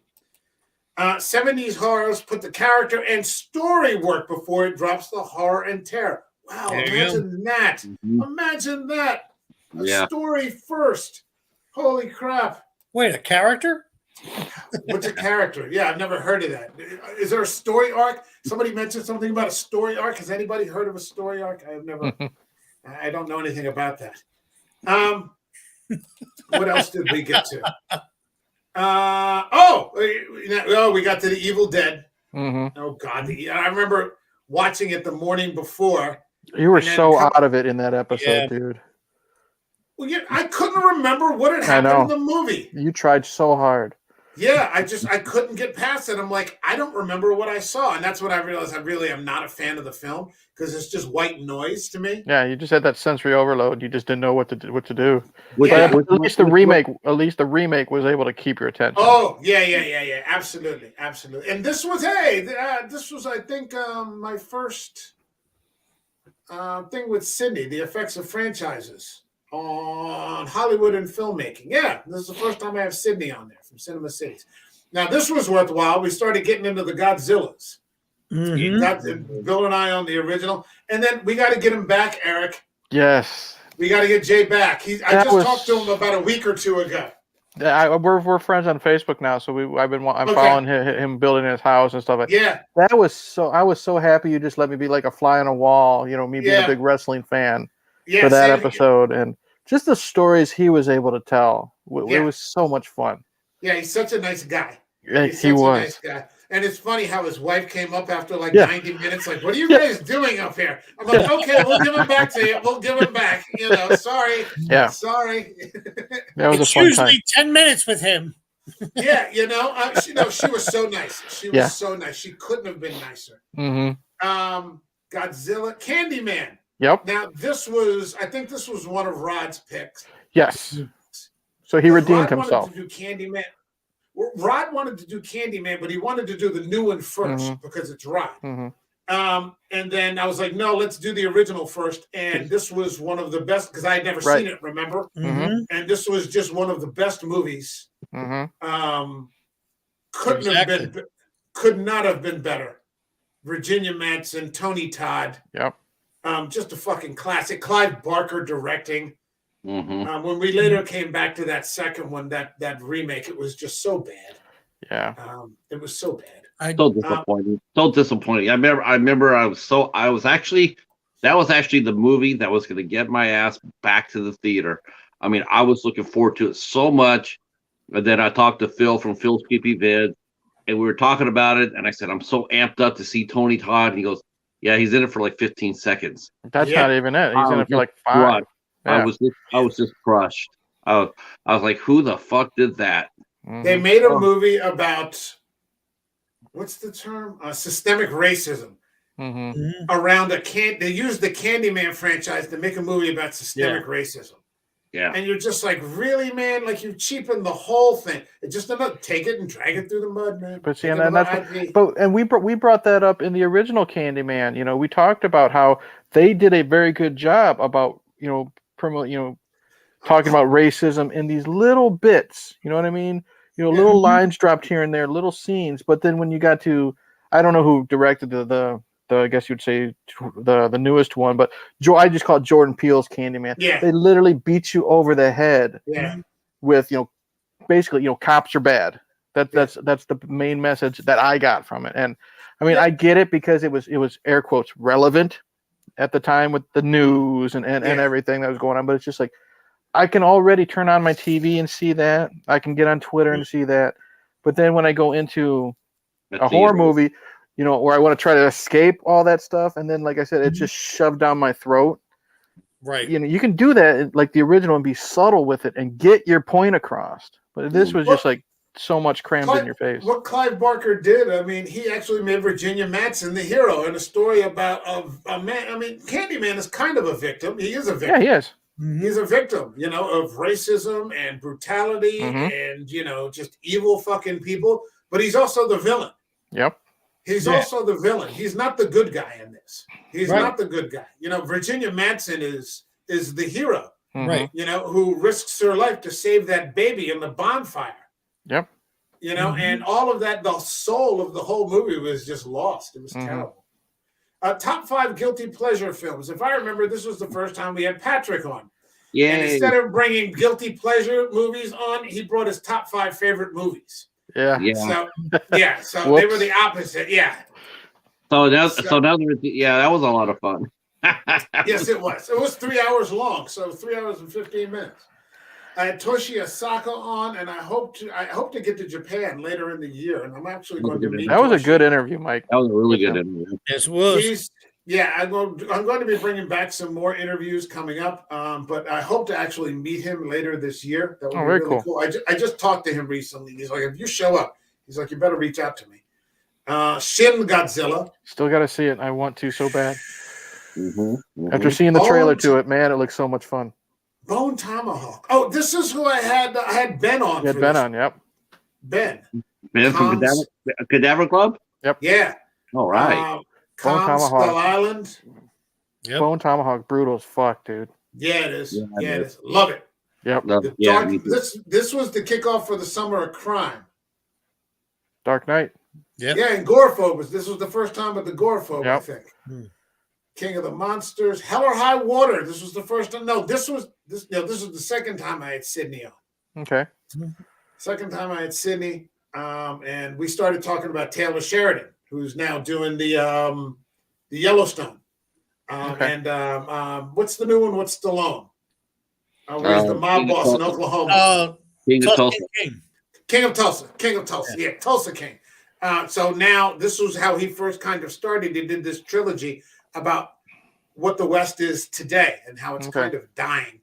70s horrors put the character and story work before it drops the horror and terror. Wow, imagine that. Imagine that. A story first. Holy crap. Wait, a character? What's a character? Yeah, I've never heard of that. Is there a story arc? Somebody mentioned something about a story arc. Has anybody heard of a story arc? I don't know anything about that. What else did we get to? We got to the Evil Dead. Oh, God. I remember watching it the morning before. You were so out of it in that episode, dude. Well, yeah, I couldn't remember what had happened in the movie. You tried so hard. Yeah, I couldn't get past it. I'm like, I don't remember what I saw. And that's when I realized I really am not a fan of the film because it's just white noise to me. Yeah, you just had that sensory overload. You just didn't know what to do. At least the remake was able to keep your attention. Oh, yeah. Absolutely. And this was, I think, my first thing with Sydney, the effects of franchises on Hollywood and filmmaking. Yeah, this is the first time I have Sydney on there from Cinema Cities. Now, this was worthwhile. We started getting into the Godzillas. Bill and I on the original. And then we got to get him back, Eric. Yes. We got to get Jay back. I just talked to him about a week or two ago. We're friends on Facebook now, so I'm following him building his house and stuff like that. Yeah. I was so happy you just let me be like a fly on a wall, you know, me being a big wrestling fan for that episode. And just the stories he was able to tell. It was so much fun. Yeah, he's such a nice guy. He was. A nice guy. And it's funny how his wife came up after like 90 minutes, like, what are you guys doing up here? I'm like, okay, we'll give him back to you. We'll give him back. You know, sorry. Yeah. Sorry. That was it's a fun usually time. 10 minutes with him. Yeah, she was so nice. She was so nice. She couldn't have been nicer. Godzilla, Candyman. Yep. Now, I think this was one of Rod's picks. Yes. So he redeemed himself. Wanted to do Candyman. Rod wanted to do Candyman, but he wanted to do the new one first because it's Rod. And then I was like, no, let's do the original first. And this was one of the best because I had never seen it, remember? And this was just one of the best movies. Could not have been better. Virginia Madsen, Tony Todd. Yep. Just a fucking classic. Clive Barker directing. When we later came back to that second one, that remake, it was just so bad. Yeah. It was so bad. So disappointing. So disappointing. I remember that was actually the movie that was going to get my ass back to the theater. I mean, I was looking forward to it so much. And then I talked to Phil from Phil's Creepy Vid, and we were talking about it. And I said, I'm so amped up to see Tony Todd. And he goes, yeah, he's in it for like 15 seconds. That's not even it. He's in it for like 5. Yeah. I was just crushed. I was like, who the fuck did that? They made a movie about, what's the term? Systemic racism. Around they used the Candyman franchise to make a movie about systemic racism. Yeah. And you're just like, really, man? Like, you cheapened the whole thing. It's just about take it and drag it through the mud, man. But see, and we brought that up in the original Candyman. You know, we talked about how they did a very good job about, talking about racism in these little bits. You know what I mean? Little lines dropped here and there, little scenes. But then when you got to, I don't know who directed the I guess you'd say the newest one, but I just call it Jordan Peele's Candyman. Yeah. They literally beat you over the head with, basically, cops are bad. That's the main message that I got from it. And I mean, I get it because it was air quotes relevant at the time with the news and everything that was going on. But it's just like, I can already turn on my TV and see that. I can get on Twitter and see that. But then when I go into a horror movie, where I want to try to escape all that stuff, and then, like I said, it's just shoved down my throat. Right. You can do that like the original and be subtle with it and get your point across. But this was just like so much crammed in your face. What Clive Barker did, I mean, he actually made Virginia Madsen the hero in a story about a man. I mean, Candyman is kind of a victim. He is a victim. Yeah, he is. He's a victim, of racism and brutality and, just evil fucking people. But he's also the villain. Yep. He's also the villain. He's not the good guy in this. He's not the good guy. Virginia Madsen is the hero, right? Who risks her life to save that baby in the bonfire. Yep. And all of that, the soul of the whole movie was just lost. It was terrible. Top 5 guilty pleasure films. If I remember, this was the first time we had Patrick on. Yeah. And instead of bringing guilty pleasure movies on, he brought his top 5 favorite movies. Yeah. So they were the opposite. Yeah. So that was a lot of fun. Yes, it was. It was 3 hours long, so 3 hours and 15 minutes. I had Toshi Asaka on, and I hope to get to Japan later in the year, and I'm actually going to meet. That was a good interview, Mike. That was a really good interview. Yes, it was. I'm going to be bringing back some more interviews coming up, but I hope to actually meet him later this year. That would be really cool. I just talked to him recently. He's like, if you show up, he's like, you better reach out to me. Shin Godzilla. Still got to see it. I want to so bad. After seeing the trailer to it, man, it looks so much fun. Bone Tomahawk. Oh, this is who I had. I had Ben on. You had Ben on, yep. Ben from Cadaver Club? Yep. Yeah. All right. Bone Tomahawk. Skull Island. Yep. Bone Tomahawk, brutal as fuck, dude. Yeah, it is. Yeah, it is. Love it. Yep. This was the kickoff for the Summer of Crime. Dark Knight. Yep. Yeah, and Gorephobes. This was the first time with the Gorephobes, I think. King of the Monsters, Hell or High Water. This was the first time. No, this was the second time I had Sydney on. Okay. Second time I had Sydney, and we started talking about Taylor Sheridan, who's now doing the Yellowstone. And what's the new one? What's Stallone? Where's the mob boss in Oklahoma? King of Tulsa. King of Tulsa. Yeah, Tulsa King. So now this was how he first kind of started. He did this trilogy about what the West is today and how it's kind of dying.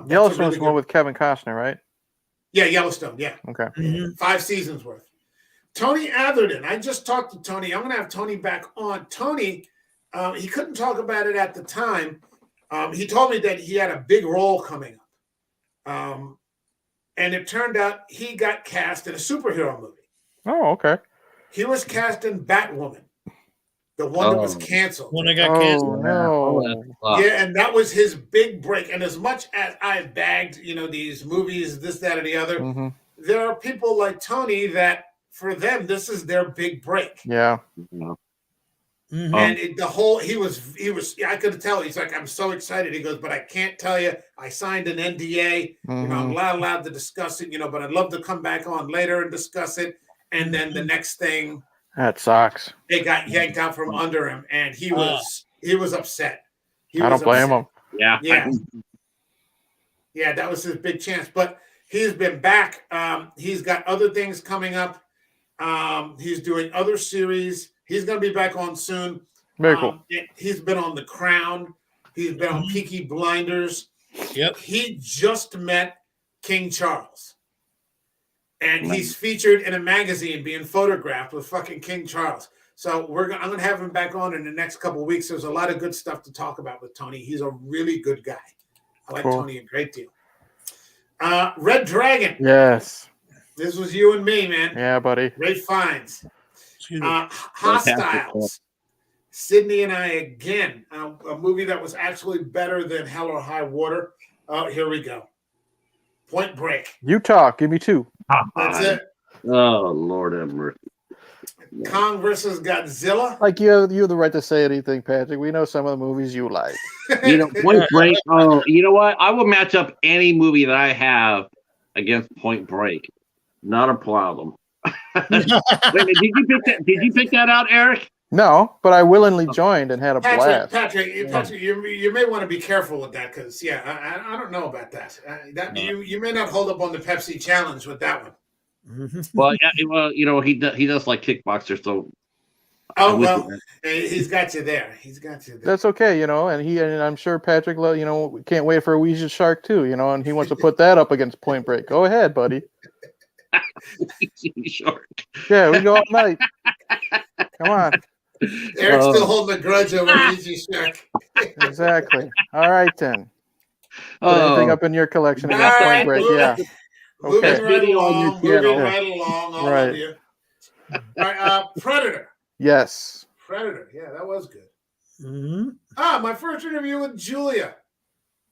Yellowstone's the one with Kevin Costner, right? Yeah, Yellowstone. Yeah. Okay. 5 seasons worth. Tony Atherton. I just talked to Tony. I'm going to have Tony back on. Tony, he couldn't talk about it at the time. He told me that he had a big role coming up. And it turned out he got cast in a superhero movie. Oh, okay. He was cast in Batwoman, the one that was canceled. When I got canceled. No. Yeah, and that was his big break. And as much as I've bagged, these movies, this, that, or the other, there are people like Tony that for them, this is their big break. Yeah. And he was, I could tell. He's like, I'm so excited. He goes, but I can't tell you. I signed an NDA. You know, I'm not allowed to discuss it. You know, but I'd love to come back on later and discuss it. And then the next thing, that sucks. It got yanked out from under him, and he was upset. I don't blame him. Yeah, yeah, that was his big chance. But he's been back. He's got other things coming up. He's doing other series. He's going to be back on soon. Very cool. He's been on The Crown. He's been on Peaky Blinders. Yep. He just met King Charles. And he's featured in a magazine being photographed with fucking King Charles. So I'm going to have him back on in the next couple of weeks. There's a lot of good stuff to talk about with Tony. He's a really good guy. I like Tony a great deal. Red Dragon. Yes. This was you and me, man. Yeah, buddy. Great finds. Hostiles. Sydney and I again. A movie that was actually better than Hell or High Water. Here we go. Point Break. You talk. Give me 2. That's it. Oh, Lord have mercy. Kong versus Godzilla. Like you have the right to say anything, Patrick. We know some of the movies you like. You know, Point Break. Oh, you know what? I will match up any movie that I have against Point Break. Not a problem. Wait, did you pick that out, Eric? No, but I willingly joined and had a blast. Patrick, you may want to be careful with that because, I don't know about that. You may not hold up on the Pepsi challenge with that one. Well, you know, he does like kickboxer, so. He's got you there. That's okay, you know, and I'm sure Patrick, you know, can't wait for a Ouija Shark too, you know, and he wants to put that up against Point Break. Go ahead, buddy. Shark. Yeah, we go all night. Come on. Eric's still holding a grudge over Ouija Shark. Exactly. All right, then. Put anything up in your collection against Point Break, yeah. Moving right along, all of you. All right, Predator. Yes. Predator. Yeah, that was good. My first interview with Julia.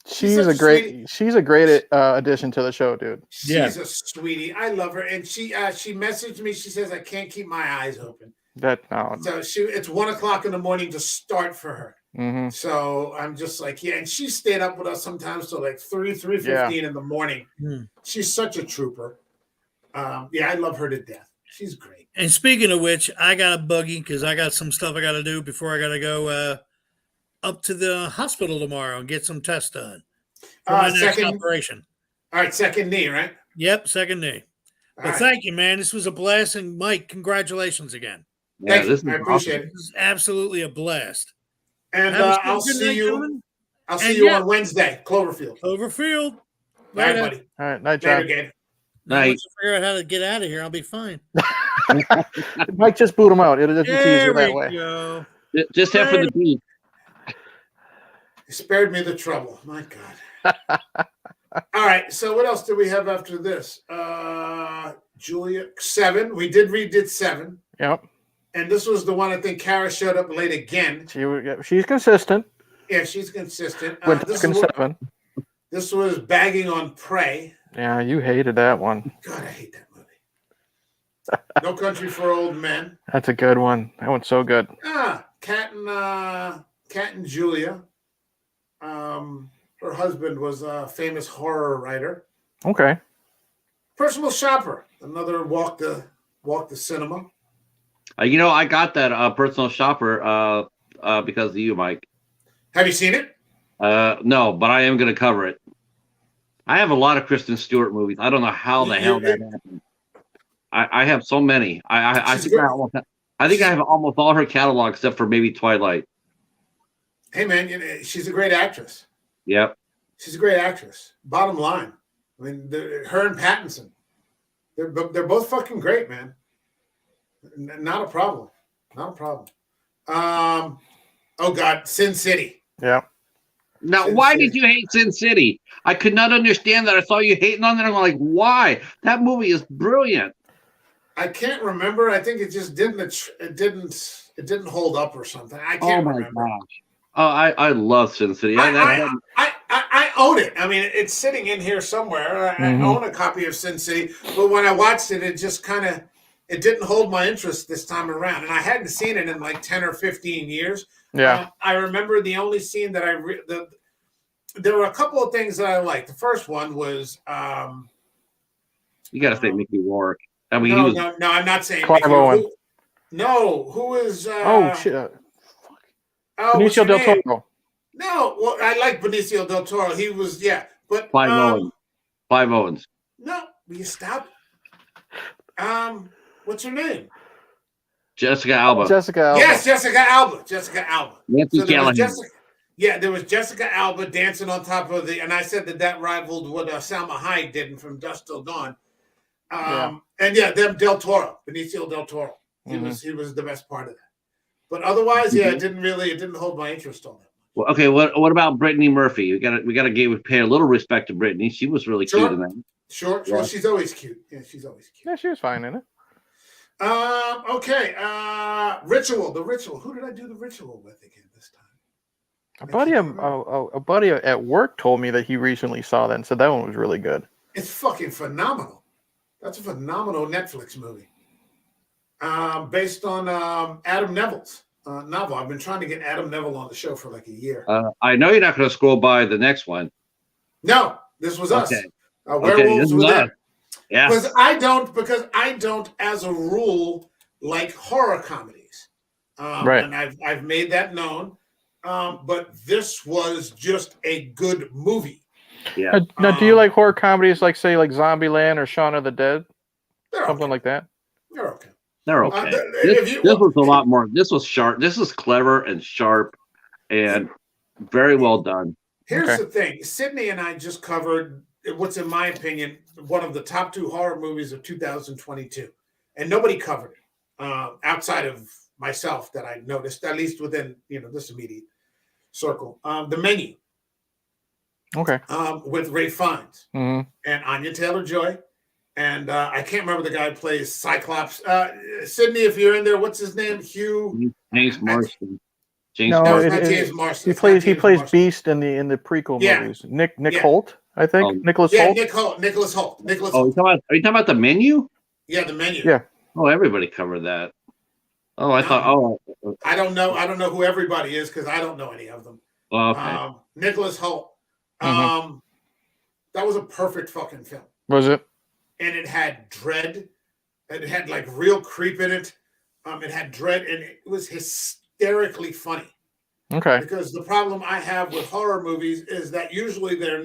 She's a great addition to the show, dude. She's a sweetie. I love her. And she messaged me. She says, I can't keep my eyes open. So it's 1:00 in the morning to start for her. So I'm just like, and she stayed up with us sometimes till like 3:15 in the morning. She's such a trooper. I love her to death. She's great. And speaking of which, I got a buggy because I got some stuff I got to do before I got to go up to the hospital tomorrow and get some tests done for my next operation. All right, second knee, right? Yep, second knee. But thank you, man. This was a blast, and Mike, congratulations again. Thank you. I appreciate it. This is absolutely a blast. And I'll see you. I'll see you on Wednesday, Cloverfield. All right, buddy. All right, night, John. Night. Once I figure out how to get out of here, I'll be fine. Mike, just boot him out. It'll just be easier that way. Go. Just half of the beat. You spared me the trouble. My God. All right. So what else do we have after this? Julia, 7. We redid 7. Yep. And this was the one I think Kara showed up late again. She's consistent. Yeah, she's consistent. This is 7. This was Bagging on Prey. Yeah, you hated that one. God, I hate that movie. No Country for Old Men. That's a good one. That one's so good. Cat and Julia. Her husband was a famous horror writer. Okay. Personal Shopper. Another walk the cinema. You know, I got that Personal Shopper because of you, Mike. Have you seen it? No, but I am going to cover it. I have a lot of Kristen Stewart movies. I don't know how the hell that happened. I have so many. I think I have almost all her catalog except for maybe Twilight. Hey, man, she's a great actress. Yep. She's a great actress. Bottom line. I mean, her and Pattinson. They're both fucking great, man. Not a problem. Oh, God. Sin City. Yeah. Now, why did you hate Sin City? I could not understand that. I saw you hating on it. I'm like, why? That movie is brilliant. I can't remember. I think it just didn't hold up or something. I can't remember. Gosh. Oh, I love Sin City. I own it. I mean, it's sitting in here somewhere. I own a copy of Sin City, but when I watched it, it just kind of it didn't hold my interest this time around, and I hadn't seen it in like 10 or 15 years. Yeah. I remember the only scene that there were a couple of things that I liked. The first one was you got to say Mickey Rourke. I mean, no, I'm not saying Clive Mickey. Owen. Who is? Oh shit! Benicio del Toro. No, well, I like Benicio del Toro. He was, but Clive Owens. Clive Owens. No, will you stop? What's her name? Jessica Alba. Yes, Jessica Alba. Nancy Callahan. There was Jessica Alba dancing on top of and I said that rivaled what Salma Hayek did From Dusk Till Dawn. And Del Toro, Benicio del Toro. He was the best part of that. But otherwise, it didn't hold my interest on it. Well, okay. What about Brittany Murphy? We gotta pay a little respect to Brittany. She was really cute in that. Sure. Yeah. She's always cute. Yeah, she's always cute. Yeah, she was fine in it. Okay. Ritual. The Ritual. Who did I do the Ritual with again this time? A buddy at work told me that he recently saw that and said that one was really good. It's fucking phenomenal. That's a phenomenal Netflix movie. Based on Adam Neville's novel. I've been trying to get Adam Neville on the show for like a year. I know you're not going to scroll by the next one. No, this was us. Okay. Werewolves Within. Yeah. Because I don't, as a rule, like horror comedies. Right. And I've made that known. But this was just a good movie. Yeah. Now, do you like horror comedies like Zombieland or Shaun of the Dead? Something like that? They're okay. They're okay. This was a lot more. This was sharp. This is clever and sharp and very well done. Here's the thing. Sydney and I just covered what's, in my opinion, one of the top 2 horror movies of 2022. And nobody covered it outside of myself that I noticed, at least within this immediate circle. The Menu. Okay. With Ray Fiennes and Anya Taylor-Joy. And I can't remember the guy who plays Cyclops. Sydney, if you're in there, what's his name? James Marsden. James Marsden. He plays Beast in the prequel movies. Nick Holt, I think. Nicholas Holt. Nicholas Holt. Are you talking about The Menu? Yeah, The Menu. Yeah. Oh, everybody covered that. Oh, I thought. Oh, I don't know who everybody is because I don't know any of them. Okay. Nicholas Holt. That was a perfect fucking film. Was it? And it had dread. And it had like real creep in it. It had dread, and it was hysterically funny. Okay. Because the problem I have with horror movies is that usually they're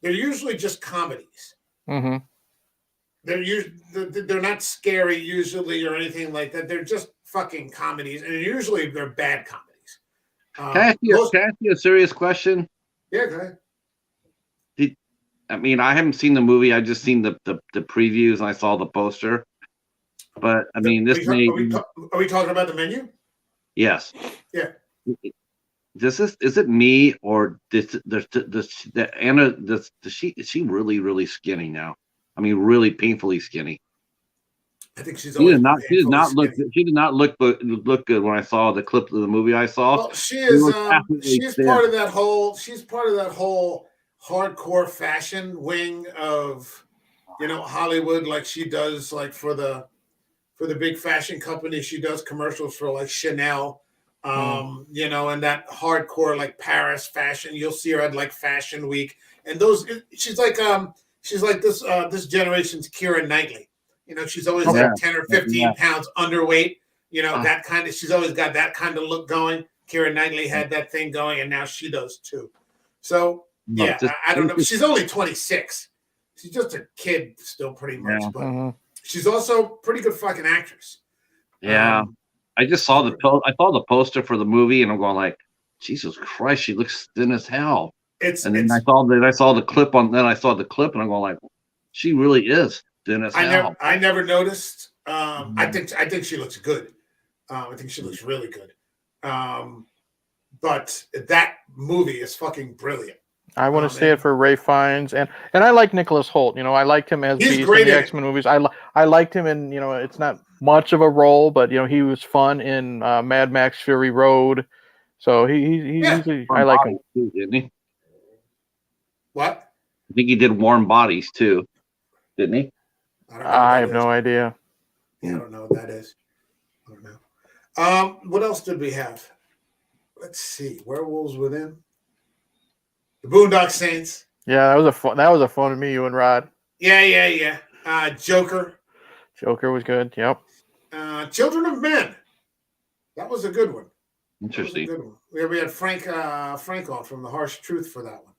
usually just comedies. Mm-hmm. They're not scary usually or anything like that. They're just fucking comedies, and usually they're bad comedies. Can I ask you a serious question? Yeah, go ahead. I haven't seen the movie. I just seen the previews and I saw the poster. But I mean, this may. Are we talking about The Menu? Yes. Yeah. Is it me or is she really, really skinny now? I mean, really painfully skinny. I think she did not look good when I saw the clip of the movie I saw. Well, she's part of that whole hardcore fashion wing of Hollywood, like she does like for the big fashion company. She does commercials for like Chanel, and that hardcore like Paris fashion. You'll see her at like Fashion Week, and she's like this generation's Keira Knightley. She's always like 10 or 15 pounds underweight. That kind of. She's always got that kind of look going. Keira Knightley had that thing going, and now she does too. So I don't know. She's only 26. She's just a kid still, pretty much. But she's also a pretty good fucking actress. Yeah, I just saw I saw the poster for the movie, and I'm going like, Jesus Christ, she looks thin as hell. I saw the clip, and I'm going like, she really is thin as hell. I never noticed. I think she looks good. I think she looks really good. But that movie is fucking brilliant. I want to say it for Ray Fiennes, and I like Nicholas Holt. I liked him as Beast in the X-Men movies. I liked him in it's not much of a role, but he was fun in Mad Max Fury Road. So I like him. Too, didn't he? What? I think he did Warm Bodies too, didn't he? I have no idea. Yeah, I don't know what that is. I don't know. What else did we have? Let's see. Werewolves Within. The Boondock Saints. Yeah, that was a fun to me, you and Rod. Yeah. Joker. Joker was good. Yep. Children of Men. That was a good one. Interesting. Good one. We had Frank on from The Harsh Truth for that one.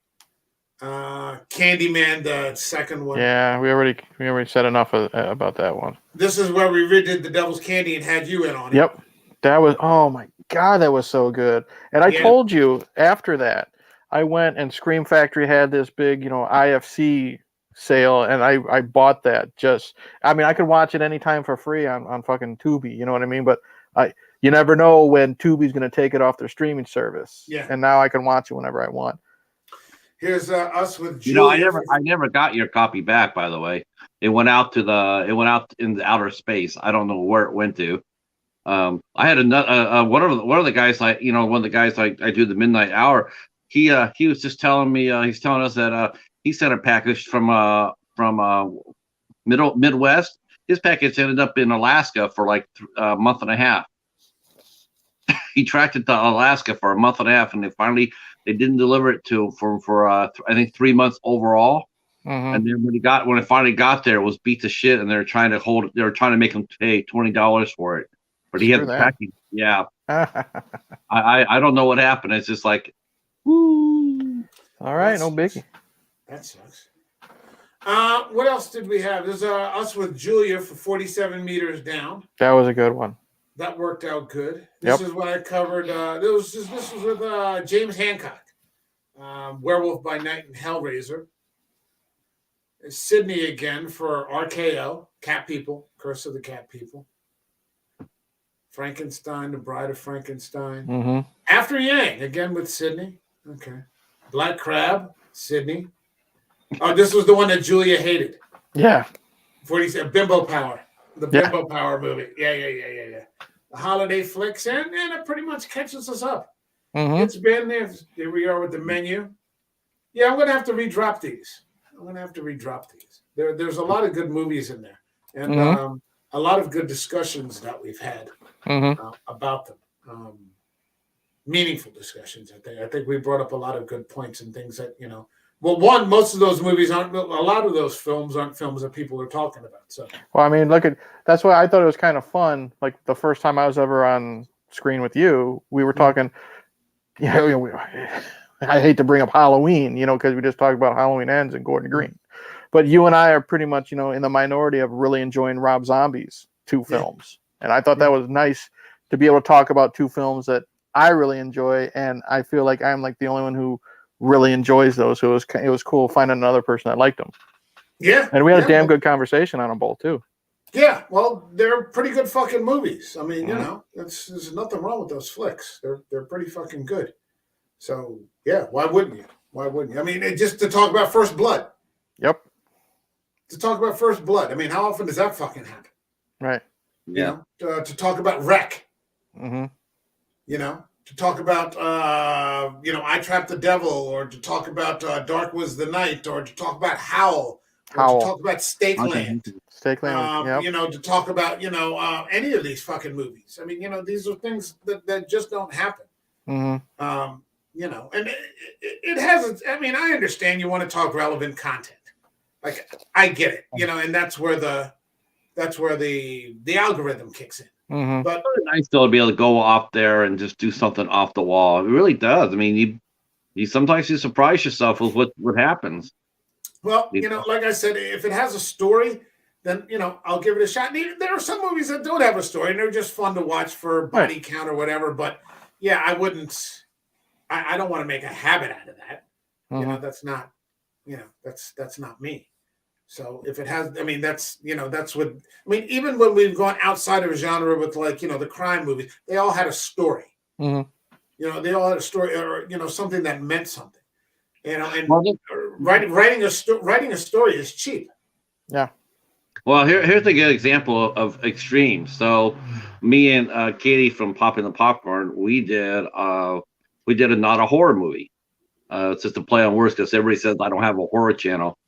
Candyman, the second one. Yeah, we already said enough about that one. This is where we redid The Devil's Candy and had you in on it. Yep. That was, oh my God, that was so good. And I told you after that, I went and Scream Factory had this big, IFC sale, and I bought that. I could watch it anytime for free on fucking Tubi, you know what I mean? But you never know when Tubi's going to take it off their streaming service. Yeah. And now I can watch it whenever I want. Here's us with Julia. I never got your copy back, by the way. It went out in the outer space. I don't know where it went to. I had another one of the guys I do the midnight hour. He was just telling me he's telling us that he sent a package from Midwest. His package ended up in Alaska for like a month and a half. He tracked it to Alaska for a month and a half, and they didn't deliver it for I think 3 months overall. Mm-hmm. And then when it finally got there, it was beat to shit, and they were trying to make him pay $20 for it. But he had the package. Yeah. I don't know what happened. It's just like, woo. All right, no biggie. That sucks. What else did we have? There's us with Julia for 47 Meters Down. That was a good one. That worked out good. This is what I covered. This was with James Hancock, Werewolf by Night and Hellraiser. It's Sydney again for RKO, Cat People, Curse of the Cat People. Frankenstein, The Bride of Frankenstein. Mm-hmm. After Yang, again with Sydney. Okay. Black Crab, Sydney. Oh, this was the one that Julia hated. Yeah. 47 Bimbo Power. The Bimbo Power movie. Yeah. The holiday flicks, and it pretty much catches us up. Mm-hmm. It's been there. Here we are with the menu. Yeah, I'm going to have to redrop these. There's a lot of good movies in there, and a lot of good discussions that we've had about them. Meaningful discussions, I think we brought up a lot of good points and things that, well, most of those movies a lot of those films aren't films that people are talking about. So, well, I mean, that's why I thought it was kind of fun. Like the first time I was ever on screen with you, we were talking, I hate to bring up Halloween, because we just talked about Halloween Ends and Gordon Green. But you and I are pretty much, in the minority of really enjoying Rob Zombie's two films. And I thought that was nice to be able to talk about two films that I really enjoy. And I feel like I'm like the only one who really enjoys those. So it was cool finding another person that liked them. Yeah. And we had a damn good conversation on them both, too. Yeah. Well, they're pretty good fucking movies. I mean, there's nothing wrong with those flicks. They're pretty fucking good. So, yeah, why wouldn't you? I mean, just to talk about First Blood. Yep. To talk about First Blood. I mean, how often does that fucking happen? Right. Yeah. To talk about Wreck. Mm-hmm. To talk about, I Trapped the Devil, or to talk about Dark Was the Night, or to talk about Howl. Or to talk about Stakeland. To talk about, any of these fucking movies. I mean, these are things that just don't happen. Mm-hmm. And it has, I understand you want to talk relevant content. Like, I get it, and that's where the algorithm kicks in. Mm-hmm. But it's nice though to be able to go off there and just do something off the wall. It really does. I mean, you sometimes you surprise yourself with what happens. Well, like I said, if it has a story, then I'll give it a shot. There are some movies that don't have a story, and they're just fun to watch for body count or whatever. But yeah, I wouldn't. I don't want to make a habit out of that. Mm-hmm. That's not. That's not me. So if it has, that's what. Even when we've gone outside of a genre with the crime movies, they all had a story. Mm-hmm. They all had a story, or something that meant something. And writing a story is cheap. Yeah. Well, here's a good example of extreme. So, me and Katie from Popping the Popcorn, we did a not a horror movie. It's just a play on words because everybody says I don't have a horror channel.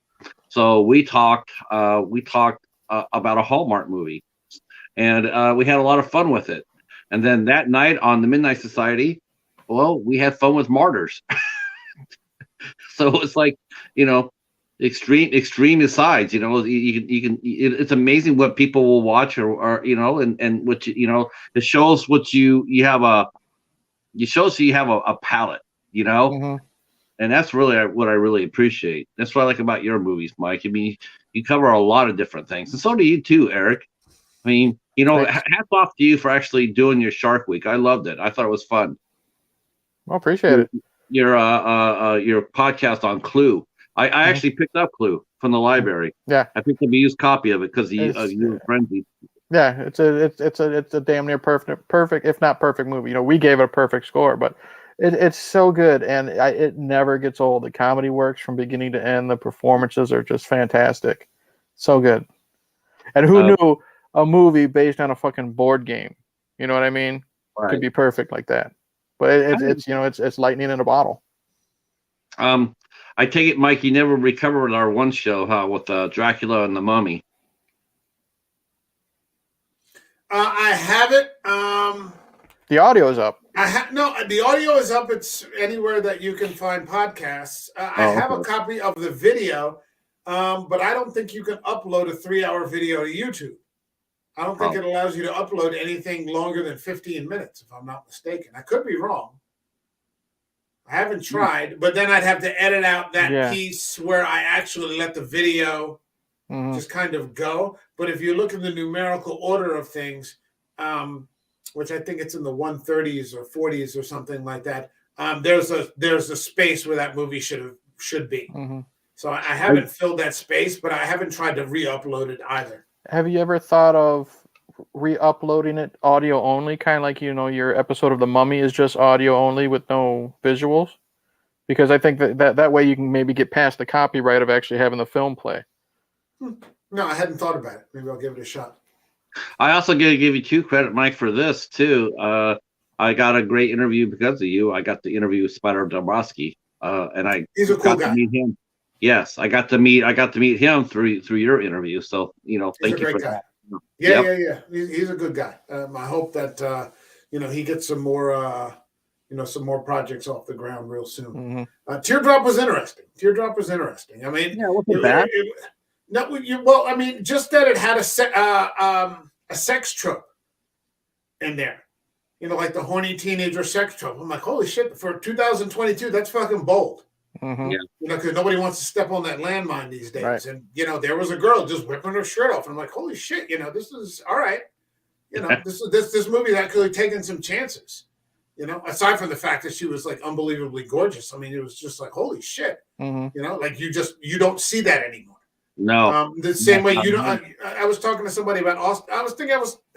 So we talked about a Hallmark movie. and we had a lot of fun with it. And then that night on the Midnight Society, well, we had fun with Martyrs. So it's like, extreme asides. You can. It's amazing what people will watch, or and what it shows what you have you have a palette, Mm-hmm. and that's really what I really appreciate. That's what I like about your movies, Mike. I mean, you cover a lot of different things, and so do you too, Eric. I mean, hats off to you for actually doing your Shark Week. I loved it. I thought it was fun. Well, appreciate it. Your podcast on Clue. I actually picked up Clue from the library. Yeah, I picked up a used copy of it because you were frenzied. Yeah, it's a damn near perfect, if not perfect movie. We gave it a perfect score, but it's so good, and it never gets old. The comedy works from beginning to end. The performances are just fantastic, so good. And who knew a movie based on a fucking board game? You know what I mean? Right. Could be perfect like that. But it's lightning in a bottle. I take it, Mike, you never recovered our one show, with Dracula and the Mummy. I have it. The audio is up. The audio is up. It's anywhere that you can find podcasts. I have a copy of the video, but I don't think you can upload a 3-hour video to YouTube. I don't think it allows you to upload anything longer than 15 minutes, if I'm not mistaken. I could be wrong. I haven't tried, but then I'd have to edit out that piece where I actually let the video just kind of go. But if you look in the numerical order of things, which I think it's in the 130s or 40s or something like that, there's a space where that movie should be. Mm-hmm. So I haven't filled that space, but I haven't tried to re-upload it either. Have you ever thought of re-uploading it audio only, kind of like your episode of The Mummy is just audio only with no visuals? Because I think that way you can maybe get past the copyright of actually having the film play. No, I hadn't thought about it. Maybe I'll give it a shot. I also got to give you two credit, Mike, for this too. I got a great interview because of you. I got to interview Spider Dombrowski, and he's a cool guy. To meet him. Yes, I got to meet him through your interview. So thank you for that. Yeah. He's a good guy. I hope that he gets some more projects off the ground real soon. Mm-hmm. Teardrop was interesting. I mean, it wasn't bad. Just that it had a sex trope in there. Like the horny teenager sex trope. I'm like, holy shit! For 2022, that's fucking bold. Mm-hmm. Yeah. Because nobody wants to step on that landmine these days. Right. And there was a girl just whipping her shirt off, and I'm like, holy shit! This is all right. This movie that could have taken some chances. Aside from the fact that she was like unbelievably gorgeous. I mean, it was just like, holy shit. Mm-hmm. Like you don't see that anymore. No. The same way I was talking to somebody about Austin. I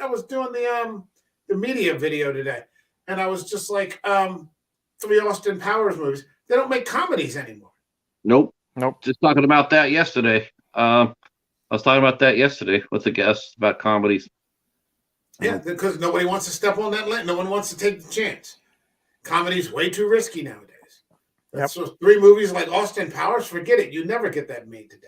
was doing the media video today, and I was just like, 3 Austin Powers movies. They don't make comedies anymore. Nope. Just talking about that yesterday. I was talking about that yesterday with the guests about comedies. Yeah, because nobody wants to step on that land. No one wants to take the chance. Comedy's way too risky nowadays. So 3 movies like Austin Powers, forget it. You never get that made today.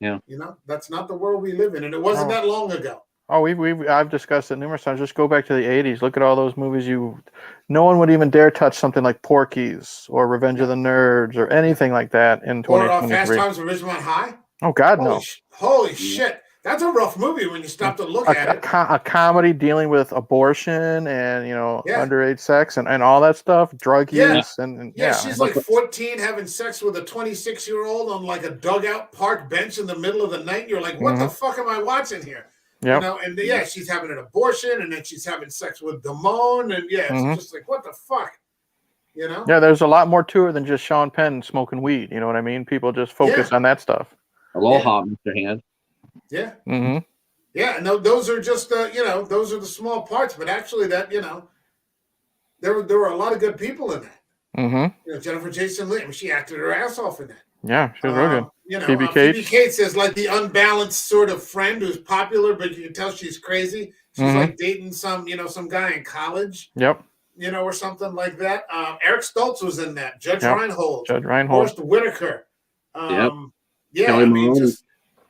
Yeah. That's not the world we live in, and it wasn't that long ago. Oh, I've discussed it numerous times. Just go back to the 80s. Look at all those movies. No one would even dare touch something like Porky's or Revenge of the Nerds or anything like that in 2023. Or Fast Times at Ridgemont High. Oh God, no! Holy shit! That's a rough movie when you stop to look at it. A comedy dealing with abortion and underage sex and all that stuff, drug use and she's like 14 having sex with a 26-year-old on like a dugout park bench in the middle of the night. You're like, what the fuck am I watching here? Yeah. She's having an abortion and then she's having sex with Damone and it's just like, what the fuck? Yeah, there's a lot more to it than just Sean Penn smoking weed. You know what I mean? People just focus on that stuff. Aloha, Mr. Hand. Yeah. Mm-hmm. Yeah, and those are just those are the small parts, but actually that there were a lot of good people in that. Mm-hmm. Jennifer Jason Leigh, she acted her ass off in that. Yeah, she was real good. Phoebe Cates is like the unbalanced sort of friend who's popular, but you can tell she's crazy. She's like dating some guy in college. Yep. Or something like that. Eric Stoltz was in that. Judge Reinhold. Forrest Whitaker.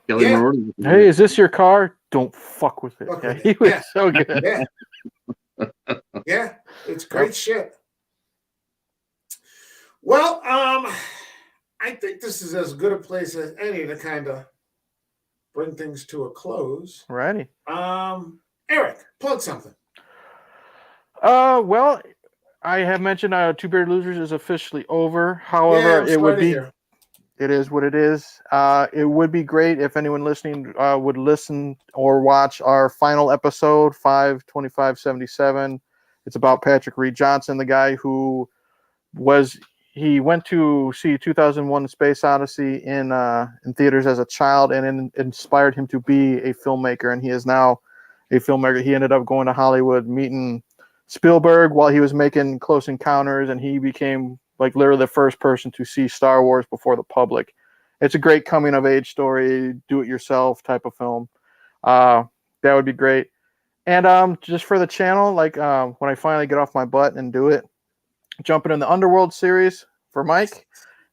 Kelly Maroney. Hey, is this your car? don't fuck with it. Fuck Yeah, with he it. was Yeah. so good. Yeah. Yeah, it's great shit. Well, I think this is as good a place as any to kind of bring things to a close. Righty. Eric, plug something. Well, I have mentioned Two Bearded Losers is officially over. However, it would be. It is what it is. It would be great if anyone listening would listen or watch our final episode, 5/25/77. It's about Patrick Reed Johnson, the guy who he went to see 2001: Space Odyssey in theaters as a child, and inspired him to be a filmmaker. And he is now a filmmaker. He ended up going to Hollywood, meeting Spielberg while he was making Close Encounters, and he became like literally the first person to see Star Wars before the public. It's a great coming of age story, do it yourself type of film. That would be great. And just for the channel, like when I finally get off my butt and do it, jumping in the Underworld series for Mike.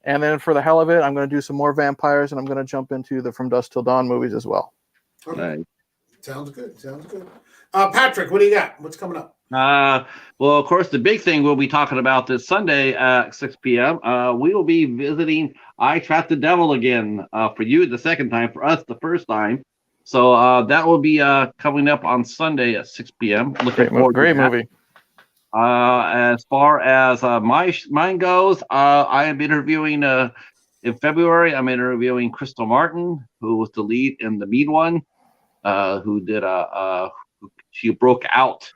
And then for the hell of it, I'm going to do some more vampires, and I'm going to jump into the From Dusk Till Dawn movies as well. Okay. Nice. Sounds good. Sounds good. Patrick, what do you got? What's coming up? Well, of course, the big thing we'll be talking about this Sunday at 6 p.m. We will be visiting I Trapped the Devil again. For you, the second time. For us, the first time. So that will be coming up on Sunday at 6 p.m. Great movie. As far as mine goes, I am interviewing in February. I'm interviewing Crystal Martin, who was the lead in the Mean One, who did she broke out.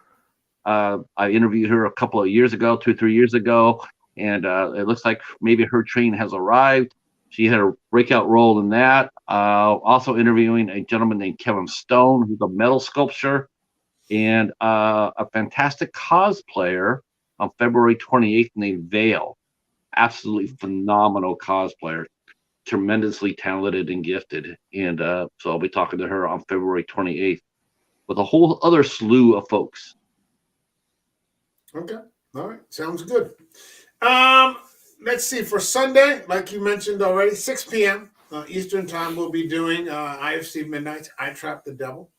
I interviewed her a couple of years ago, 2-3 years ago, and it looks like maybe her train has arrived. She had a breakout role in that. Also interviewing a gentleman named Kevin Stone, who's a metal sculptor, and a fantastic cosplayer on February 28th named Vale. Absolutely phenomenal cosplayer, tremendously talented and gifted. And so I'll be talking to her on February 28th with a whole other slew of folks. Okay. All right. Sounds good. Let's see. For Sunday, like you mentioned already, 6 p.m. Eastern time, we'll be doing IFC Midnight, I Trapped the Devil.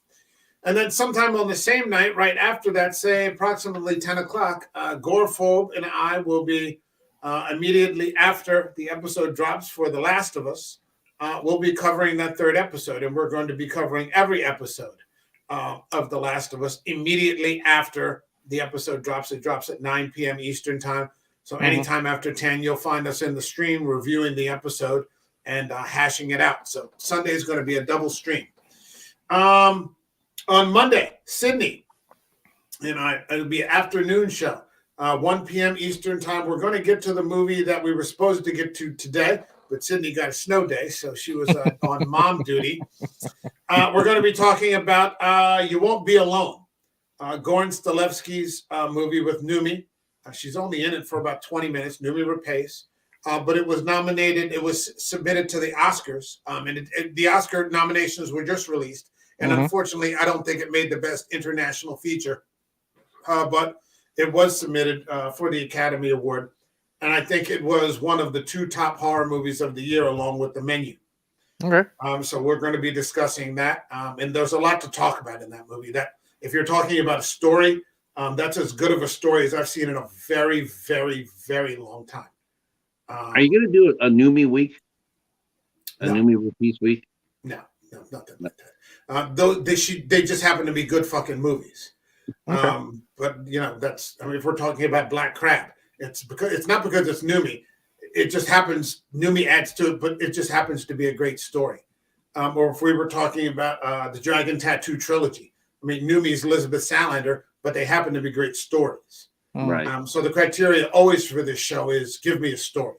And then sometime on the same night, right after that, say approximately 10 o'clock, Gorephobe and I will be immediately after the episode drops for The Last of Us. We'll be covering that third episode, and we're going to be covering every episode of The Last of Us immediately after the episode drops. It drops at 9 p.m. Eastern time. So anytime after 10, you'll find us in the stream reviewing the episode and hashing it out. So Sunday is going to be a double stream. On Monday, Sydney, it'll be an afternoon show, 1 p.m. Eastern time. We're going to get to the movie that we were supposed to get to today, but Sydney got a snow day, so she was on mom duty. We're going to be talking about You Won't Be Alone, Goran Stilevsky's movie with Numi. She's only in it for about 20 minutes, Numi Rapace. But it was nominated, it was submitted to the Oscars, and the Oscar nominations were just released. And unfortunately, I don't think it made the best international feature, but it was submitted for the Academy Award. And I think it was one of the 2 top horror movies of the year, along with The Menu. Okay. So we're going to be discussing that. And there's a lot to talk about in that movie. That if you're talking about a story, that's as good of a story as I've seen in a very, very, very long time. Are you going to do a Numi week? Numi Rapace week? No, nothing like that. They just happen to be good fucking movies. Okay. But if we're talking about Black Crab, it's not because it's Numi. It just happens. Numi adds to it, but it just happens to be a great story. Or if we were talking about the Dragon Tattoo trilogy, I mean, Numi's Elizabeth Salander, but they happen to be great stories. Right. So the criteria always for this show is give me a story.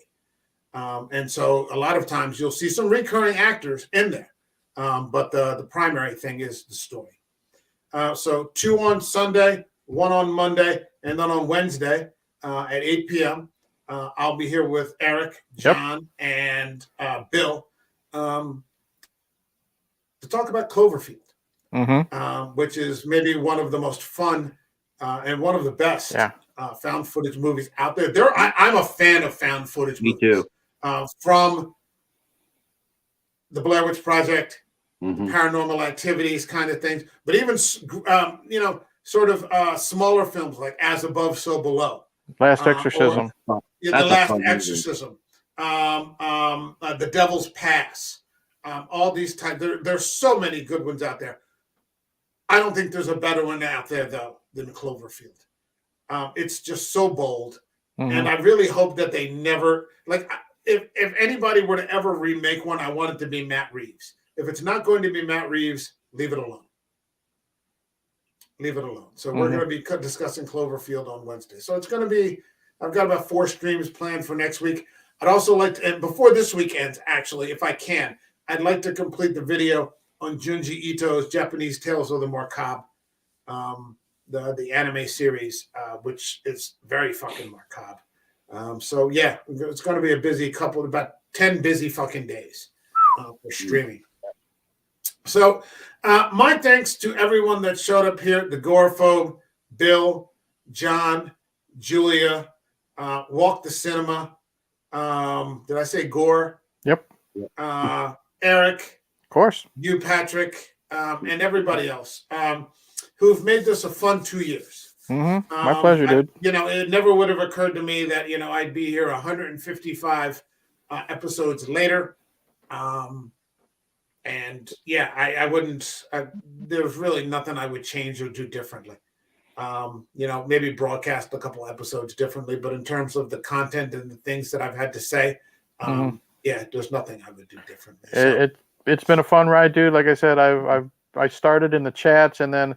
And so a lot of times you'll see some recurring actors in there. But the primary thing is the story. So 2 on Sunday, 1 on Monday, and then on Wednesday at 8 p.m., I'll be here with Eric, John, and Bill to talk about Cloverfield, which is maybe one of the most fun and one of the best found footage movies out there. I'm a fan of found footage movies. Me too. From the Blair Witch Project Paranormal Activities kind of things, but even sort of smaller films like As Above, So Below, Last Exorcism, The Last Exorcism, The Devil's Pass, all these types. There's so many good ones out there. I don't think there's a better one out there though than Cloverfield. It's just so bold, and I really hope that they never If anybody were to ever remake one, I want it to be Matt Reeves. If it's not going to be Matt Reeves, leave it alone. Leave it alone. So we're going to be discussing Cloverfield on Wednesday. So it's going to be, I've got about 4 streams planned for next week. I'd also like to, and before this week ends, actually, if I can, I'd like to complete the video on Junji Ito's Japanese Tales of the Macabre, the anime series, which is very fucking macabre. So yeah, it's going to be a busy about 10 busy fucking days for streaming. So my thanks to everyone that showed up here, the Agoraphobe, Bill, John, Julia, Walk the Cinema. Did I say Gore? Yep. Eric. Of course. You, Patrick, and everybody else who've made this a fun 2 years. My pleasure, dude. It never would have occurred to me that, I'd be here 155 episodes later. And yeah, I wouldn't, there's really nothing I would change or do differently. Maybe broadcast a couple episodes differently, but in terms of the content and the things that I've had to say, yeah, there's nothing I would do differently. So. It's been a fun ride, dude. Like I said, I started in the chats, and then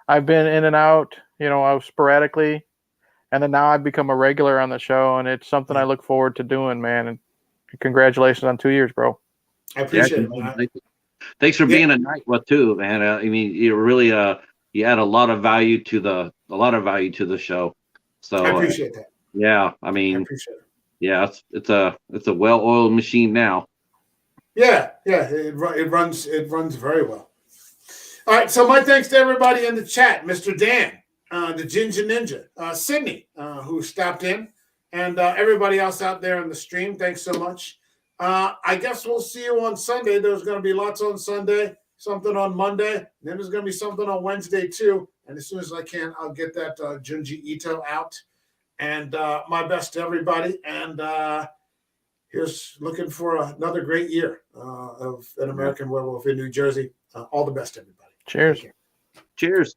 I've been in and out, sporadically, and then now I've become a regular on the show, and it's something I look forward to doing, man. And congratulations on 2 years, bro. I appreciate it, man. Thanks for being a night with too, man. I mean, you really you add a lot of value to the show. So I appreciate that. Yeah, I mean, I appreciate it. Yeah, it's a well-oiled machine now. Yeah, it runs very well. All right, so my thanks to everybody in the chat, Mr. Dan, the Ginger Ninja, Sydney, who stopped in, and everybody else out there in the stream. Thanks so much. I guess we'll see you on Sunday. There's going to be lots on Sunday, something on Monday, and then there's going to be something on Wednesday too. And as soon as I can, I'll get that Junji Ito out. And my best to everybody. And here's looking for another great year of An American Werewolf in New Jersey. All the best, everybody. Cheers. Cheers.